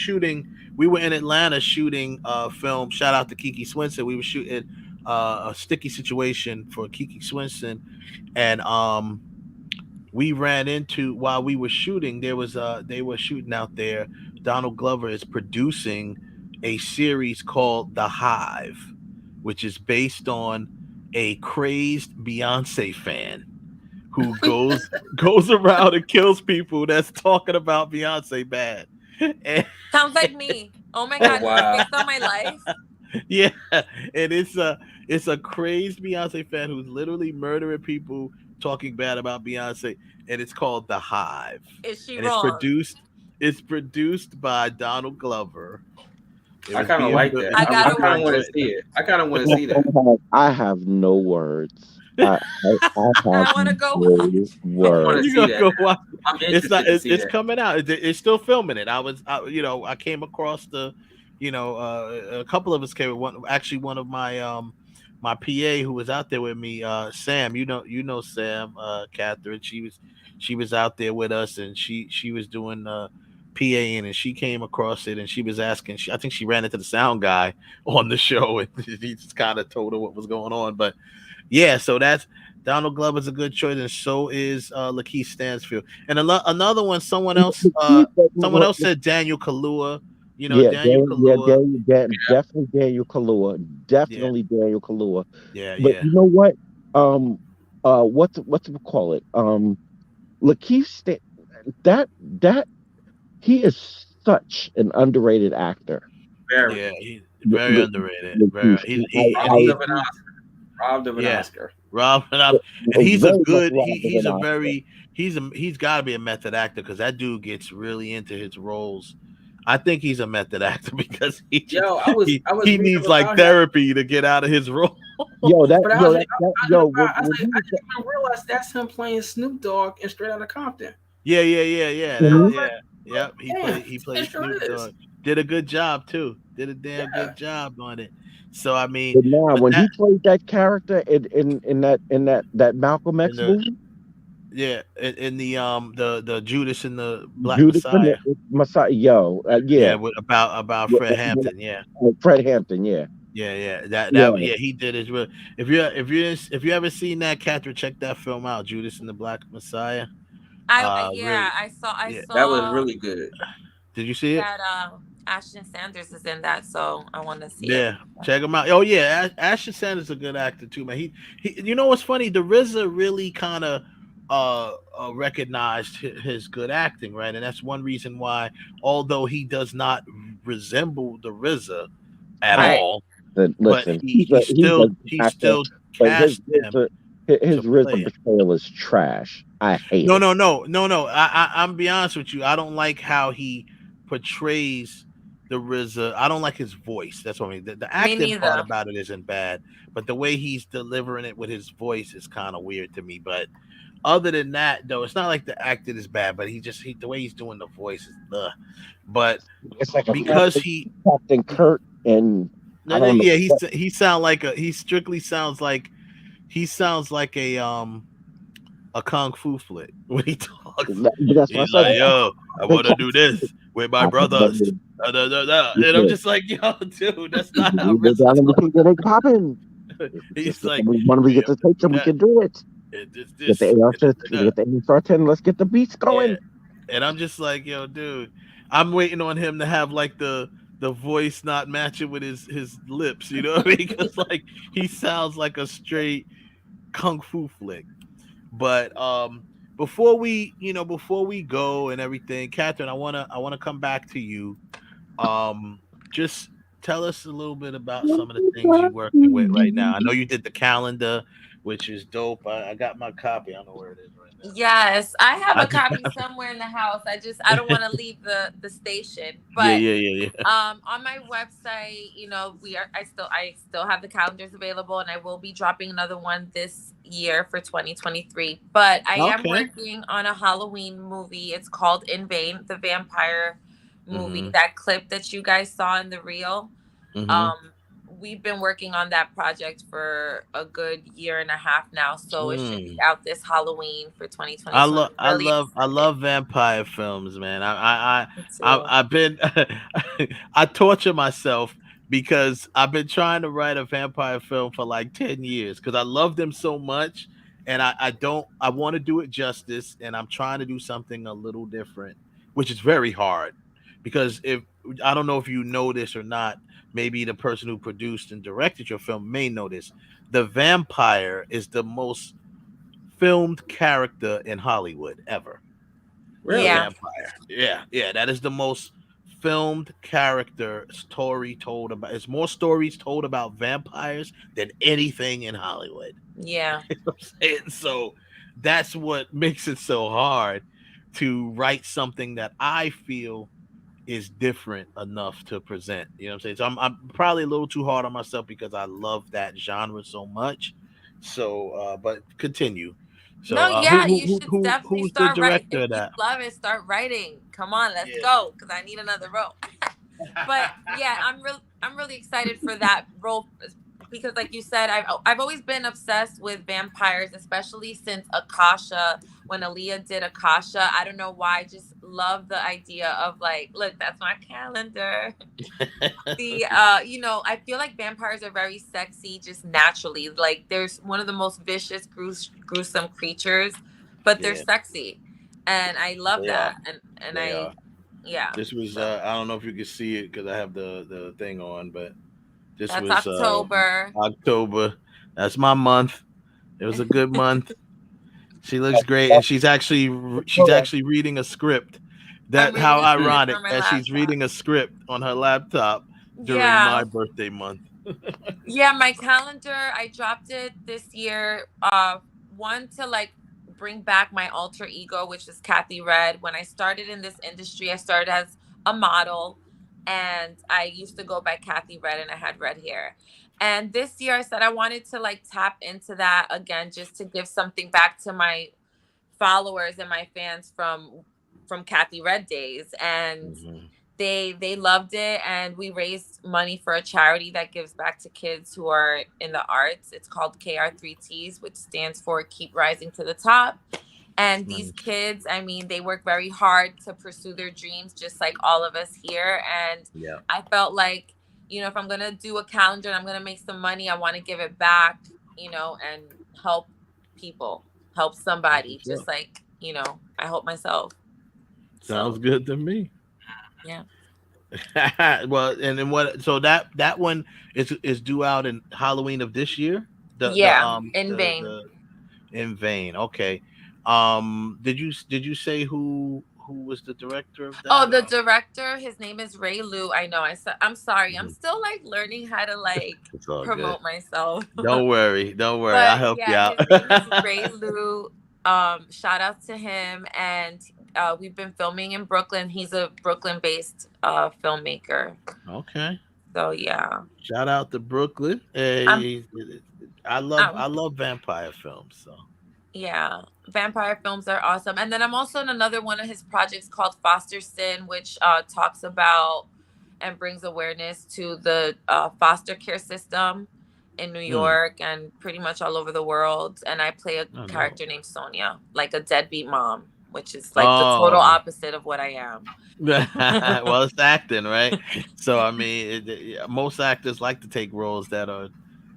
in Atlanta shooting a film. Shout out to Kiki Swinson. We were shooting a Sticky Situation for Kiki Swinson, and we ran into, while we were shooting, they were shooting out there. Donald Glover is producing a series called The Hive, which is based on a crazed Beyonce fan who goes around and kills people that's talking about Beyonce bad. Sounds like me. Oh my God, wow. Based on my life. Yeah, and it's a crazed Beyonce fan who's literally murdering people talking bad about Beyonce, and it's called The Hive. Is she and wrong? It's produced by Donald Glover. I kind of like that. I kind of want to see it. I kind of want to see that. I have no words. I want to go watch. You gotta go watch. It's that. coming out. It's still filming it. I came across a couple of us came. One of my my PA who was out there with me, Sam. You know Sam, Katherine. She was out there with us, and she was doing PAing, and she came across it, and she was asking. I think she ran into the sound guy on the show, and he just kind of told her what was going on. But yeah, so that's Donald Glover's a good choice, and so is Lakeith Stansfield. And another one, someone else said Daniel Kaluuya. Daniel Kaluuya. Definitely Daniel Kaluuya. Definitely Daniel Kaluuya. Yeah, but you know what? What's it call it? Lakeith that he is such an underrated actor. He's very underrated. Robbed of an Oscar. And he's a good. He's got to be a method actor, because that dude gets really into his roles. I think he's a method actor because he needs like therapy to get out of his role. I didn't even realize that's him playing Snoop Dogg in Straight Outta Compton. Yeah. He played Snoop Dogg. Did a good job too. Did a damn good job on it. So I mean, but now when he played that character in that Malcolm X movie. Yeah, in the Judas and the Black Messiah. About Fred Hampton. Fred Hampton. Yeah. He did his real. If you ever seen that, Katherine, check that film out, Judas and the Black Messiah. I saw. That was really good. Did you see it? That Ashton Sanders is in that, so I want to see it. Yeah, check him out. Oh yeah, Ashton Sanders is a good actor too, man. He you know what's funny? The RZA really kind of recognized his good acting, right? And that's one reason why, although he does not resemble the RZA at all, Listen, but he still cast him. His RZA portrayal is trash. I hate it. No. I'm be honest with you. I don't like how he portrays the RZA. I don't like his voice. That's what I mean. The acting part about it isn't bad, but the way he's delivering it with his voice is kind of weird to me. But other than that, though, it's not like the acting is bad, but the way he's doing the voice is But it's like because Captain Kurt and he sounds like a kung fu flick when he talks. He's like, yo, I want to do this with my brothers. And I'm just like, yo, dude, that's not how RZA popping. He's like, when we get the tape, we can do it. Get the AR-10, let's get the beats going. Yeah. And I'm just like, yo, dude, I'm waiting on him to have like the voice not matching with his lips, you know what I mean? Because like he sounds like a straight kung fu flick. But before we go and everything, Katherine, I wanna come back to you. Just tell us a little bit about some of the things you're working with right now. I know you did the calendar, which is dope. I got my copy. I don't know where it is right now. Yes, I have a copy somewhere in the house. I don't want to leave the station. But yeah. On my website, I still have the calendars available, and I will be dropping another one this year for 2023. But I am working on a Halloween movie. It's called In Vain, the vampire movie. That clip that you guys saw in the reel. We've been working on that project for a good year and a half now, so it should be out this Halloween for 2020. I love vampire films, man. I've been I torture myself because I've been trying to write a vampire film for like 10 years because I love them so much, and I want to do it justice, and I'm trying to do something a little different, which is very hard because I don't know if you know this or not. Maybe the person who produced and directed your film may know this. The vampire is the most filmed character in Hollywood ever. Really? Yeah. Vampire. Yeah. That is the most filmed character story told about. It's more stories told about vampires than anything in Hollywood. Yeah. You know what I'm saying? So that's what makes it so hard to write something that I feel is different enough to present. You know what I'm saying? So I'm probably a little too hard on myself because I love that genre so much. So but continue. So you should definitely who's start the director writing. of that? If you love it, start writing. Come on, let's go, because I need another role. But yeah, I'm really excited for that role because, like you said, I've always been obsessed with vampires, especially since Akasha. When Aaliyah did Akasha, I don't know why, I just love the idea of like, look, that's my calendar. I feel like vampires are very sexy just naturally. Like there's one of the most vicious, gruesome creatures, but they're sexy, and I love that. This was I don't know if you can see it because I have the thing on, but that's was October. October. That's my month. It was a good month. She looks great, and she's actually reading a script. How ironic that she's reading a script on her laptop during my birthday month. Yeah, my calendar, I dropped it this year. One, to like bring back my alter ego, which is Kathy Red. When I started in this industry, I started as a model, and I used to go by Kathy Red, and I had red hair. And this year I said I wanted to like tap into that again, just to give something back to my followers and my fans from Kathy Red days. And they loved it, and we raised money for a charity that gives back to kids who are in the arts. It's called KR3Ts, which stands for Keep Rising to the Top. And these kids, I mean, they work very hard to pursue their dreams, just like all of us here. And I felt like, if I'm going to do a calendar and I'm going to make some money, I want to give it back, and help people, help somebody, just like, I hope myself. Sounds good to me. Yeah. Well, and then what? So that one is due out in Halloween of this year. In vain. In vain. Okay. Did you say who was the director of that? Oh, the director. His name is Ray Liu. I know. I'm sorry. I'm still like learning how to like promote myself. Don't worry. But, I'll help you out. His name is Ray Liu. Shout out to him, and we've been filming in Brooklyn. He's a Brooklyn-based filmmaker. Okay. So yeah. Shout out to Brooklyn. Hey, I love vampire films. So yeah, vampire films are awesome. And then I'm also in another one of his projects called Foster Sin, which talks about and brings awareness to the foster care system in New York and pretty much all over the world. And I play a character named Sonia, like a deadbeat mom, which is like the total opposite of what I am. Well, it's acting, right? So I mean, most actors like to take roles that are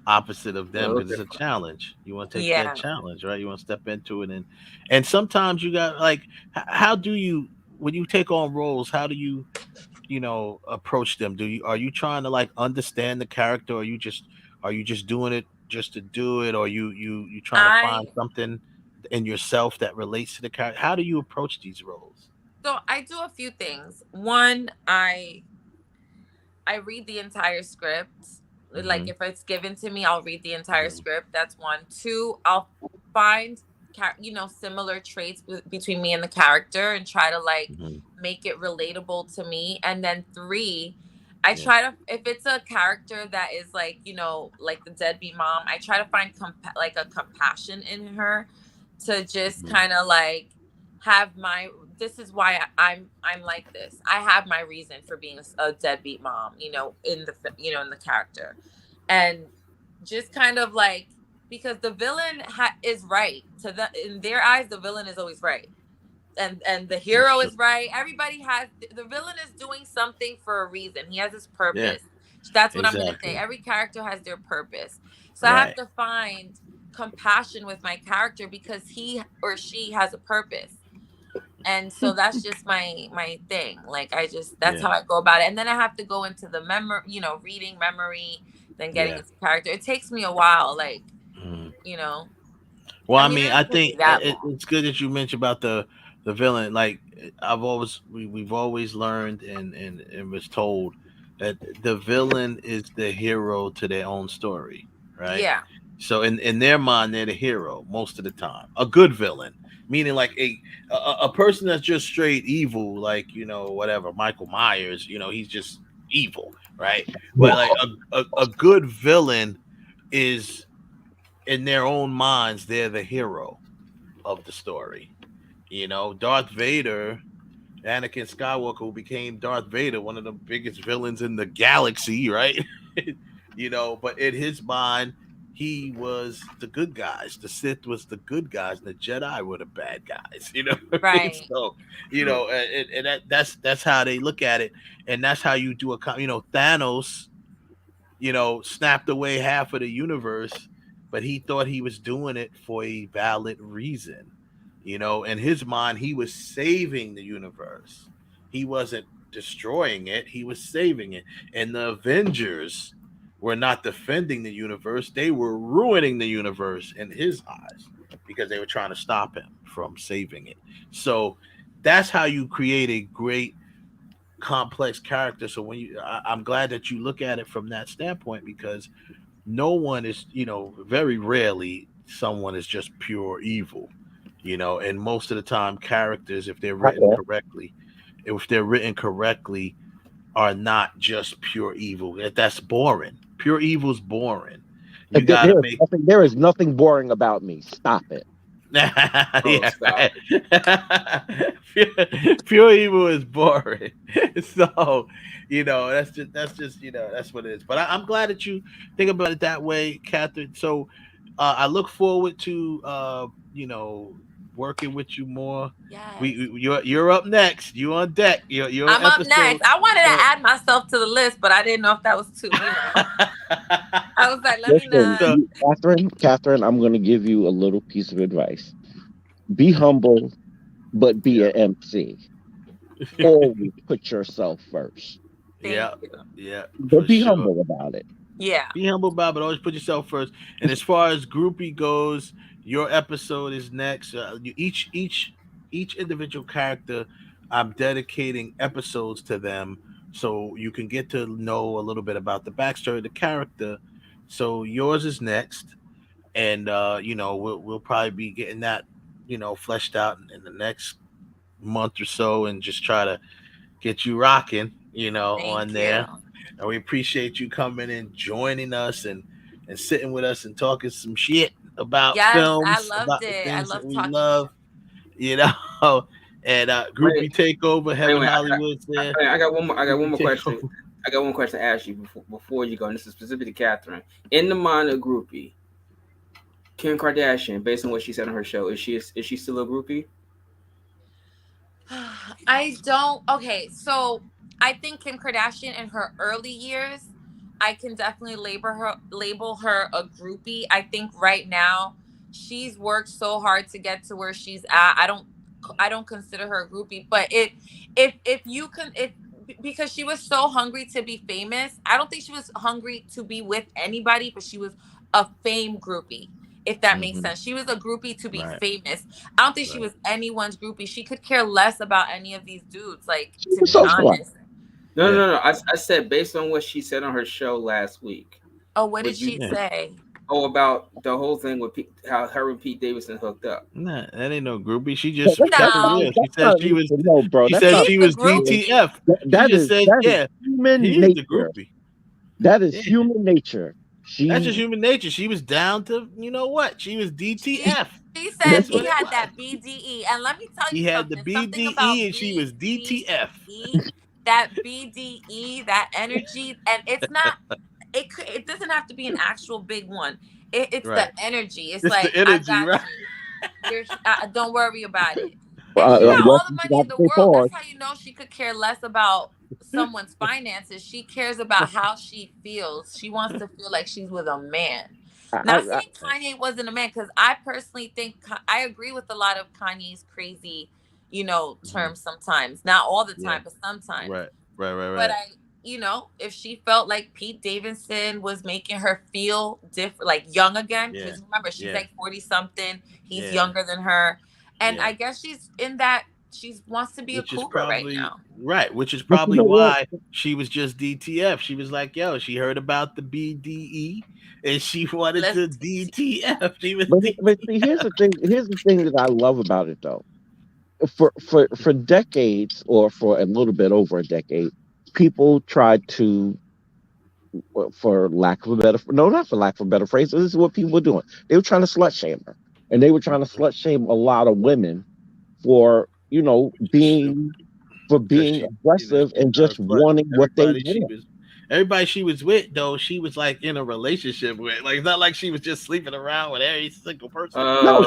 opposite of them because it's a challenge. You want to take that challenge, right? You want to step into it, and sometimes you got like, how do you, when you take on roles, how do you approach them? Are you trying to like understand the character, or are you just doing it just to do it, or you trying to find something in yourself that relates to the character? How do you approach these roles? So I do a few things. One, I read the entire script. Like if it's given to me, I'll read the entire script. That's one. Two, I'll find similar traits between me and the character and try to like make it relatable to me. And then three, I try to, if it's a character that is like like the deadbeat mom, I try to find like a compassion in her to just kind of like have this is why I'm like this. I have my reason for being a deadbeat mom, in the character, and just kind of like, because the villain is right in their eyes. The villain is always right, and the hero is right. Everybody has the villain is doing something for a reason. He has his purpose. That's what I'm gonna say. Every character has their purpose. So I have to find compassion with my character because he or she has a purpose. And so that's just my thing. Like that's how I go about it. And then I have to go into the reading memory, then getting into character. It takes me a while, like, Well, I mean I think it's good that you mentioned about the villain. Like we've always learned and was told that the villain is the hero to their own story, right? Yeah. So in their mind, they're the hero most of the time. A good villain. Meaning like a person that's just straight evil, like, whatever, Michael Myers, he's just evil, right? But like a good villain is, in their own minds, they're the hero of the story. Darth Vader, Anakin Skywalker, who became Darth Vader, one of the biggest villains in the galaxy, right? But in his mind, he was the good guys. The Sith was the good guys, and the Jedi were the bad guys. Right? So, and that's how they look at it, and that's how you do Thanos, snapped away half of the universe, but he thought he was doing it for a valid reason. In his mind, he was saving the universe. He wasn't destroying it. He was saving it. And the Avengers were not defending the universe. They were ruining the universe in his eyes because they were trying to stop him from saving it. So that's how you create a great complex character. So I'm glad that you look at it from that standpoint, because no one is, very rarely someone is just pure evil, and most of the time characters, if they're written correctly, are not just pure evil. That's boring. Pure evil is boring. There is nothing boring about me. Stop it. Stop. Pure evil is boring. So, that's just that's what it is. But I'm glad that you think about it that way, Katherine. So I look forward to working with you more. Yes. You're up next. You on deck. You're I'm up next. I wanted to add myself to the list, but I didn't know if that was too. I was like, let me know. Katherine, I'm going to give you a little piece of advice. Be humble but be an MC. Always put yourself first. Yeah. But be humble about it. Yeah. Be humble about it, but always put yourself first. And as far as groupie goes, your episode is next. Each individual character, I'm dedicating episodes to them so you can get to know a little bit about the backstory of the character. So yours is next, and we'll probably be getting that fleshed out in the next month or so, and just try to get you rocking, on there. And we appreciate you coming and joining us and sitting with us and talking some shit about films, about the things that we love, and groupie takeover, Heaven Hollywood's there. I got one more question. I got one question to ask you before you go, and this is specific to Katherine. In the mind of groupie, Kim Kardashian, based on what she said on her show, is she still a groupie? Okay, so I think Kim Kardashian in her early years, I can definitely label her a groupie. I think right now she's worked so hard to get to where she's at. I don't consider her a groupie, but because she was so hungry to be famous, I don't think she was hungry to be with anybody, but she was a fame groupie. If that makes sense. She was a groupie to be famous. I don't think she was anyone's groupie. She could care less about any of these dudes, like, to be honest. No. I said based on what she said on her show last week. Oh, what did she say? Oh, about the whole thing with how her and Pete Davidson hooked up. Nah, that ain't no groupie. She just No. she said she was DTF. That is yeah, human he's nature. the groupie. That is human nature. That's just human nature. She was down to, she was DTF. She said he had that BDE. And let me tell you, he had the BDE and she was DTF. That BDE, that energy, and it's not. It doesn't have to be an actual big one. It's the energy. It's like the energy, I got right? you. Don't worry about it. And she had all the money in the world. That's how you know she could care less about someone's finances. She cares about how she feels. She wants to feel like she's with a man. Not saying Kanye wasn't a man, because I personally think I agree with a lot of Kanye's crazy, terms sometimes. Not all the time, but sometimes. Right. But if she felt like Pete Davidson was making her feel different, like young again, because remember, she's like 40 something. He's younger than her. And I guess she's in that she wants to be a cougar right now. Right, which is probably why she was just DTF. She was like, she heard about the BDE and she wanted to DTF. She was but see, here's the thing that I love about it though. For decades, or for a little bit over a decade, people tried to, for lack of a better phrase, this is what people were doing. They were trying to slut shame her. And they were trying to slut shame a lot of women for, being aggressive and just wanting what they want. Everybody she was with, though, she was like in a relationship with. Like, it's not like she was just sleeping around with every single person. No,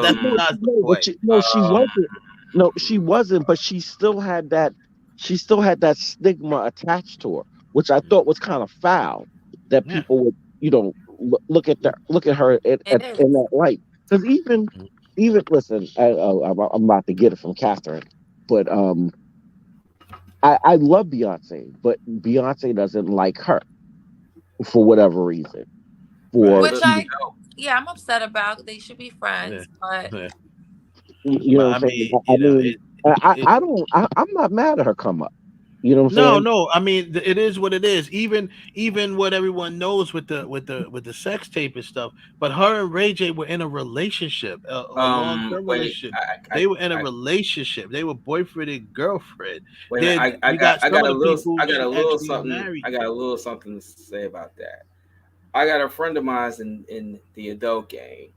she wasn't. No, she wasn't. But she still had that. She still had that stigma attached to her, which I thought was kind of foul. That people would, look at her in that light. Because even listen, I'm about to get it from Katherine, but I love Beyonce, but Beyonce doesn't like her for whatever reason. I'm upset about. They should be friends, but what I'm saying. I'm not mad at her come up. You know what I'm saying? No. I mean, it is what it is. Even what everyone knows with the sex tape and stuff. But her and Ray J were in a relationship, a long-term relationship. They were in a relationship. They were boyfriend and girlfriend. I got a little something to say about that. I got a friend of mine in the adult game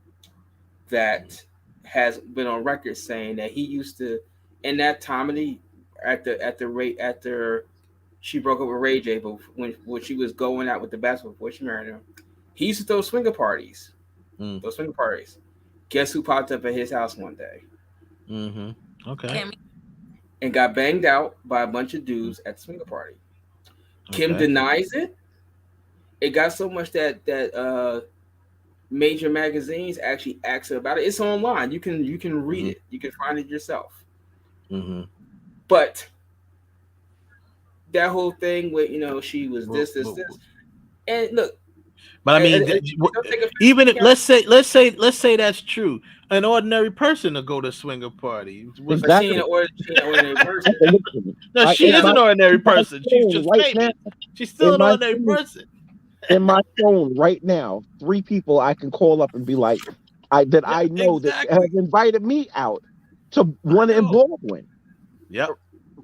that has been on record saying that he used to, in that time after she broke up with Ray J, but when she was going out with the basketball before she married him, he used to throw swinger parties. Those swinger parties. Guess who popped up at his house one day? Okay. And got banged out by a bunch of dudes at the swinger party. Kim denies it. It got so much that major magazines actually asked her about it. It's online. You can read it. You can find it yourself. But that whole thing with she was this, and look. But I mean, even if let's say that's true, an ordinary person to go to swinger party. Exactly. She ain't an ordinary person. No, she is an ordinary person. She's just famous. She's still an ordinary person. In my phone right now, 3 people I can call up and be like, I know that have invited me out to one in Baldwin. Yep.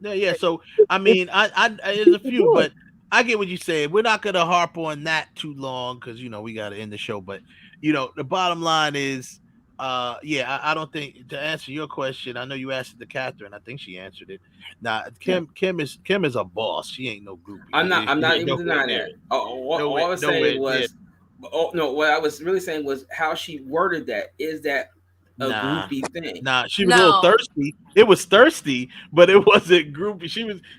Yeah. So I mean, I there's a few, but I get what you said. We're not gonna harp on that too long because we gotta end the show. But the bottom line is, I don't think, to answer your question, I know you asked it to Katherine. I think she answered it. Now, Kim is a boss. She ain't no groupie. I'm not even denying that. All I was saying was, what I was really saying was how she worded that. Is that a groupie thing? Nah, she was a little thirsty. It was thirsty, but it wasn't groupie.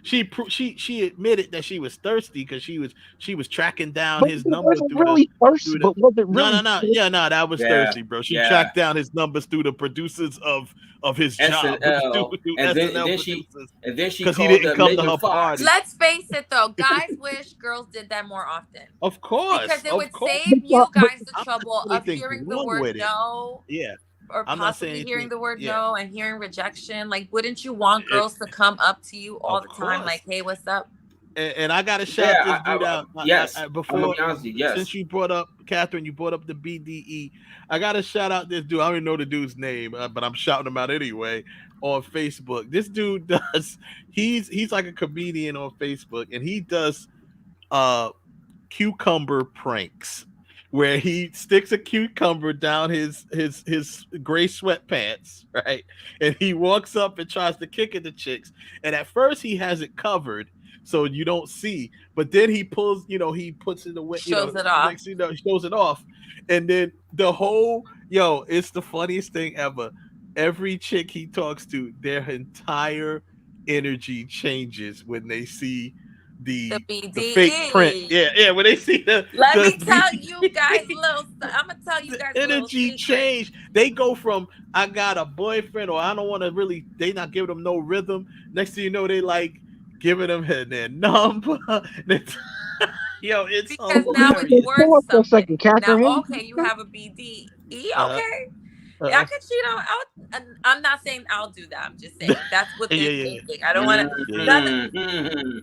She admitted that she was thirsty because she was tracking down his number through thirsty, but was it really? No, that was thirsty, bro. She tracked down his numbers through the producers of his job. And then she because he didn't come to her party. Let's face it, though, guys wish girls did that more often. Of course, because it would save you guys the trouble of hearing the word no. Yeah. Or possibly hearing the word no and hearing rejection. Like, wouldn't you want girls to come up to you all the time? Like, hey, what's up? And I got to shout this dude out. Yes. Before, yes. Since you brought up, Katherine, you brought up the BDE. I got to shout out this dude. I don't even know the dude's name, but I'm shouting him out anyway on Facebook. This dude he's like a comedian on Facebook, and he does cucumber pranks, where he sticks a cucumber down his gray sweatpants, right? And he walks up and tries to kick at the chicks. And at first he has it covered so you don't see, but then he pulls, he puts it away, shows it off. Shows it off. And then the whole, it's the funniest thing ever. Every chick he talks to, their entire energy changes when they see the fake print. Yeah. When they see let me tell you guys I'm gonna tell you guys energy change. They go from I got a boyfriend, or I don't want to really. They not giving them no rhythm. Next thing you know, they like giving them their number. It's because now it's worth something. Now, okay, you have a BDE. Okay. I could cheat on. I'm not saying I'll do that. I'm just saying that's what they're thinking. I don't want to.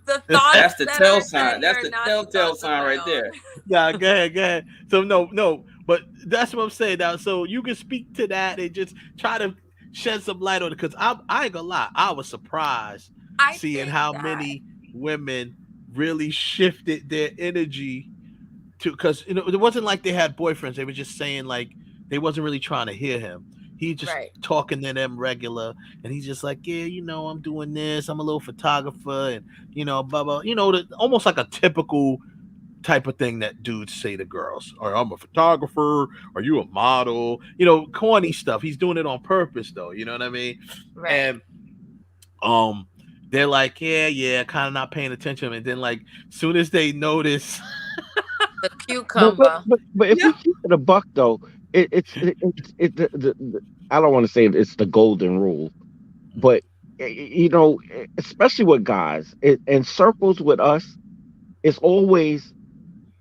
The thought. That's the tell sign. That's the telltale sign right there. Yeah, go ahead. So no, but that's what I'm saying now. So you can speak to that and just try to shed some light on it, because I ain't gonna lie, I was surprised seeing how many women really shifted their energy to, because it wasn't like they had boyfriends. They were just saying like. They wasn't really trying to hear him. He just talking to them regular, and he's just like, yeah, I'm doing this. I'm a little photographer, and blah blah. Almost like a typical type of thing that dudes say to girls. Or I'm a photographer. Are you a model? Corny stuff. He's doing it on purpose, though. You know what I mean? Right. And they're like, yeah, kind of not paying attention. And then like, soon as they notice the cucumber. But if you keep it a buck, though. It's I don't want to say it's the golden rule, but especially with guys, in circles with us, it's always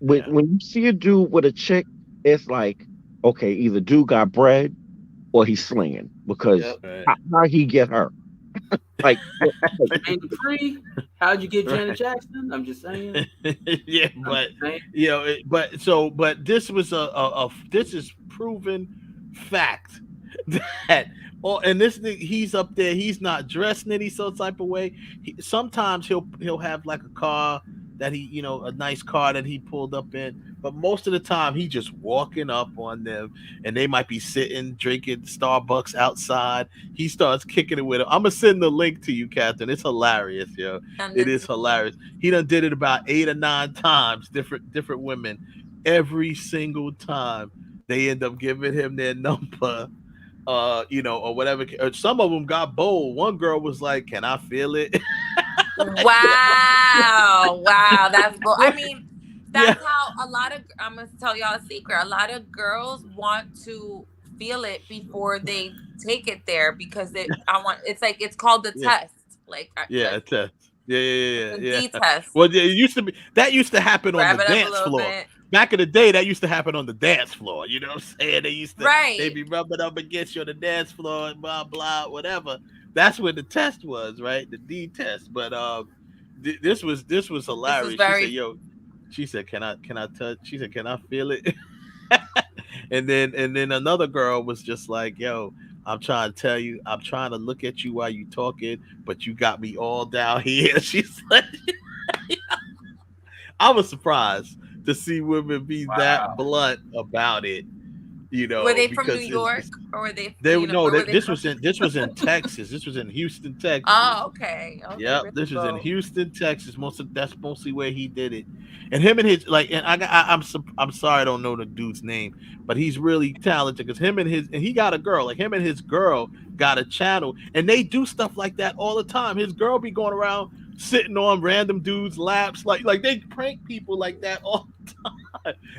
when you see a dude with a chick, it's like, okay, either dude got bread or he's slinging, because how he get her? Like, ain't free. How'd you get Janet Jackson? I'm just saying. Yeah, but but this was this is proven fact that and this nigga, he's up there, he's not dressed in any some type of way. Sometimes he'll have like a car that he, a nice car that he pulled up in, but most of the time he just walking up on them, and they might be sitting drinking Starbucks outside. He starts kicking it with them. I'm gonna send the link to you, Katherine. It's hilarious, yo. It is hilarious. He done did it about 8 or 9 times, different women. Every single time they end up giving him their number, or whatever. Some of them got bold. One girl was like, "Can I feel it?" Wow, that's bold. I mean, that's how a lot of. I'm gonna tell y'all a secret. A lot of girls want to feel it before they take it there because it's called the test. Like a test. Yeah. D test. Well, it used to happen on Wrap the it up a dance little floor. bit. Back in the day, that used to happen on the dance floor. You know what I'm saying? They'd be rubbing up against you on the dance floor and blah blah whatever. That's what the test was, right? The D test. But this was hilarious. She said, "Can I touch?" She said, "Can I feel it?" and then another girl was just like, "Yo, I'm trying to tell you, I'm trying to look at you while you talking, but you got me all down here." She's like, I was surprised to see women be that blunt about it. You know, were they from New York or were they? This was in Texas. This was in Houston, Texas. Oh, okay. Yep, this was in Houston, Texas. That's mostly where he did it. And him and his I'm sorry I don't know the dude's name, but he's really talented because he got a girl. Like him and his girl got a channel, and they do stuff like that all the time. His girl be going around sitting on random dudes' laps, like they prank people like that all the time.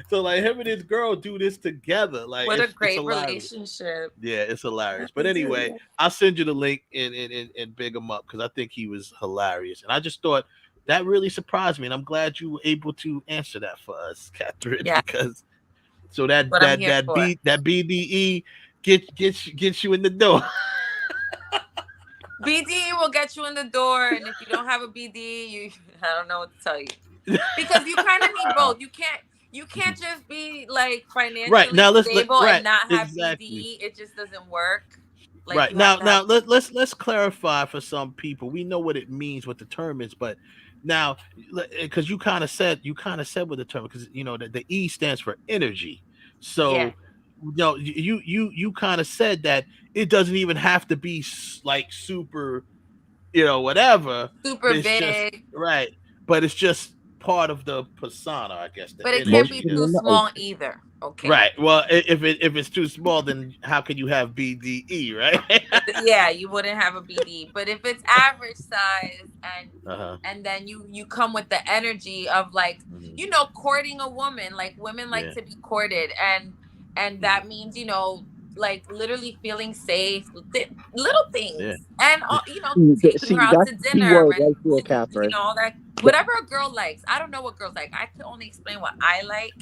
So like him and his girl do this together. Like what a great hilarious. Relationship. Yeah, it's hilarious. But anyway, I'll send you the link and big him up because I think he was hilarious. And I just thought that really surprised me, and I'm glad you were able to answer that for us, Katherine. Yeah. Because that BDE gets you in the door. BDE will get you in the door, and if you don't have a BDE, I don't know what to tell you. Because you kind of need both. You can't just be like financially stable and not have BDE. It just doesn't work. Like, now let's clarify for some people. We know what it means, what the term is, but now because you kind of said what the term, because the E stands for energy. So you kind of said that it doesn't even have to be like super, whatever. Super big. Just, right. But it's just part of the persona, I guess. But it can't be too small either. Okay. Right. Well, if it's too small, then how can you have BDE, right? Yeah, you wouldn't have a BDE. But if it's average size and then you come with the energy of like, courting a woman, like women like to be courted, and that means, like literally feeling safe, little things, and taking her out to dinner, and Katherine. all that. Whatever a girl likes. I don't know what girls like. I can only explain what I like.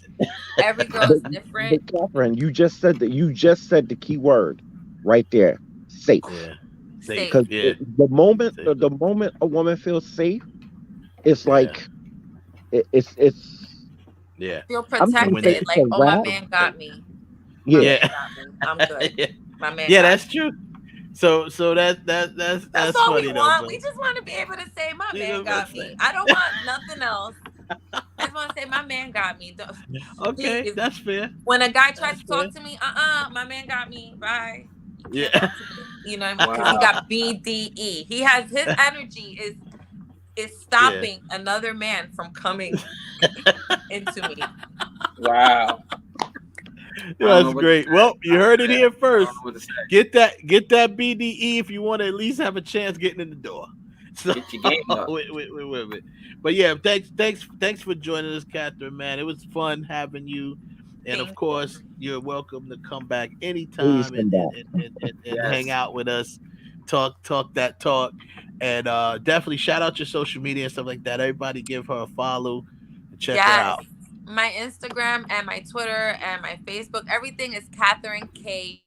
Every girl is different. But Katherine, you just said the key word right there. Safe. Yeah. Safe. Because the moment a woman feels safe, it's like it's feel protected. Like, oh, my man got me. Yeah. I'm good. My man. Yeah, that's true. So that's all funny we want. though. We just want to be able to say my man got me. I don't want nothing else. I just want to say my man got me. Okay, that's fair. When a guy tries to talk to me, my man got me. Bye. Yeah. Because he got BDE. He has his energy is stopping another man from coming into me. Wow. That's great. Well, you heard it here first. Get that BDE if you want to at least have a chance getting in the door. So, get your game up. Wait. But yeah, thanks for joining us, Katherine. Man, it was fun having you. And of course, you're welcome to come back anytime and hang out with us, talk that talk, and definitely shout out your social media and stuff like that. Everybody, give her a follow and check her out. My Instagram and my Twitter and my Facebook, everything is Katherine K.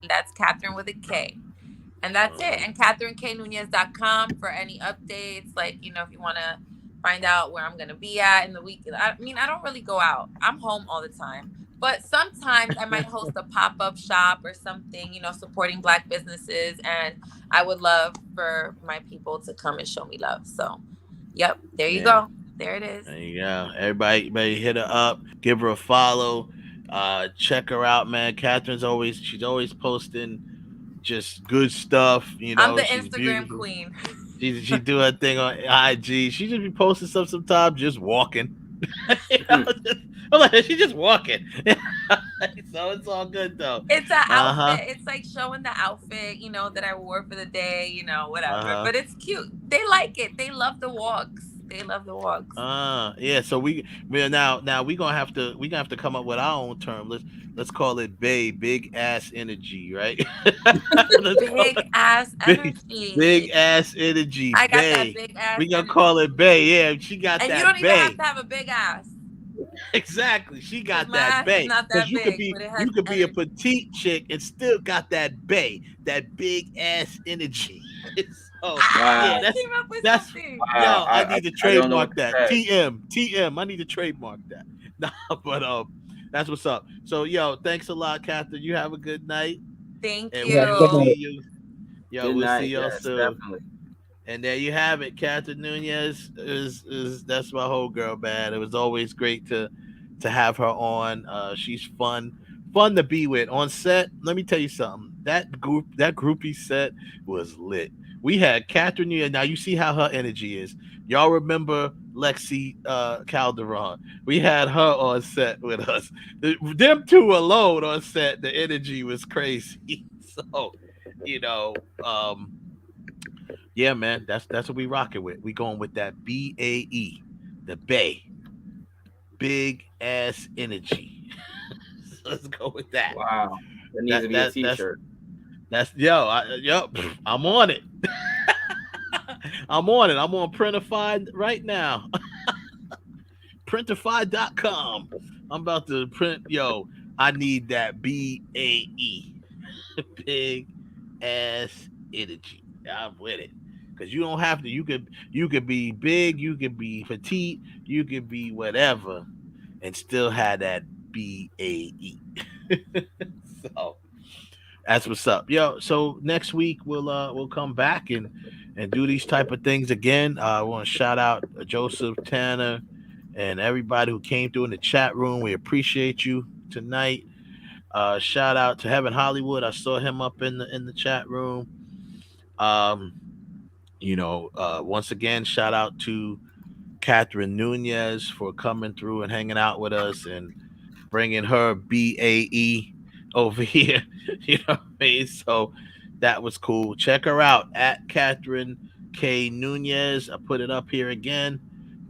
That's Katherine with a K. And that's it. And KatherineKNunez.com for any updates. Like, if you want to find out where I'm going to be at in the week. I don't really go out. I'm home all the time. But sometimes I might host a pop-up shop or something, supporting Black businesses. And I would love for my people to come and show me love. So, yep, there you go. There it is. There you go. Everybody hit her up. Give her a follow. Check her out, man. Katherine's always posting just good stuff. I'm the she's Instagram beautiful. Queen. She do her thing on IG. She just be posting stuff sometimes, just walking. I'm like, she's just walking. So it's all good though. It's an outfit. It's like showing the outfit, that I wore for the day, whatever. But it's cute. They like it. They love the walks. They love the walks. Yeah. So we now we gonna have to come up with our own term. Let's call it big ass energy, right? Big ass energy. Big ass energy. I got that Bae. big ass. We gonna call it Bae. Yeah, she got and that. you don't even bae. have to have a big ass. Exactly, she got My that ass is bae. not that you could big, but it has you could be a energy. petite chick and still got that bae, that big ass energy. So Wow. yeah, that's Wow. I need to I don't know trademark what that. to say. TM. I need to trademark that. Nah, but that's what's up. So yo, thanks a lot, Katherine. You have a good night. Thank And you. we'll see you. Yo, Good we'll night. see y'all Yes, soon. definitely. And there you have it. Katherine Nunez is that's my whole girl, man. It was always great to have her on. She's fun to be with on set. Let me tell you something. That groupie set was lit. We had Katherine Nunez. Now you see how her energy is. Y'all remember Lexi Calderon? We had her on set with us. Them two alone on set, the energy was crazy. So, yeah, man, that's what we rocking with. We going with that BAE, the Bay, big ass energy. So let's go with that. Wow, that needs to be a T-shirt. That's I'm on it. I'm on it. I'm on Printify right now. Printify.com. I'm about to print. I need that BAE, big ass energy. I'm with it. Because you don't have to. You could be big, you could be petite, you could be whatever, and still have that BAE. So that's what's up. So next week we'll come back and do these type of things again. I want to shout out Joseph, Tanner, and everybody who came through in the chat room. We appreciate you tonight. Shout out to Heaven Hollywood. I saw him up in the chat room. Once again, shout out to Katherine Nunez for coming through and hanging out with us and bringing her BAE over here. You know what I mean? So that was cool. Check her out at Katherine K. Nunez. I put it up here again.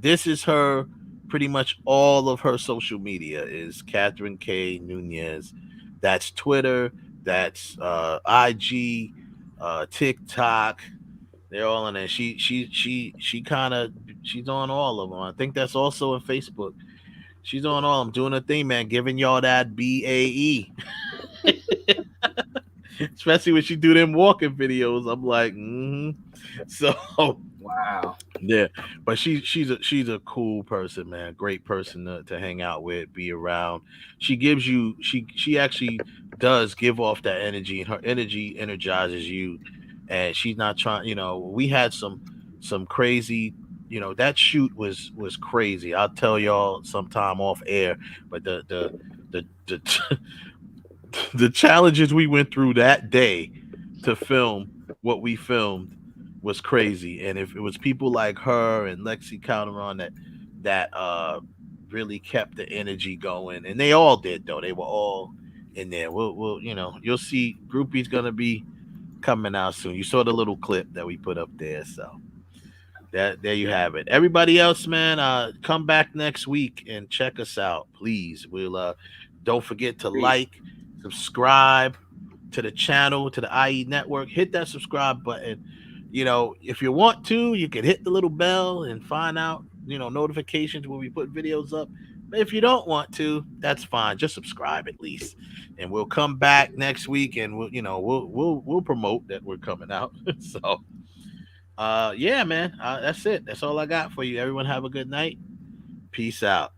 This is her, pretty much all of her social media is Katherine K. Nunez. That's Twitter. That's IG, TikTok. They're all in there. She's on all of them. I think that's also on Facebook. She's on all of them, doing a thing, man, giving y'all that BAE. Especially when she do them walking videos. I'm like, So wow. Yeah. But she's a cool person, man. Great person to hang out with, be around. She gives you she actually does give off that energy, and her energy energizes you. And she's not trying, we had some crazy, that shoot was crazy. I'll tell y'all sometime off air, but the the challenges we went through that day to film what we filmed was crazy. And if it was people like her and Lexi Calderon that really kept the energy going, and they all did though. They were all in there. We'll you'll see Groupie's gonna be coming out soon. You saw the little clip that we put up there, so there you have it. Everybody else, man, come back next week and check us out, please. We'll don't forget to like, subscribe to the channel, to the IE network. Hit that subscribe button. If you want to, you can hit the little bell and find out notifications when we put videos up. But if you don't want to, that's fine. Just subscribe at least, and we'll come back next week and we'll promote that we're coming out. So yeah, man, that's it. That's all I got for you. Everyone have a good night. Peace out.